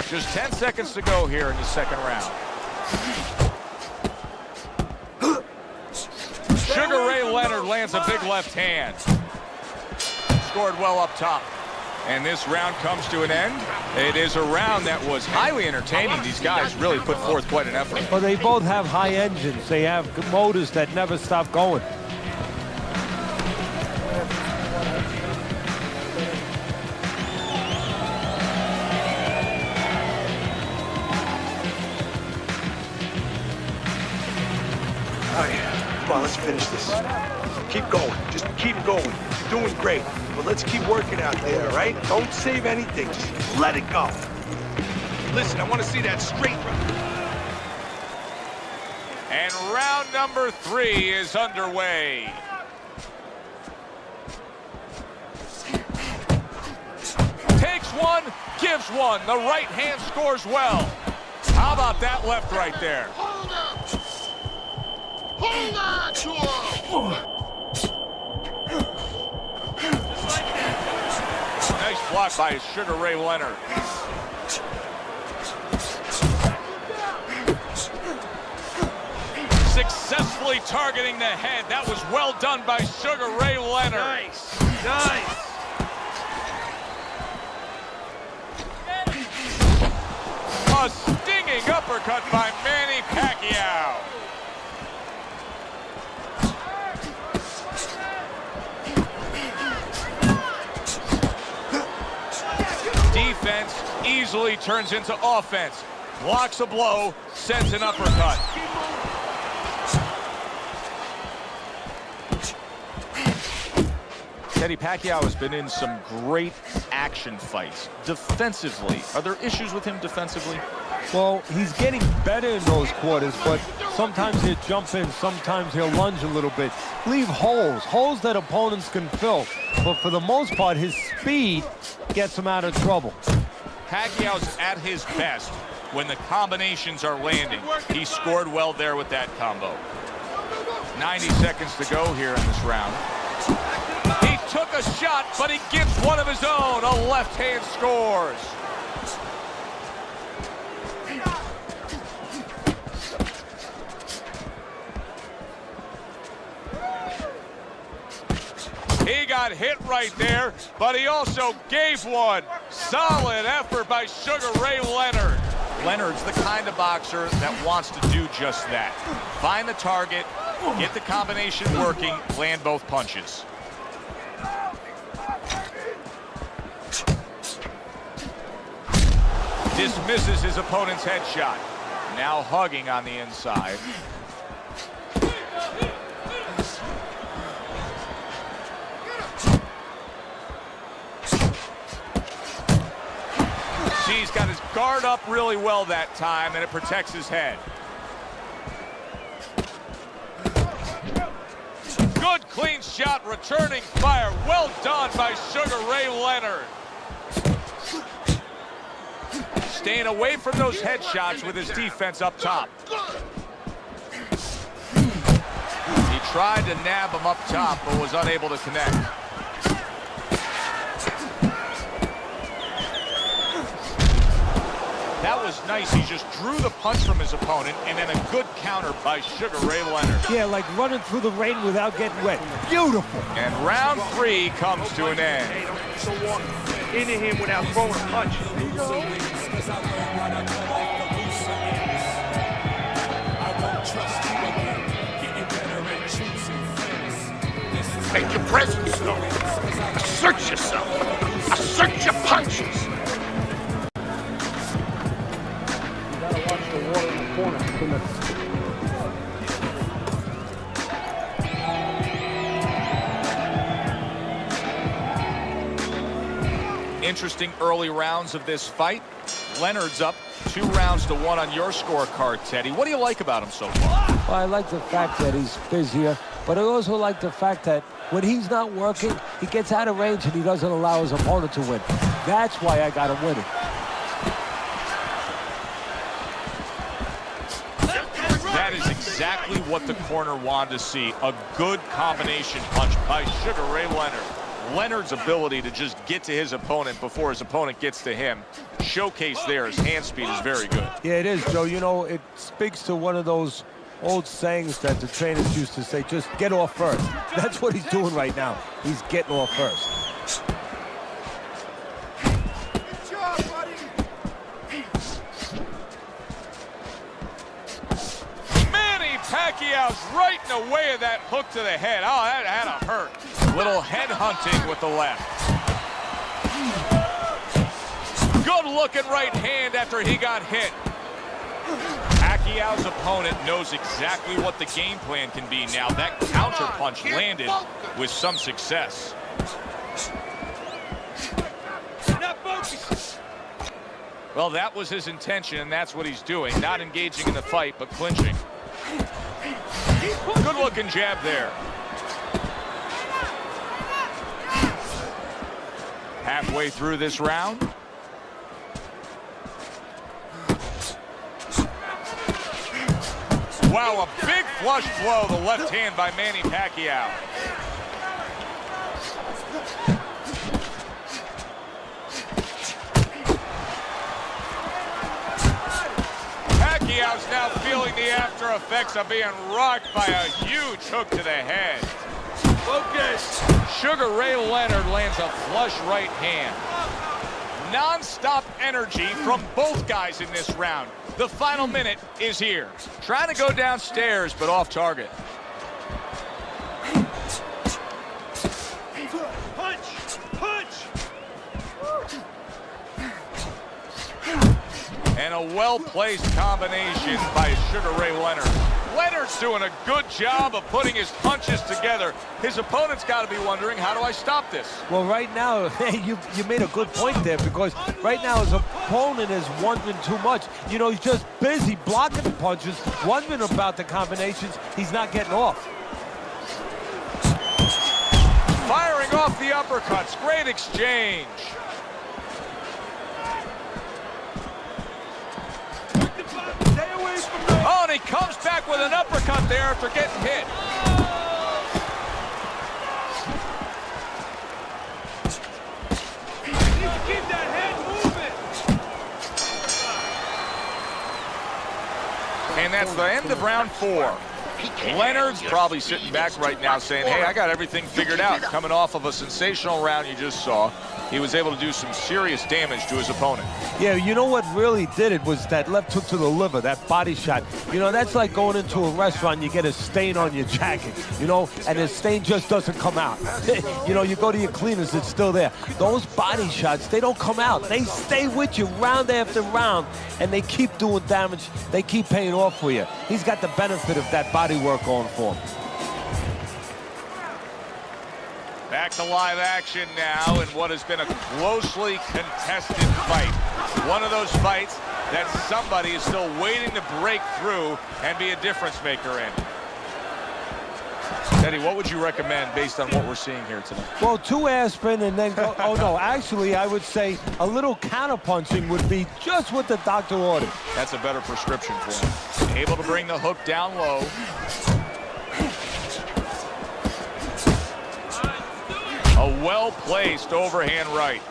Just 10 seconds to go here in the second round. Sugar Ray Leonard lands a big left hand. Scored well up top. And this round comes to an end. It is a round that was highly entertaining. These guys really put forth quite an effort. Well, they both have high engines. They have motors that never stop going. All right, come on, let's finish this. Keep going. Just keep going. You're doing great. But let's keep working out there, all right? Don't save anything. Just let it go. Listen, I want to see that straight right. And round number 3 is underway. Takes one, gives one. The right hand scores well. How about that left right there? Hold up! Hold on to him! Nice block by Sugar Ray Leonard. Successfully targeting the head. That was well done by Sugar Ray Leonard. Nice, nice. A stinging uppercut by Manny Pacquiao. Defense easily turns into offense. Blocks a blow, sends an uppercut. Teddy, Pacquiao has been in some great action fights. Defensively, are there issues with him defensively? Well, he's getting better in those quarters, but sometimes he'll jump in, sometimes he'll lunge a little bit. Leave holes that opponents can fill. But for the most part, his speed gets him out of trouble. Pacquiao's at his best when the combinations are landing. He scored well there with that combo. 90 seconds to go here in this round. He took a shot, but he gives one of his own. A left hand scores. He got hit right there, but he also gave one. Solid effort by Sugar Ray Leonard. Leonard's the kind of boxer that wants to do just that. Find the target, get the combination working, land both punches. Dismisses his opponent's headshot. Now hugging on the inside. He's got his guard up really well that time, and it protects his head. Good clean shot, returning fire. Well done by Sugar Ray Leonard. staying away from those headshots with his defense up top. He tried to nab him up top, but was unable to connect. That was nice. He just drew the punch from his opponent, and then a good counter by Sugar Ray Leonard. Yeah, like running through the rain without getting wet. Beautiful. And round 3 comes to an end. Hey, don't so walk into him without throwing a punch. Make your presence known. Assert yourself. Assert your punches. Watch the water in the corner. Interesting early rounds of this fight. Leonard's up 2-1 on your scorecard, Teddy. What do you like about him so far? Well, I like the fact that he's busier, but I also like the fact that when he's not working, he gets out of range and he doesn't allow his opponent to win. That's why I got him winning. That is exactly what the corner wanted to see. A good combination punch by Sugar Ray Leonard. Leonard's ability to just get to his opponent before his opponent gets to him, showcased there. His hand speed is very good. Yeah, it is, Joe. You know, it speaks to one of those old sayings that the trainers used to say, just get off first. That's what he's doing right now. He's getting off first. Good job, buddy. Manny Pacquiao's right in the way of that hook to the head. Oh, that had to hurt. Little head hunting with the left. Good looking right hand after he got hit. Pacquiao's opponent knows exactly what the game plan can be now. That counter punch landed with some success. Well, that was his intention, and that's what he's doing. Not engaging in the fight, but clinching. Good looking jab there. Halfway through this round. Wow, a big flush blow, the left hand by Manny Pacquiao. Pacquiao's now feeling the after effects of being rocked by a huge hook to the head. Focus. Sugar Ray Leonard lands a flush right hand. Non-stop energy from both guys in this round. The final minute is here. Trying to go downstairs, but off target. Punch! Punch! And a well-placed combination by Sugar Ray Leonard. Leonard's doing a good job of putting his punches together. His opponent's got to be wondering, how do I stop this? Well, right now, you made a good point there, because right now his opponent is wondering too much. You know, he's just busy blocking the punches, wondering about the combinations. He's not getting off. Firing off the uppercuts. Great exchange. Oh, and he comes back with an uppercut there after getting hit. Keep that head moving. And that's the end of round 4. Leonard's probably sitting back right now saying, hey, I got everything figured out. Coming off of a sensational round you just saw, he was able to do some serious damage to his opponent. Yeah, you know what really did it was that left hook to the liver, that body shot. You know, that's like going into a restaurant, you get a stain on your jacket, you know, and the stain just doesn't come out. You know, you go to your cleaners, it's still there. Those body shots, they don't come out. They stay with you round after round, and they keep doing damage. They keep paying off for you. He's got the benefit of that body work going for him. Back to live action now in what has been a closely contested fight. One of those fights that somebody is still waiting to break through and be a difference maker in. Teddy, what would you recommend based on what we're seeing here tonight? Well, 2 aspirin and then go, oh no, actually I would say a little counterpunching would be just what the doctor ordered. That's a better prescription for him. Able to bring the hook down low. A well-placed overhand right.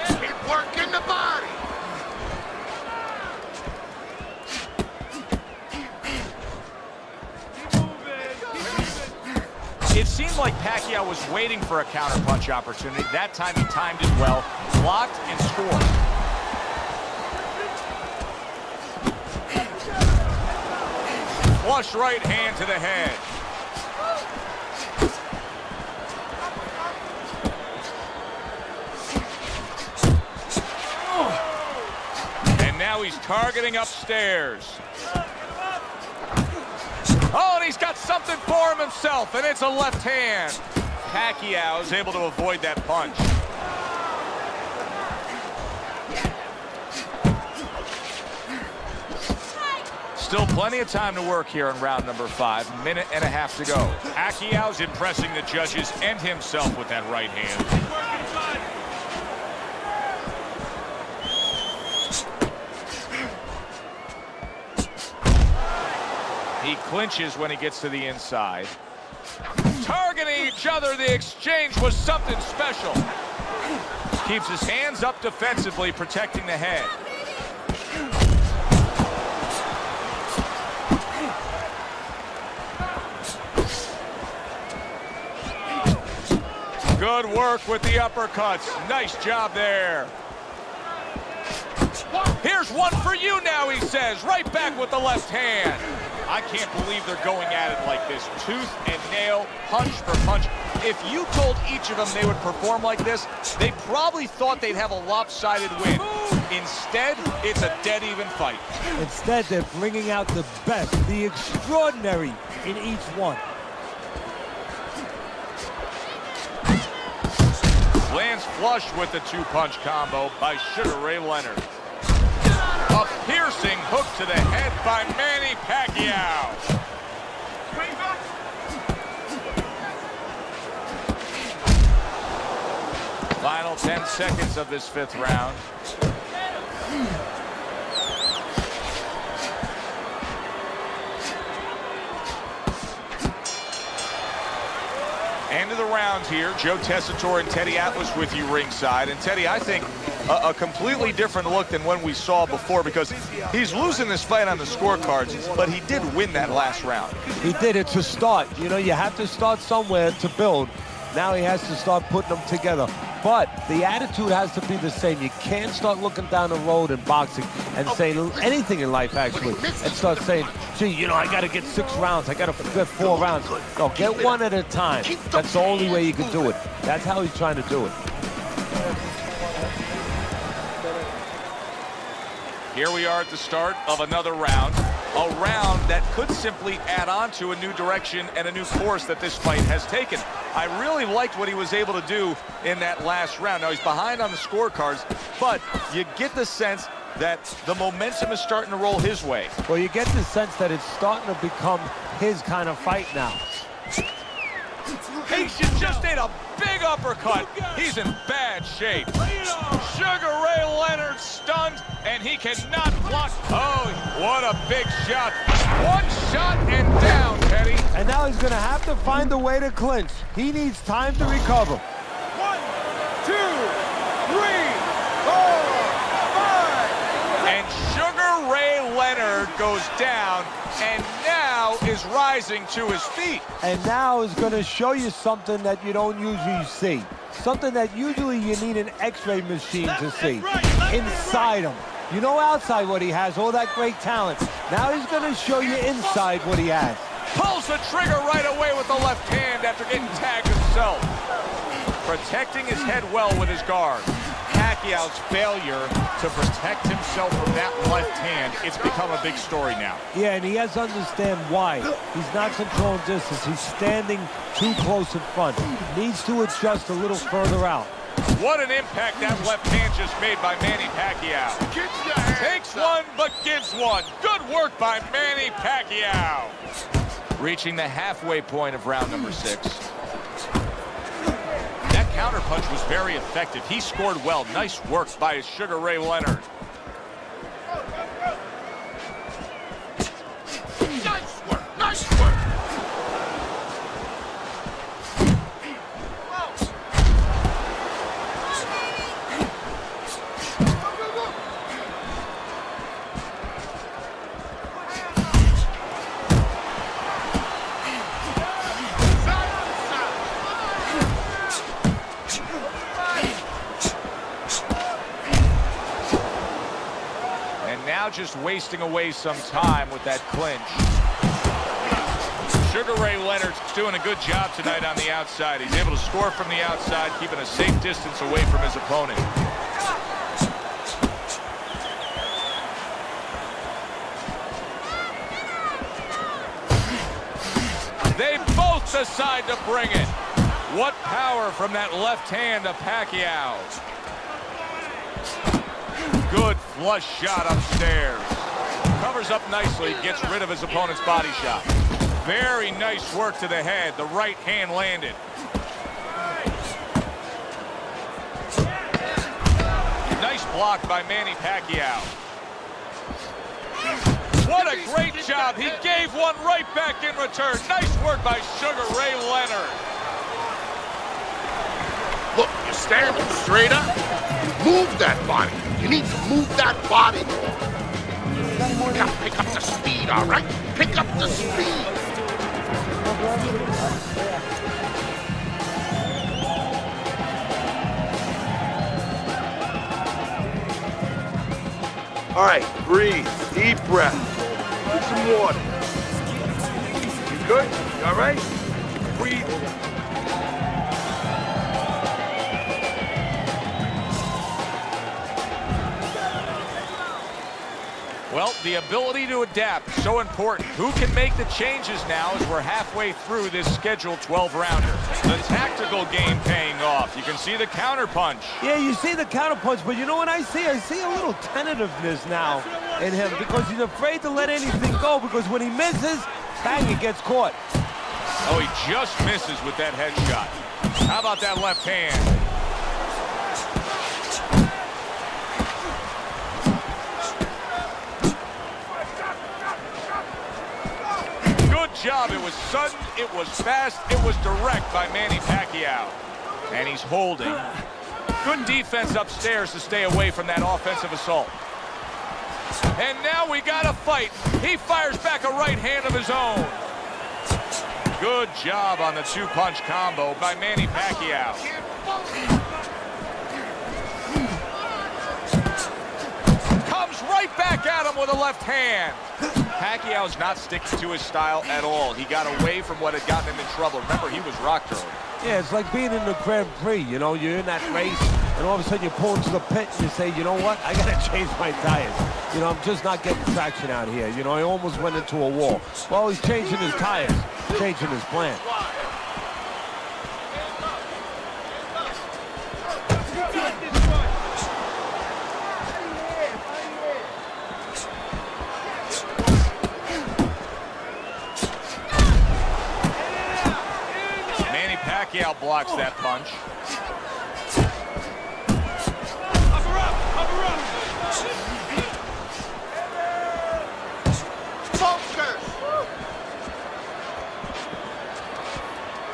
Keep working the body. It seemed like Pacquiao was waiting for a counterpunch opportunity. That time he timed it well, blocked and scored. Flush right hand to the head. And now he's targeting upstairs. Oh, and he's got something for him himself, and it's a left hand. Pacquiao is able to avoid that punch. Still plenty of time to work here in round number 5. Minute and a half to go. Pacquiao's impressing the judges and himself with that right hand. He clinches when he gets to the inside. Targeting each other, the exchange was something special. Keeps his hands up defensively, protecting the head. Good work with the uppercuts. Nice job there. Here's one for you now, he says. Right back with the left hand. I can't believe they're going at it like this. Tooth and nail, punch for punch. If you told each of them they would perform like this, they probably thought they'd have a lopsided win. Instead, it's a dead even fight. Instead, they're bringing out the best, the extraordinary in each one. Lands flush with the 2-punch combo by Sugar Ray Leonard. A piercing hook to the head by Manny Pacquiao. Final 10 seconds of this 5th round. End of the round here. Joe Tessitore and Teddy Atlas with you ringside. And Teddy, I think a completely different look than when we saw before, because he's losing this fight on the scorecards, but he did win that last round. He did. It's a start. You know, you have to start somewhere to build. Now he has to start putting them together. But the attitude has to be the same. You can't start looking down the road in boxing and saying anything in life, actually, and start saying, gee, you know, I got to get 6 rounds. I got to get 4 rounds. No, get one at a time. That's the only way you can do it. That's how he's trying to do it. Here we are at the start of another round. A round that could simply add on to a new direction and a new course that this fight has taken. I really liked what he was able to do in that last round. Now, he's behind on the scorecards, but you get the sense that the momentum is starting to roll his way. Well, you get the sense that it's starting to become his kind of fight now. He just ate a big uppercut. He's in bad shape. Sugar Ray Leonard stunned, and he cannot block. Oh, what a big shot. One shot and down, Teddy. And now he's going to have to find a way to clinch. He needs time to recover. 1, 2, 3, 4, 5. And Sugar Ray Leonard goes down and now is rising to his feet. And now is going to show you something that you don't usually see. Something that usually you need an x-ray machine to see. Inside him. You know outside what he has, all that great talent. Now he's going to show you inside what he has. Pulls the trigger right away with the left hand after getting tagged himself. Protecting his head well with his guard. Pacquiao's failure to protect himself from that left hand, it's become a big story now. Yeah, and he has to understand why. He's not controlling distance. He's standing too close in front. Needs to adjust a little further out. What an impact that left hand just made by Manny Pacquiao. Takes one, but gives one. Good work by Manny Pacquiao. Reaching the halfway point of round number 6. That counterpunch was very effective. He scored well. Nice work by Sugar Ray Leonard. Nice work, nice work. Just wasting away some time with that clinch. Sugar Ray Leonard's doing a good job tonight on the outside. He's able to score from the outside, keeping a safe distance away from his opponent. They both decide to bring it. What power from that left hand of Pacquiao. Good flush shot upstairs. Covers up nicely, gets rid of his opponent's body shot. Very nice work to the head. The right hand landed. Nice block by Manny Pacquiao. What a great job. He gave one right back in return. Nice work by Sugar Ray Leonard. Look, you're standing straight up. Move that body. You need to move that body. You gotta pick up the speed, all right? Pick up the speed. All right, breathe. Deep breath. Get some water. You good? You all right? Breathe. Well, the ability to adapt, so important. Who can make the changes now as we're halfway through this scheduled 12-rounder? The tactical game paying off. You can see the counterpunch. Yeah, you see the counterpunch, but you know what I see? I see a little tentativeness now in him because he's afraid to let anything go because when he misses, bang, he gets caught. Oh, he just misses with that headshot. How about that left hand? Job. It was sudden, it was fast, it was direct by Manny Pacquiao. And he's holding. Good defense upstairs to stay away from that offensive assault. And now we got a fight. He fires back a right hand of his own. Good job on the two-punch combo by Manny Pacquiao. Comes right back at him with a left hand. Pacquiao's not sticking to his style at all. He got away from what had gotten him in trouble. Remember, he was rocked early. Yeah, it's like being in the Grand Prix. You know, you're in that race, and all of a sudden you pull into the pit and you say, you know what? I got to change my tires. You know, I'm just not getting traction out here. You know, I almost went into a wall. Well, he's changing his tires, changing his plan. Pacquiao blocks that punch. Focus!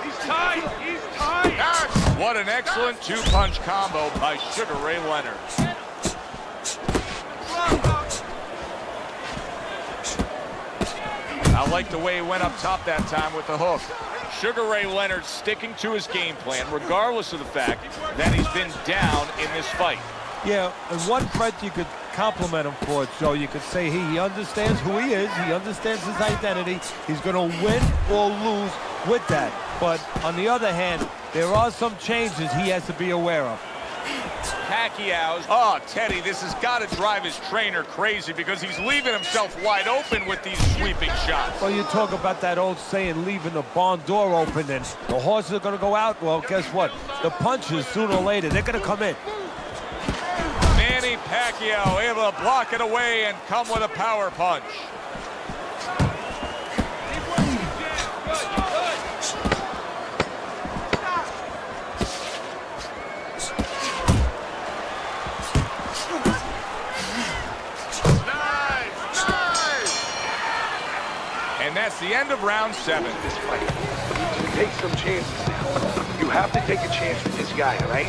He's tied! He's tied! What an excellent two-punch combo by Sugar Ray Leonard. I like the way he went up top that time with the hook. Sugar Ray Leonard sticking to his game plan, regardless of the fact that he's been down in this fight. Yeah, and one front you could compliment him for it, Joe. You could say he understands who he is. He understands his identity. He's going to win or lose with that. But on the other hand, there are some changes he has to be aware of. Pacquiao's. Oh, Teddy, this has got to drive his trainer crazy because he's leaving himself wide open with these sweeping shots. Well, you talk about that old saying, leaving the barn door open, and the horses are going to go out. Well, guess what? The punches, sooner or later, they're going to come in. Manny Pacquiao able to block it away and come with a power punch. And that's the end of round 7. This fight. Take some chances now. You have to take a chance with this guy, all right?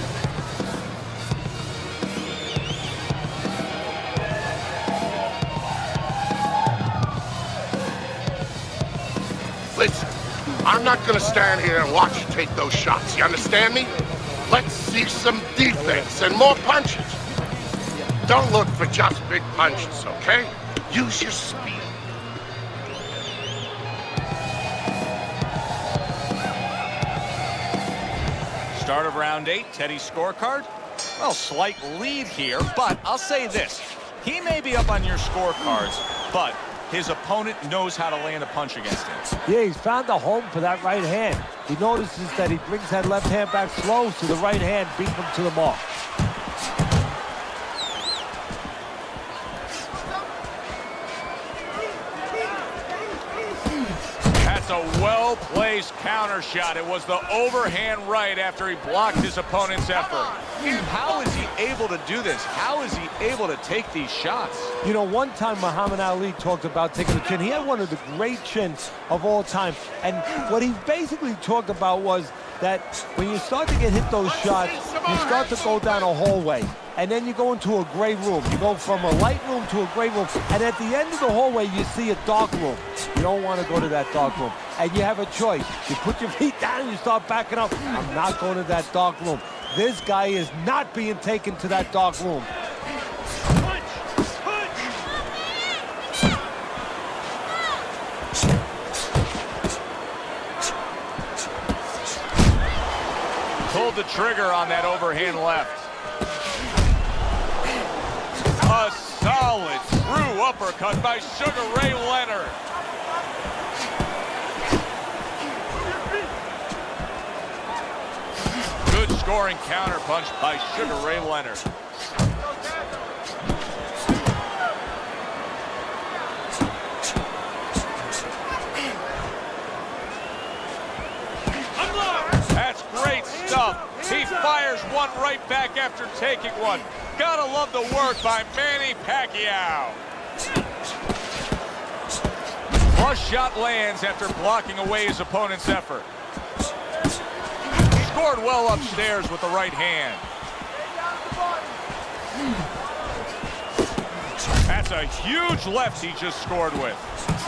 Listen, I'm not gonna stand here and watch you take those shots. You understand me? Let's see some defense and more punches. Don't look for just big punches, okay? Use your speed. Start of round 8, Teddy's scorecard. Well, slight lead here, but I'll say this. He may be up on your scorecards, but his opponent knows how to land a punch against him. Yeah, he's found a home for that right hand. He notices that he brings that left hand back slow, so the right hand beats him to the mark. That's a well-placed counter shot. It was the overhand right after he blocked his opponent's effort. How is he able to do this? How is he able to take these shots? You know, one time Muhammad Ali talked about taking a chin. He had one of the great chins of all time. And what he basically talked about was that when you start to get hit those shots, you start to go down a hallway. And then you go into a gray room. You go from a light room to a gray room. And at the end of the hallway, you see a dark room. You don't want to go to that dark room. And you have a choice. You put your feet down and you start backing up. I'm not going to that dark room. This guy is not being taken to that dark room. Pulled the trigger on that overhand left. A solid, true uppercut by Sugar Ray Leonard. Good scoring counterpunch by Sugar Ray Leonard. That's great stuff. He fires one right back after taking one. Gotta love the work by Manny Pacquiao. Flush shot lands after blocking away his opponent's effort. Scored well upstairs with the right hand. That's a huge left he just scored with.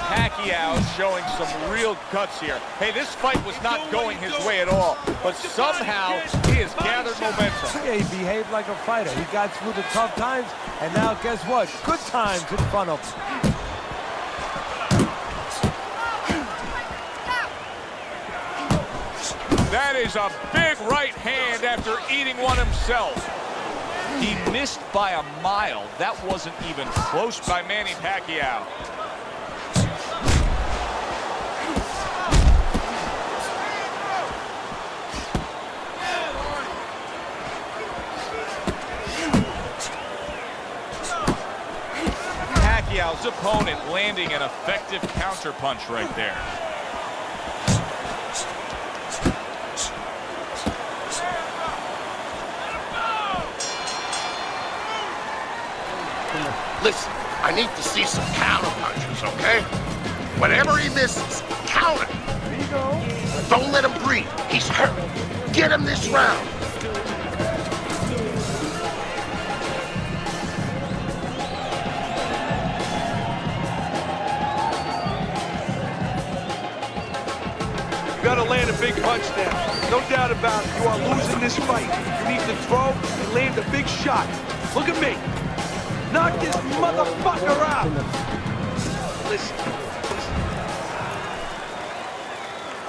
Pacquiao showing some real guts here. Hey, this fight was not going his way at all, but somehow he has gathered momentum. Yeah, he behaved like a fighter. He got through the tough times, and now guess what? Good times in front of him. That is a big right hand after eating one himself. He missed by a mile. That wasn't even close By Manny Pacquiao. Pacquiao's opponent landing an effective counterpunch right there. Listen, I need to see some counter punches, okay? Whenever he misses, counter. There you go. Don't let him breathe. He's hurt. Get him this round. You gotta land a big punch now. No doubt about it. You are losing this fight. You need to throw and land a big shot. Look at me. Knock this motherfucker out. Listen.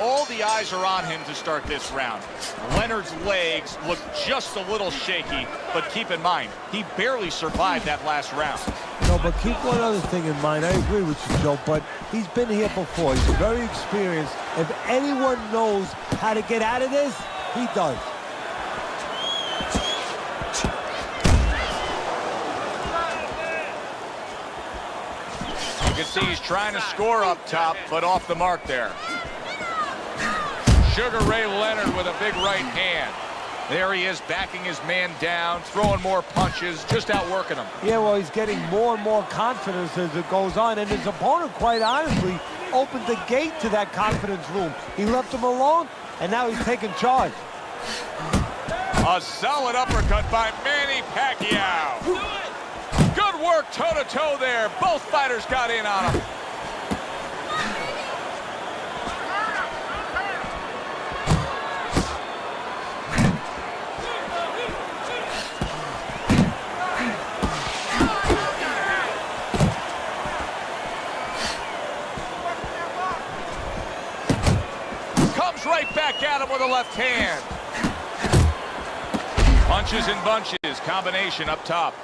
all the eyes are on him to start this round. Leonard's legs look just a little shaky, but keep in mind, he barely survived that last round. No, but keep one other thing in mind. I agree with you, Joe, but he's been here before. He's very experienced. If anyone knows how to get out of this, he does. You can see he's trying to score up top, but off the mark there. Sugar Ray Leonard with a big right hand. There he is, backing his man down, throwing more punches, just outworking him. Yeah, well, he's getting more and more confidence as it goes on, and his opponent, quite honestly, opened the gate to that confidence room. He left him alone, and now he's taking charge. A solid uppercut by Manny Pacquiao. Good work toe-to-toe there. Both fighters got in on him. Comes right back at him with a left hand. Punches and bunches, combination up top.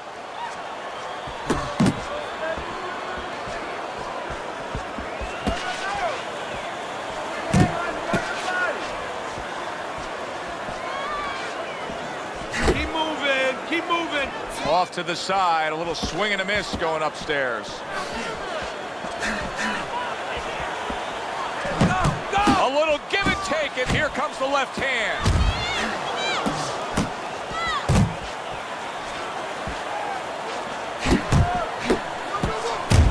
Keep moving. Off to the side, a little swing and a miss going upstairs. A little give and take, and here comes the left hand.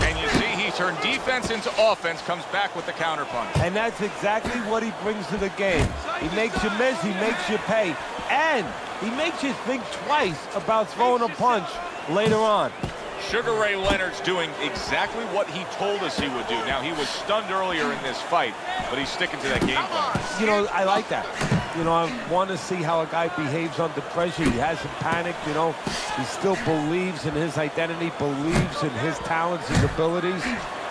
And you see he turned defense into offense, comes back with the counterpunch. And that's exactly what he brings to the game. He makes you miss, he makes you pay, and he makes you think twice about throwing a punch later on. Sugar Ray Leonard's doing exactly what he told us he would do. Now, he was stunned earlier in this fight, but he's sticking to that game plan. You know, I like that. You know, I want to see how a guy behaves under pressure. He hasn't panicked, you know. He still believes in his identity, believes in his talents, his abilities,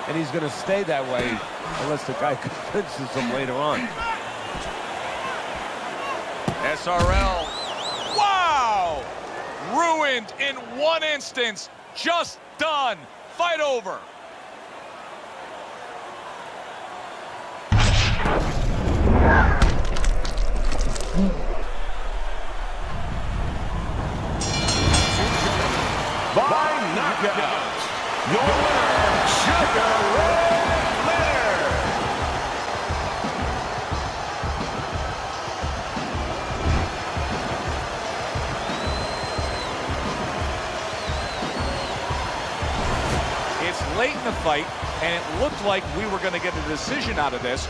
and he's going to stay that way unless the guy convinces him later on. SRL. Wow! Ruined in one instance. Just done. Fight over. By knockout, your winner, Sugar Ray Leonard. It's late in the fight, and it looked like we were going to get a decision out of this.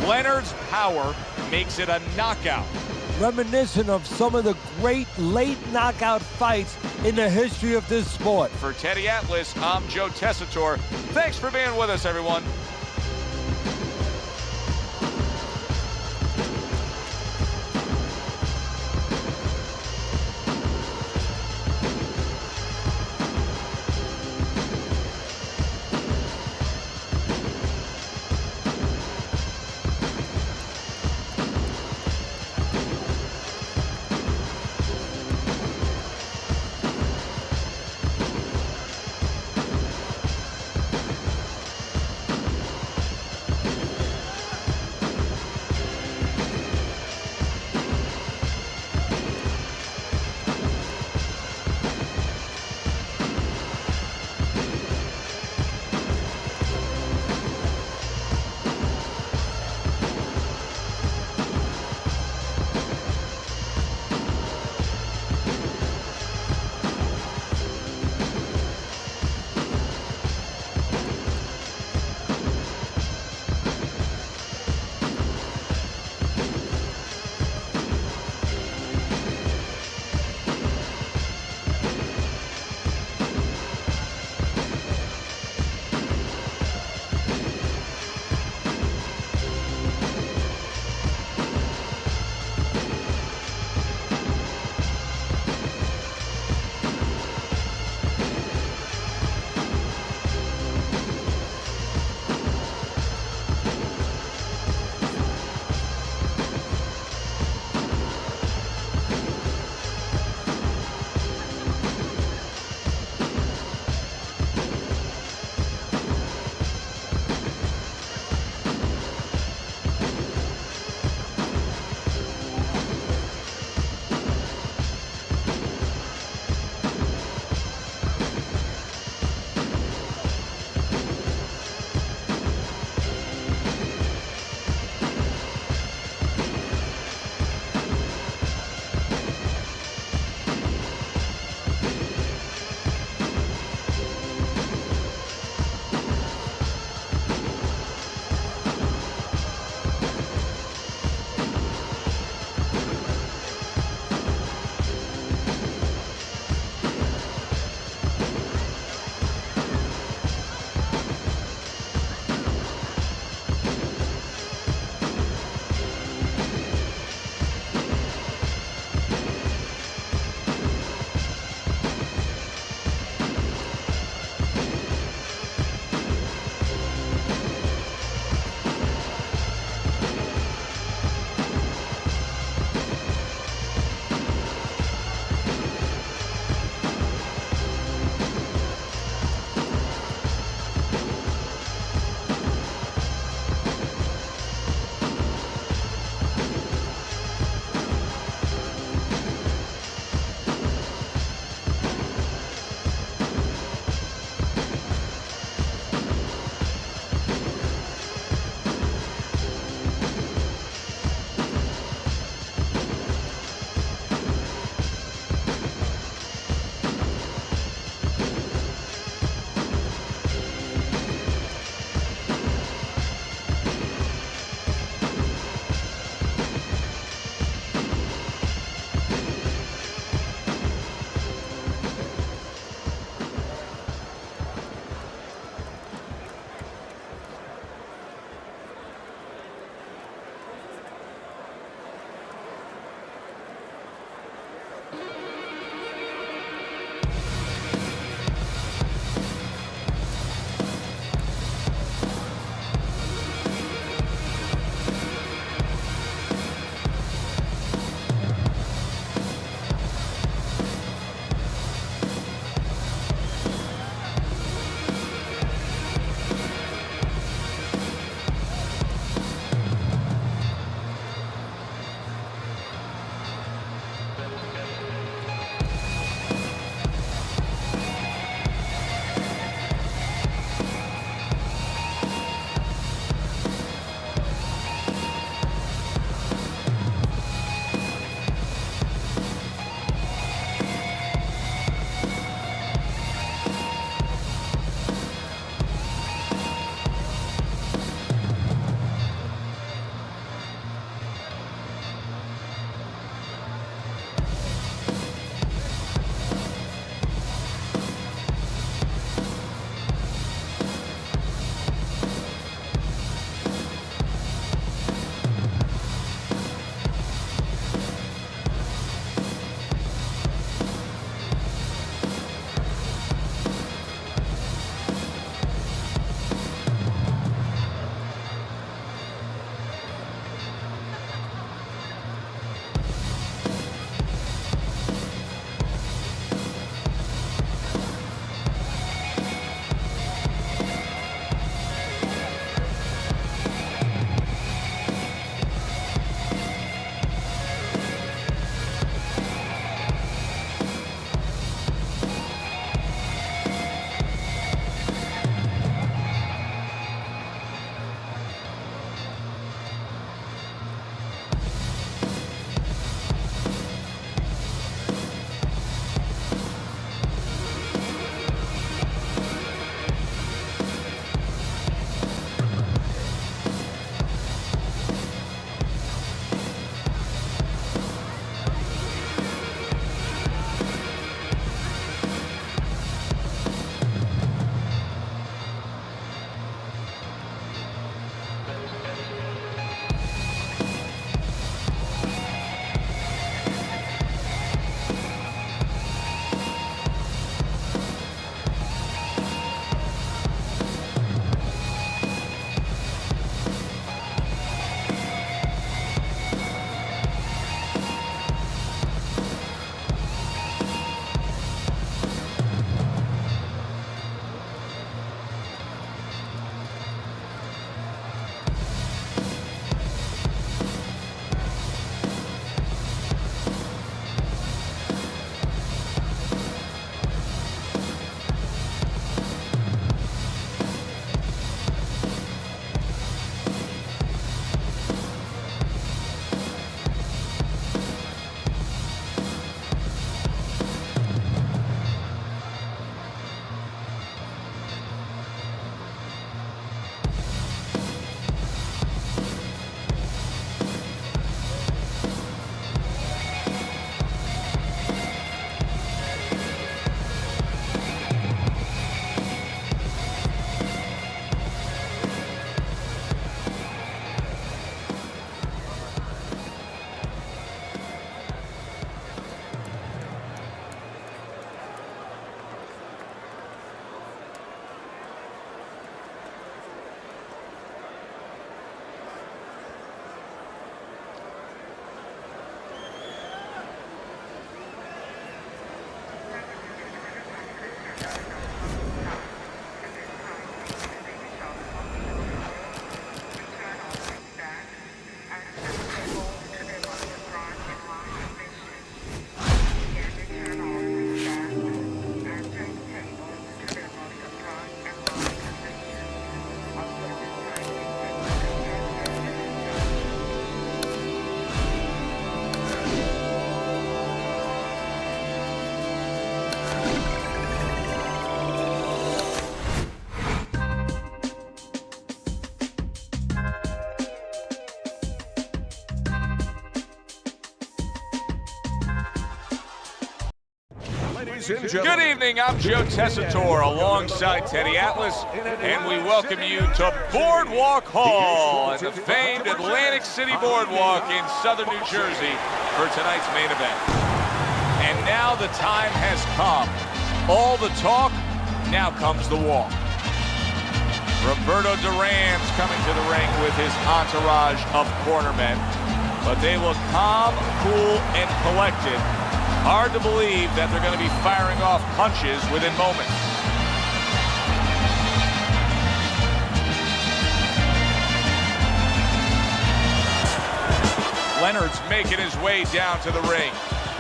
Leonard's power makes it a knockout. Reminiscent of some of the great late knockout fights in the history of this sport. For Teddy Atlas, I'm Joe Tessitore. Thanks for being with us, everyone. Ladies and gentlemen. Good evening, I'm Joe Tessitore alongside Teddy Atlas, and we welcome you to Boardwalk Hall at the famed Atlantic City Boardwalk in southern New Jersey for tonight's main event. And now the time has come. All the talk, now comes the walk. Roberto Duran's coming to the ring with his entourage of cornermen, but they look calm, cool, and collected. Hard to believe that they're going to be firing off punches within moments. Leonard's making his way down to the ring,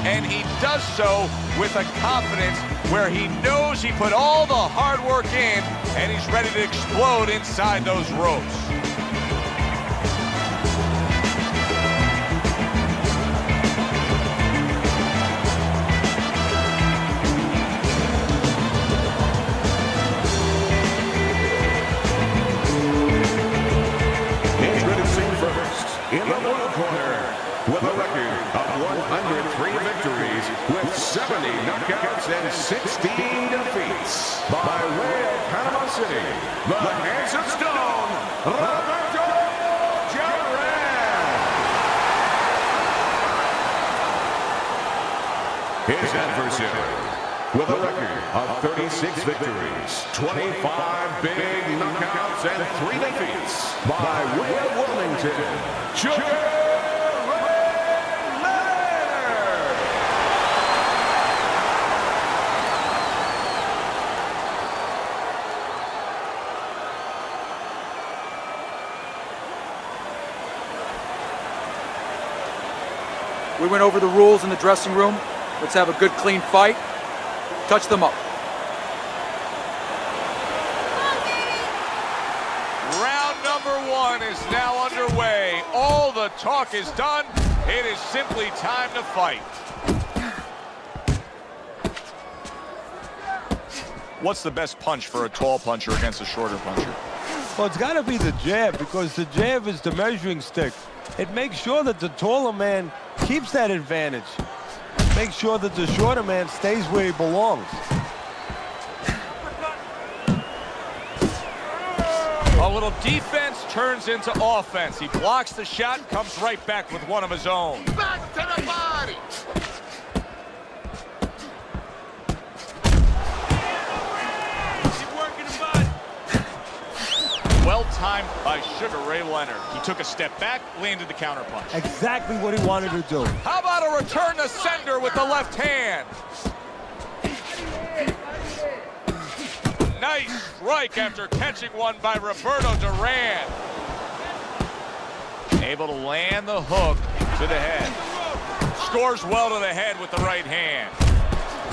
and he does so with a confidence where he knows he put all the hard work in, and he's ready to explode inside those ropes. Introducing first, in the blue corner, with a record of 103 victories, with 70 knockouts and 16 defeats, by way of Panama City, the handsome stone, Roberto Duran. His adversary, with a record of 36 victories, 25 big knockouts, and 3 defeats, by way of Wilmington, Sugar Ray Leonard. We went over the rules in the dressing room. Let's have a good, clean fight. Touch them up. Round number 1 is now underway. All the talk is done. It is simply time to fight. What's the best punch for a tall puncher against a shorter puncher? Well, it's got to be the jab, because the jab is the measuring stick. It makes sure that the taller man keeps that advantage. Make sure that the shorter man stays where he belongs. A little defense turns into offense. He blocks the shot and comes right back with one of his own. Back to the body. Keep working the body. Well timed by Sugar Ray Leonard. He took a step back, landed the counter punch. Exactly what he wanted to do. How about a return to sender with the left hand? Nice strike after catching one by Roberto Duran. Able to land the hook to the head. Scores well to the head with the right hand.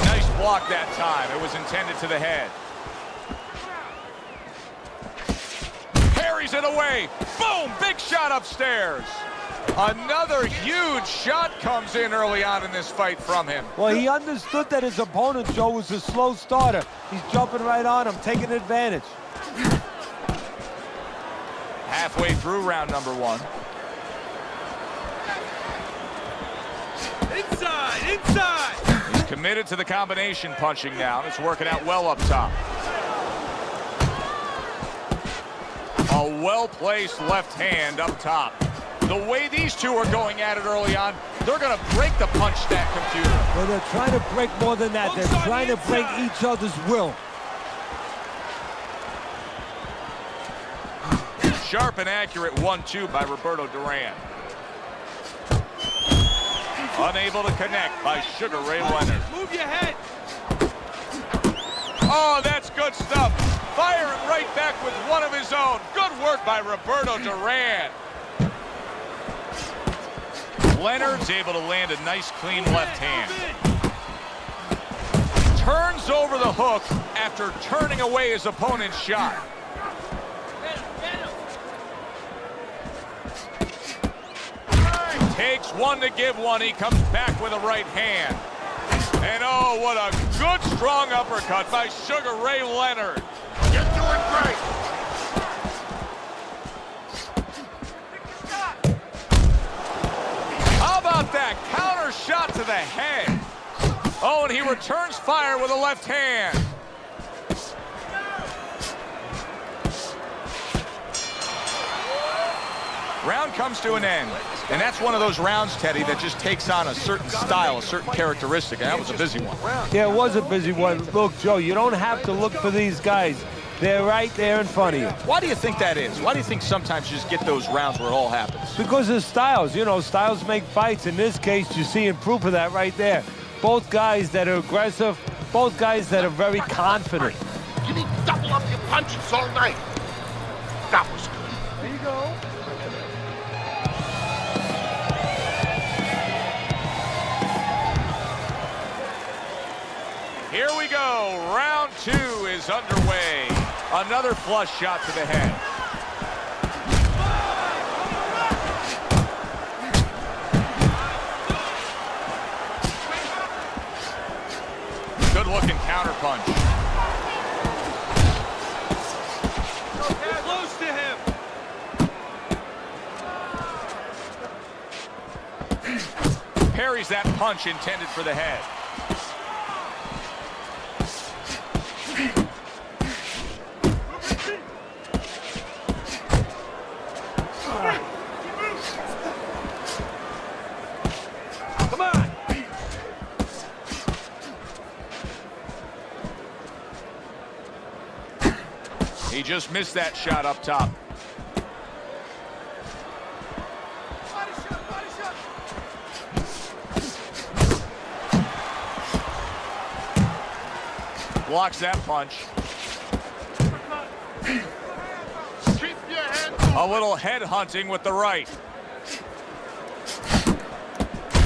Nice block that time. It was intended to the head. Parries it away. Boom! Big shot upstairs. Another huge shot comes in early on in this fight from him. Well, he understood that his opponent, Joe, was a slow starter. He's jumping right on him, taking advantage. Halfway through round number 1. Inside, inside! He's committed to the combination punching now. It's working out well up top. A well-placed left hand up top. The way these two are going at it early on, they're going to break the punch stack computer. Well, they're trying to break more than that. They're trying to break each other's will. Sharp and accurate 1-2 by Roberto Duran. Unable to connect by Sugar Ray Leonard. Move your head. Oh, that's good stuff. Firing right back with one of his own. Good work by Roberto Duran. Leonard's able to land a nice, clean left hand. Turns over the hook after turning away his opponent's shot. Takes one to give one. He comes back with a right hand. And oh, what a good, strong uppercut by Sugar Ray Leonard. You're doing great. How about that counter shot to the head? Oh, and he returns fire with a left hand. Round comes to an end. And that's one of those rounds, Teddy, that just takes on a certain style, a certain characteristic. And that was a busy one. Yeah, it was a busy one. Look, Joe, you don't have to look for these guys. They're right there in front of you. Why do you think that is? Why do you think sometimes you just get those rounds where it all happens? Because of styles. You know, styles make fights. In this case, you're seeing proof of that right there. Both guys that are aggressive, both guys that are very confident. You need to double up your punches all night. That was good. There you go. Here we go. Round 2 is underway. Another flush shot to the head. Good-looking counter punch. Close to him. Parries that punch intended for the head. Come on. He just missed that shot up top. Body shot, body shot. Blocks that punch. Keep your head. A little head hunting with the right.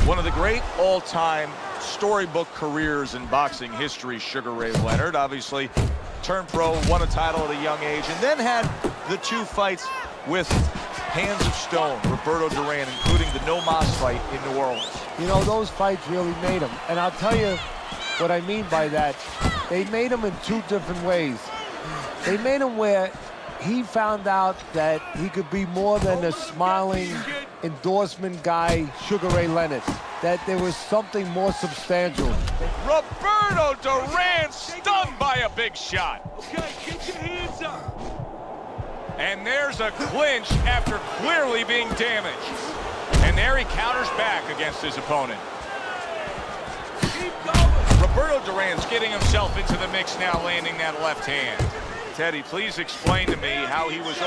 One of the great all-time storybook careers in boxing history, Sugar Ray Leonard. Obviously turned pro, won a title at a young age, and then had the 2 fights with Hands of Stone, Roberto Duran, including the No Mas fight in New Orleans. You know, those fights really made him. And I'll tell you what I mean by that. They made him in 2 different ways. They made him where he found out that he could be more than a smiling endorsement guy, Sugar Ray Leonard. That there was something more substantial. Roberto Duran stunned by a big shot. Okay, get your hands up. And there's a clinch after clearly being damaged. And there he counters back against his opponent. Keep going. Roberto Duran's getting himself into the mix now, landing that left hand. Teddy, please explain to me how he was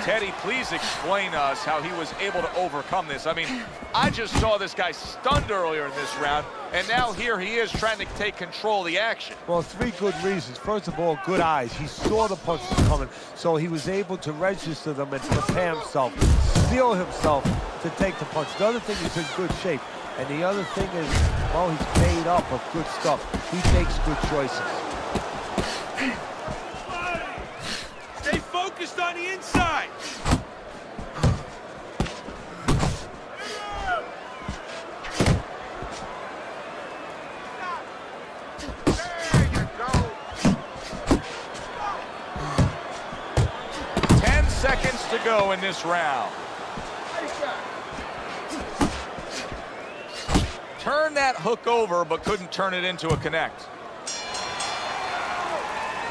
Teddy, please explain to us how he was able to overcome this. I mean, I just saw this guy stunned earlier in this round, and now here he is trying to take control of the action. Well, 3 good reasons. First of all, good eyes. He saw the punches coming, so he was able to register them and prepare himself, steel himself to take the punch. The other thing, he's in good shape. And the other thing is, well, he's made up of good stuff. He makes good choices. Stay focused on the inside. There you go. 10 seconds to go in this round. Turned that hook over, but couldn't turn it into a connect.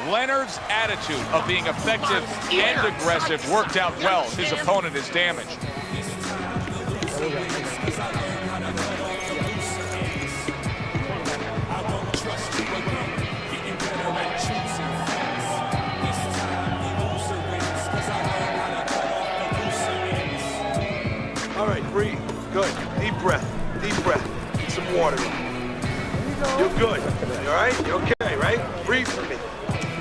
Leonard's attitude of being effective and aggressive worked out well. His opponent is damaged. All right, breathe. Good. Deep breath. Deep breath. Get some water in. You're good. You all right? You okay, right? Breathe for me.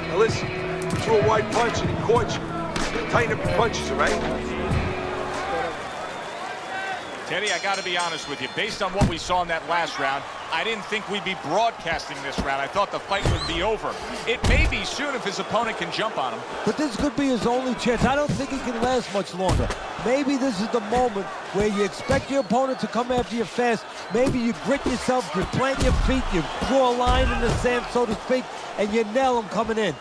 Now listen, you threw a wide punch and he caught you. Tighten up your punches, all right? Teddy, I got to be honest with you. Based on what we saw in that last round, I didn't think we'd be broadcasting this round. I thought the fight would be over. It may be soon if his opponent can jump on him. But this could be his only chance. I don't think he can last much longer. Maybe this is the moment where you expect your opponent to come after you fast. Maybe you grit yourself, you plant your feet, you draw a line in the sand, so to speak, and you nail him coming in.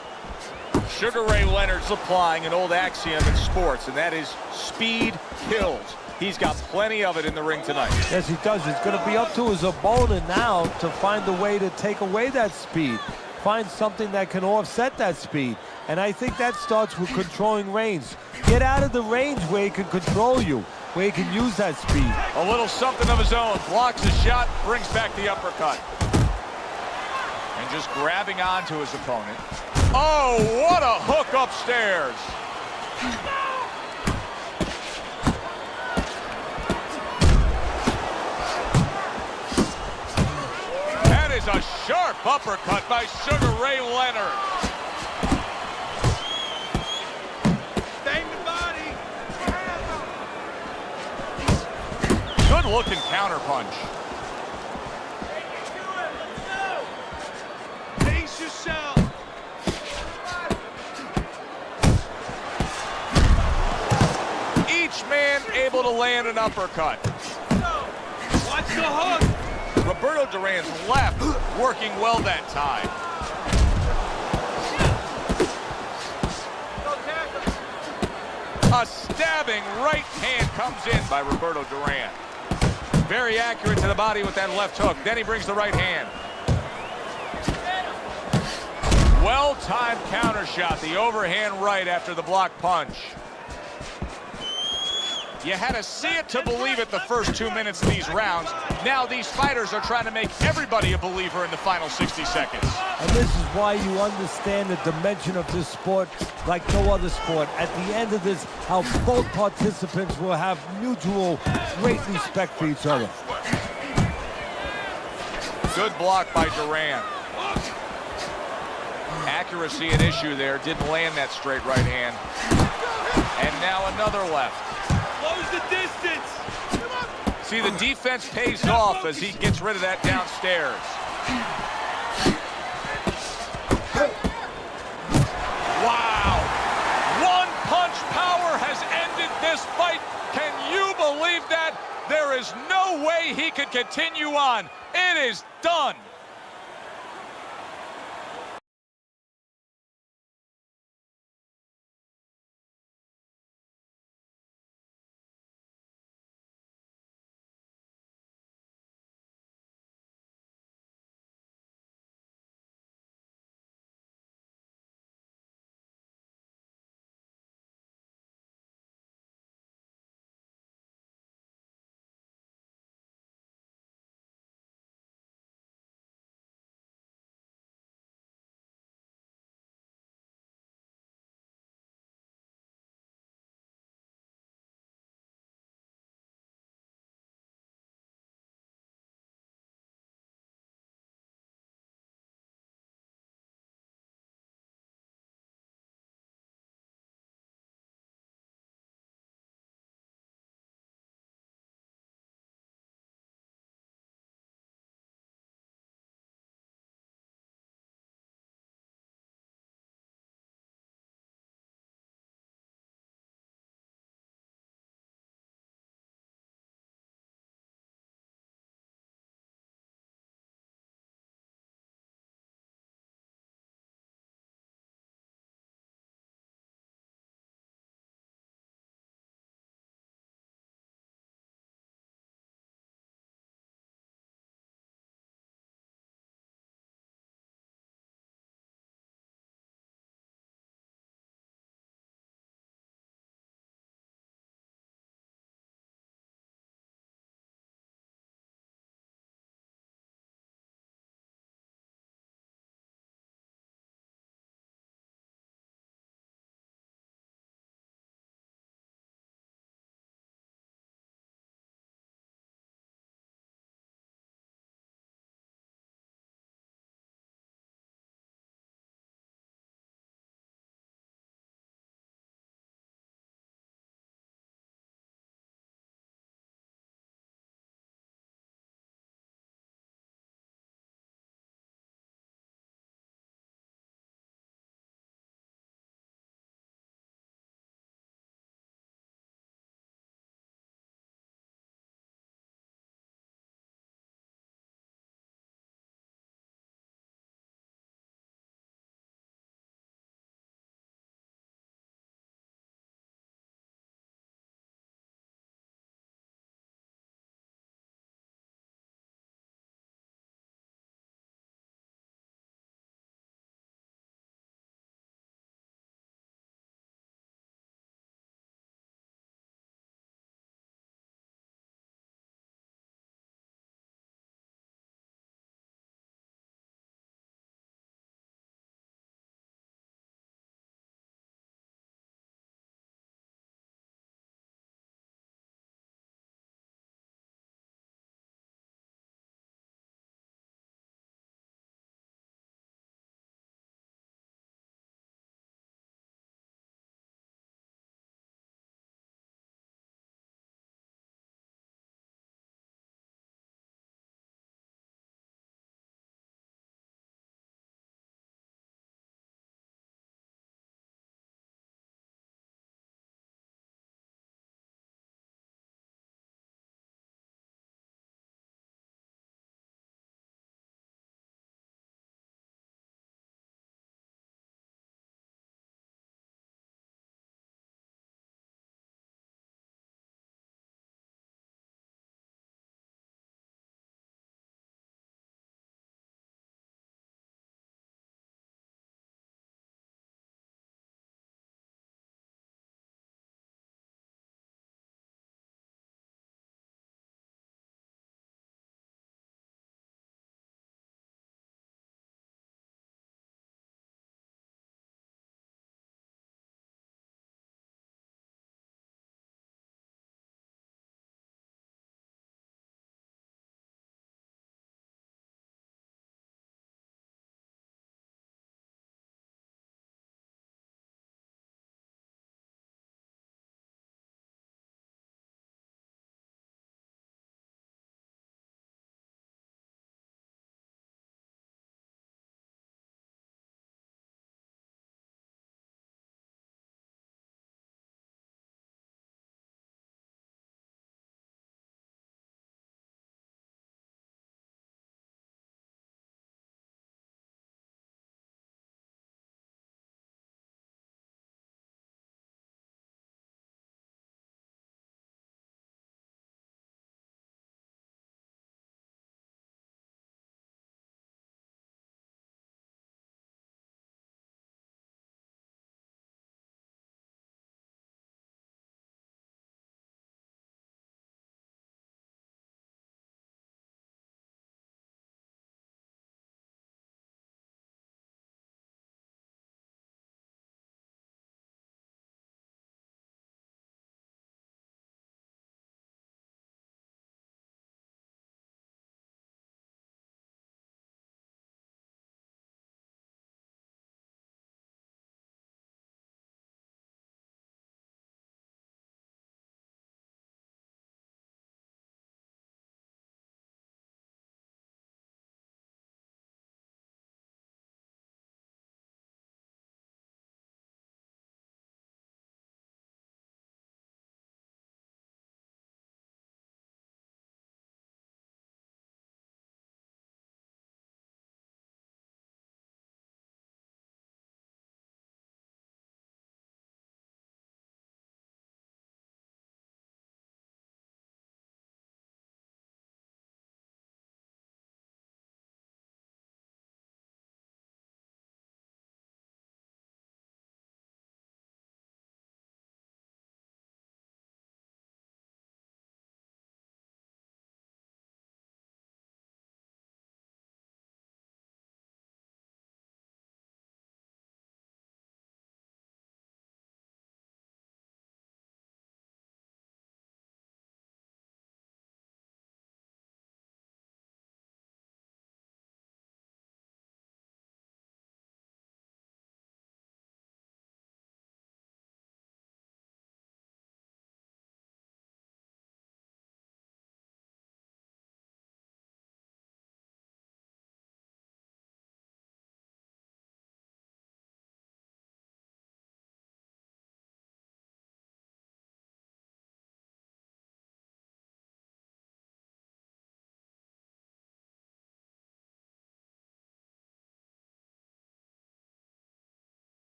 Sugar Ray Leonard's applying an old axiom in sports, and that is speed kills. He's got plenty of it in the ring tonight. Yes, he does. It's going to be up to his opponent now to find a way to take away that speed. Find something that can offset that speed. And I think that starts with controlling range. Get out of the range where he can control you, where he can use that speed. A little something of his own. Blocks the shot, brings back the uppercut. And just grabbing onto his opponent. Oh, what a hook upstairs. That is a sharp uppercut by Sugar Ray Leonard. Bang the body. Good looking counter punch. Pace yourself. Each man able to land an uppercut. Watch the hook. Roberto Duran's left working well that time. A stabbing right hand comes in by Roberto Duran. Very accurate to the body with that left hook. Then he brings the right hand. Well-timed counter shot. The overhand right after the block punch. You had to see it to believe it the first 2 minutes of these rounds. Now these fighters are trying to make everybody a believer in the final 60 seconds. And this is why you understand the dimension of this sport like no other sport. At the end of this, how both participants will have mutual great respect for each other. Good block by Duran. Accuracy an issue there. Didn't land that straight right hand. And now another left. Close the distance. See, the defense pays off as he gets rid of that downstairs. Wow. One punch power has ended this fight. Can you believe that? There is no way he could continue on. It is done.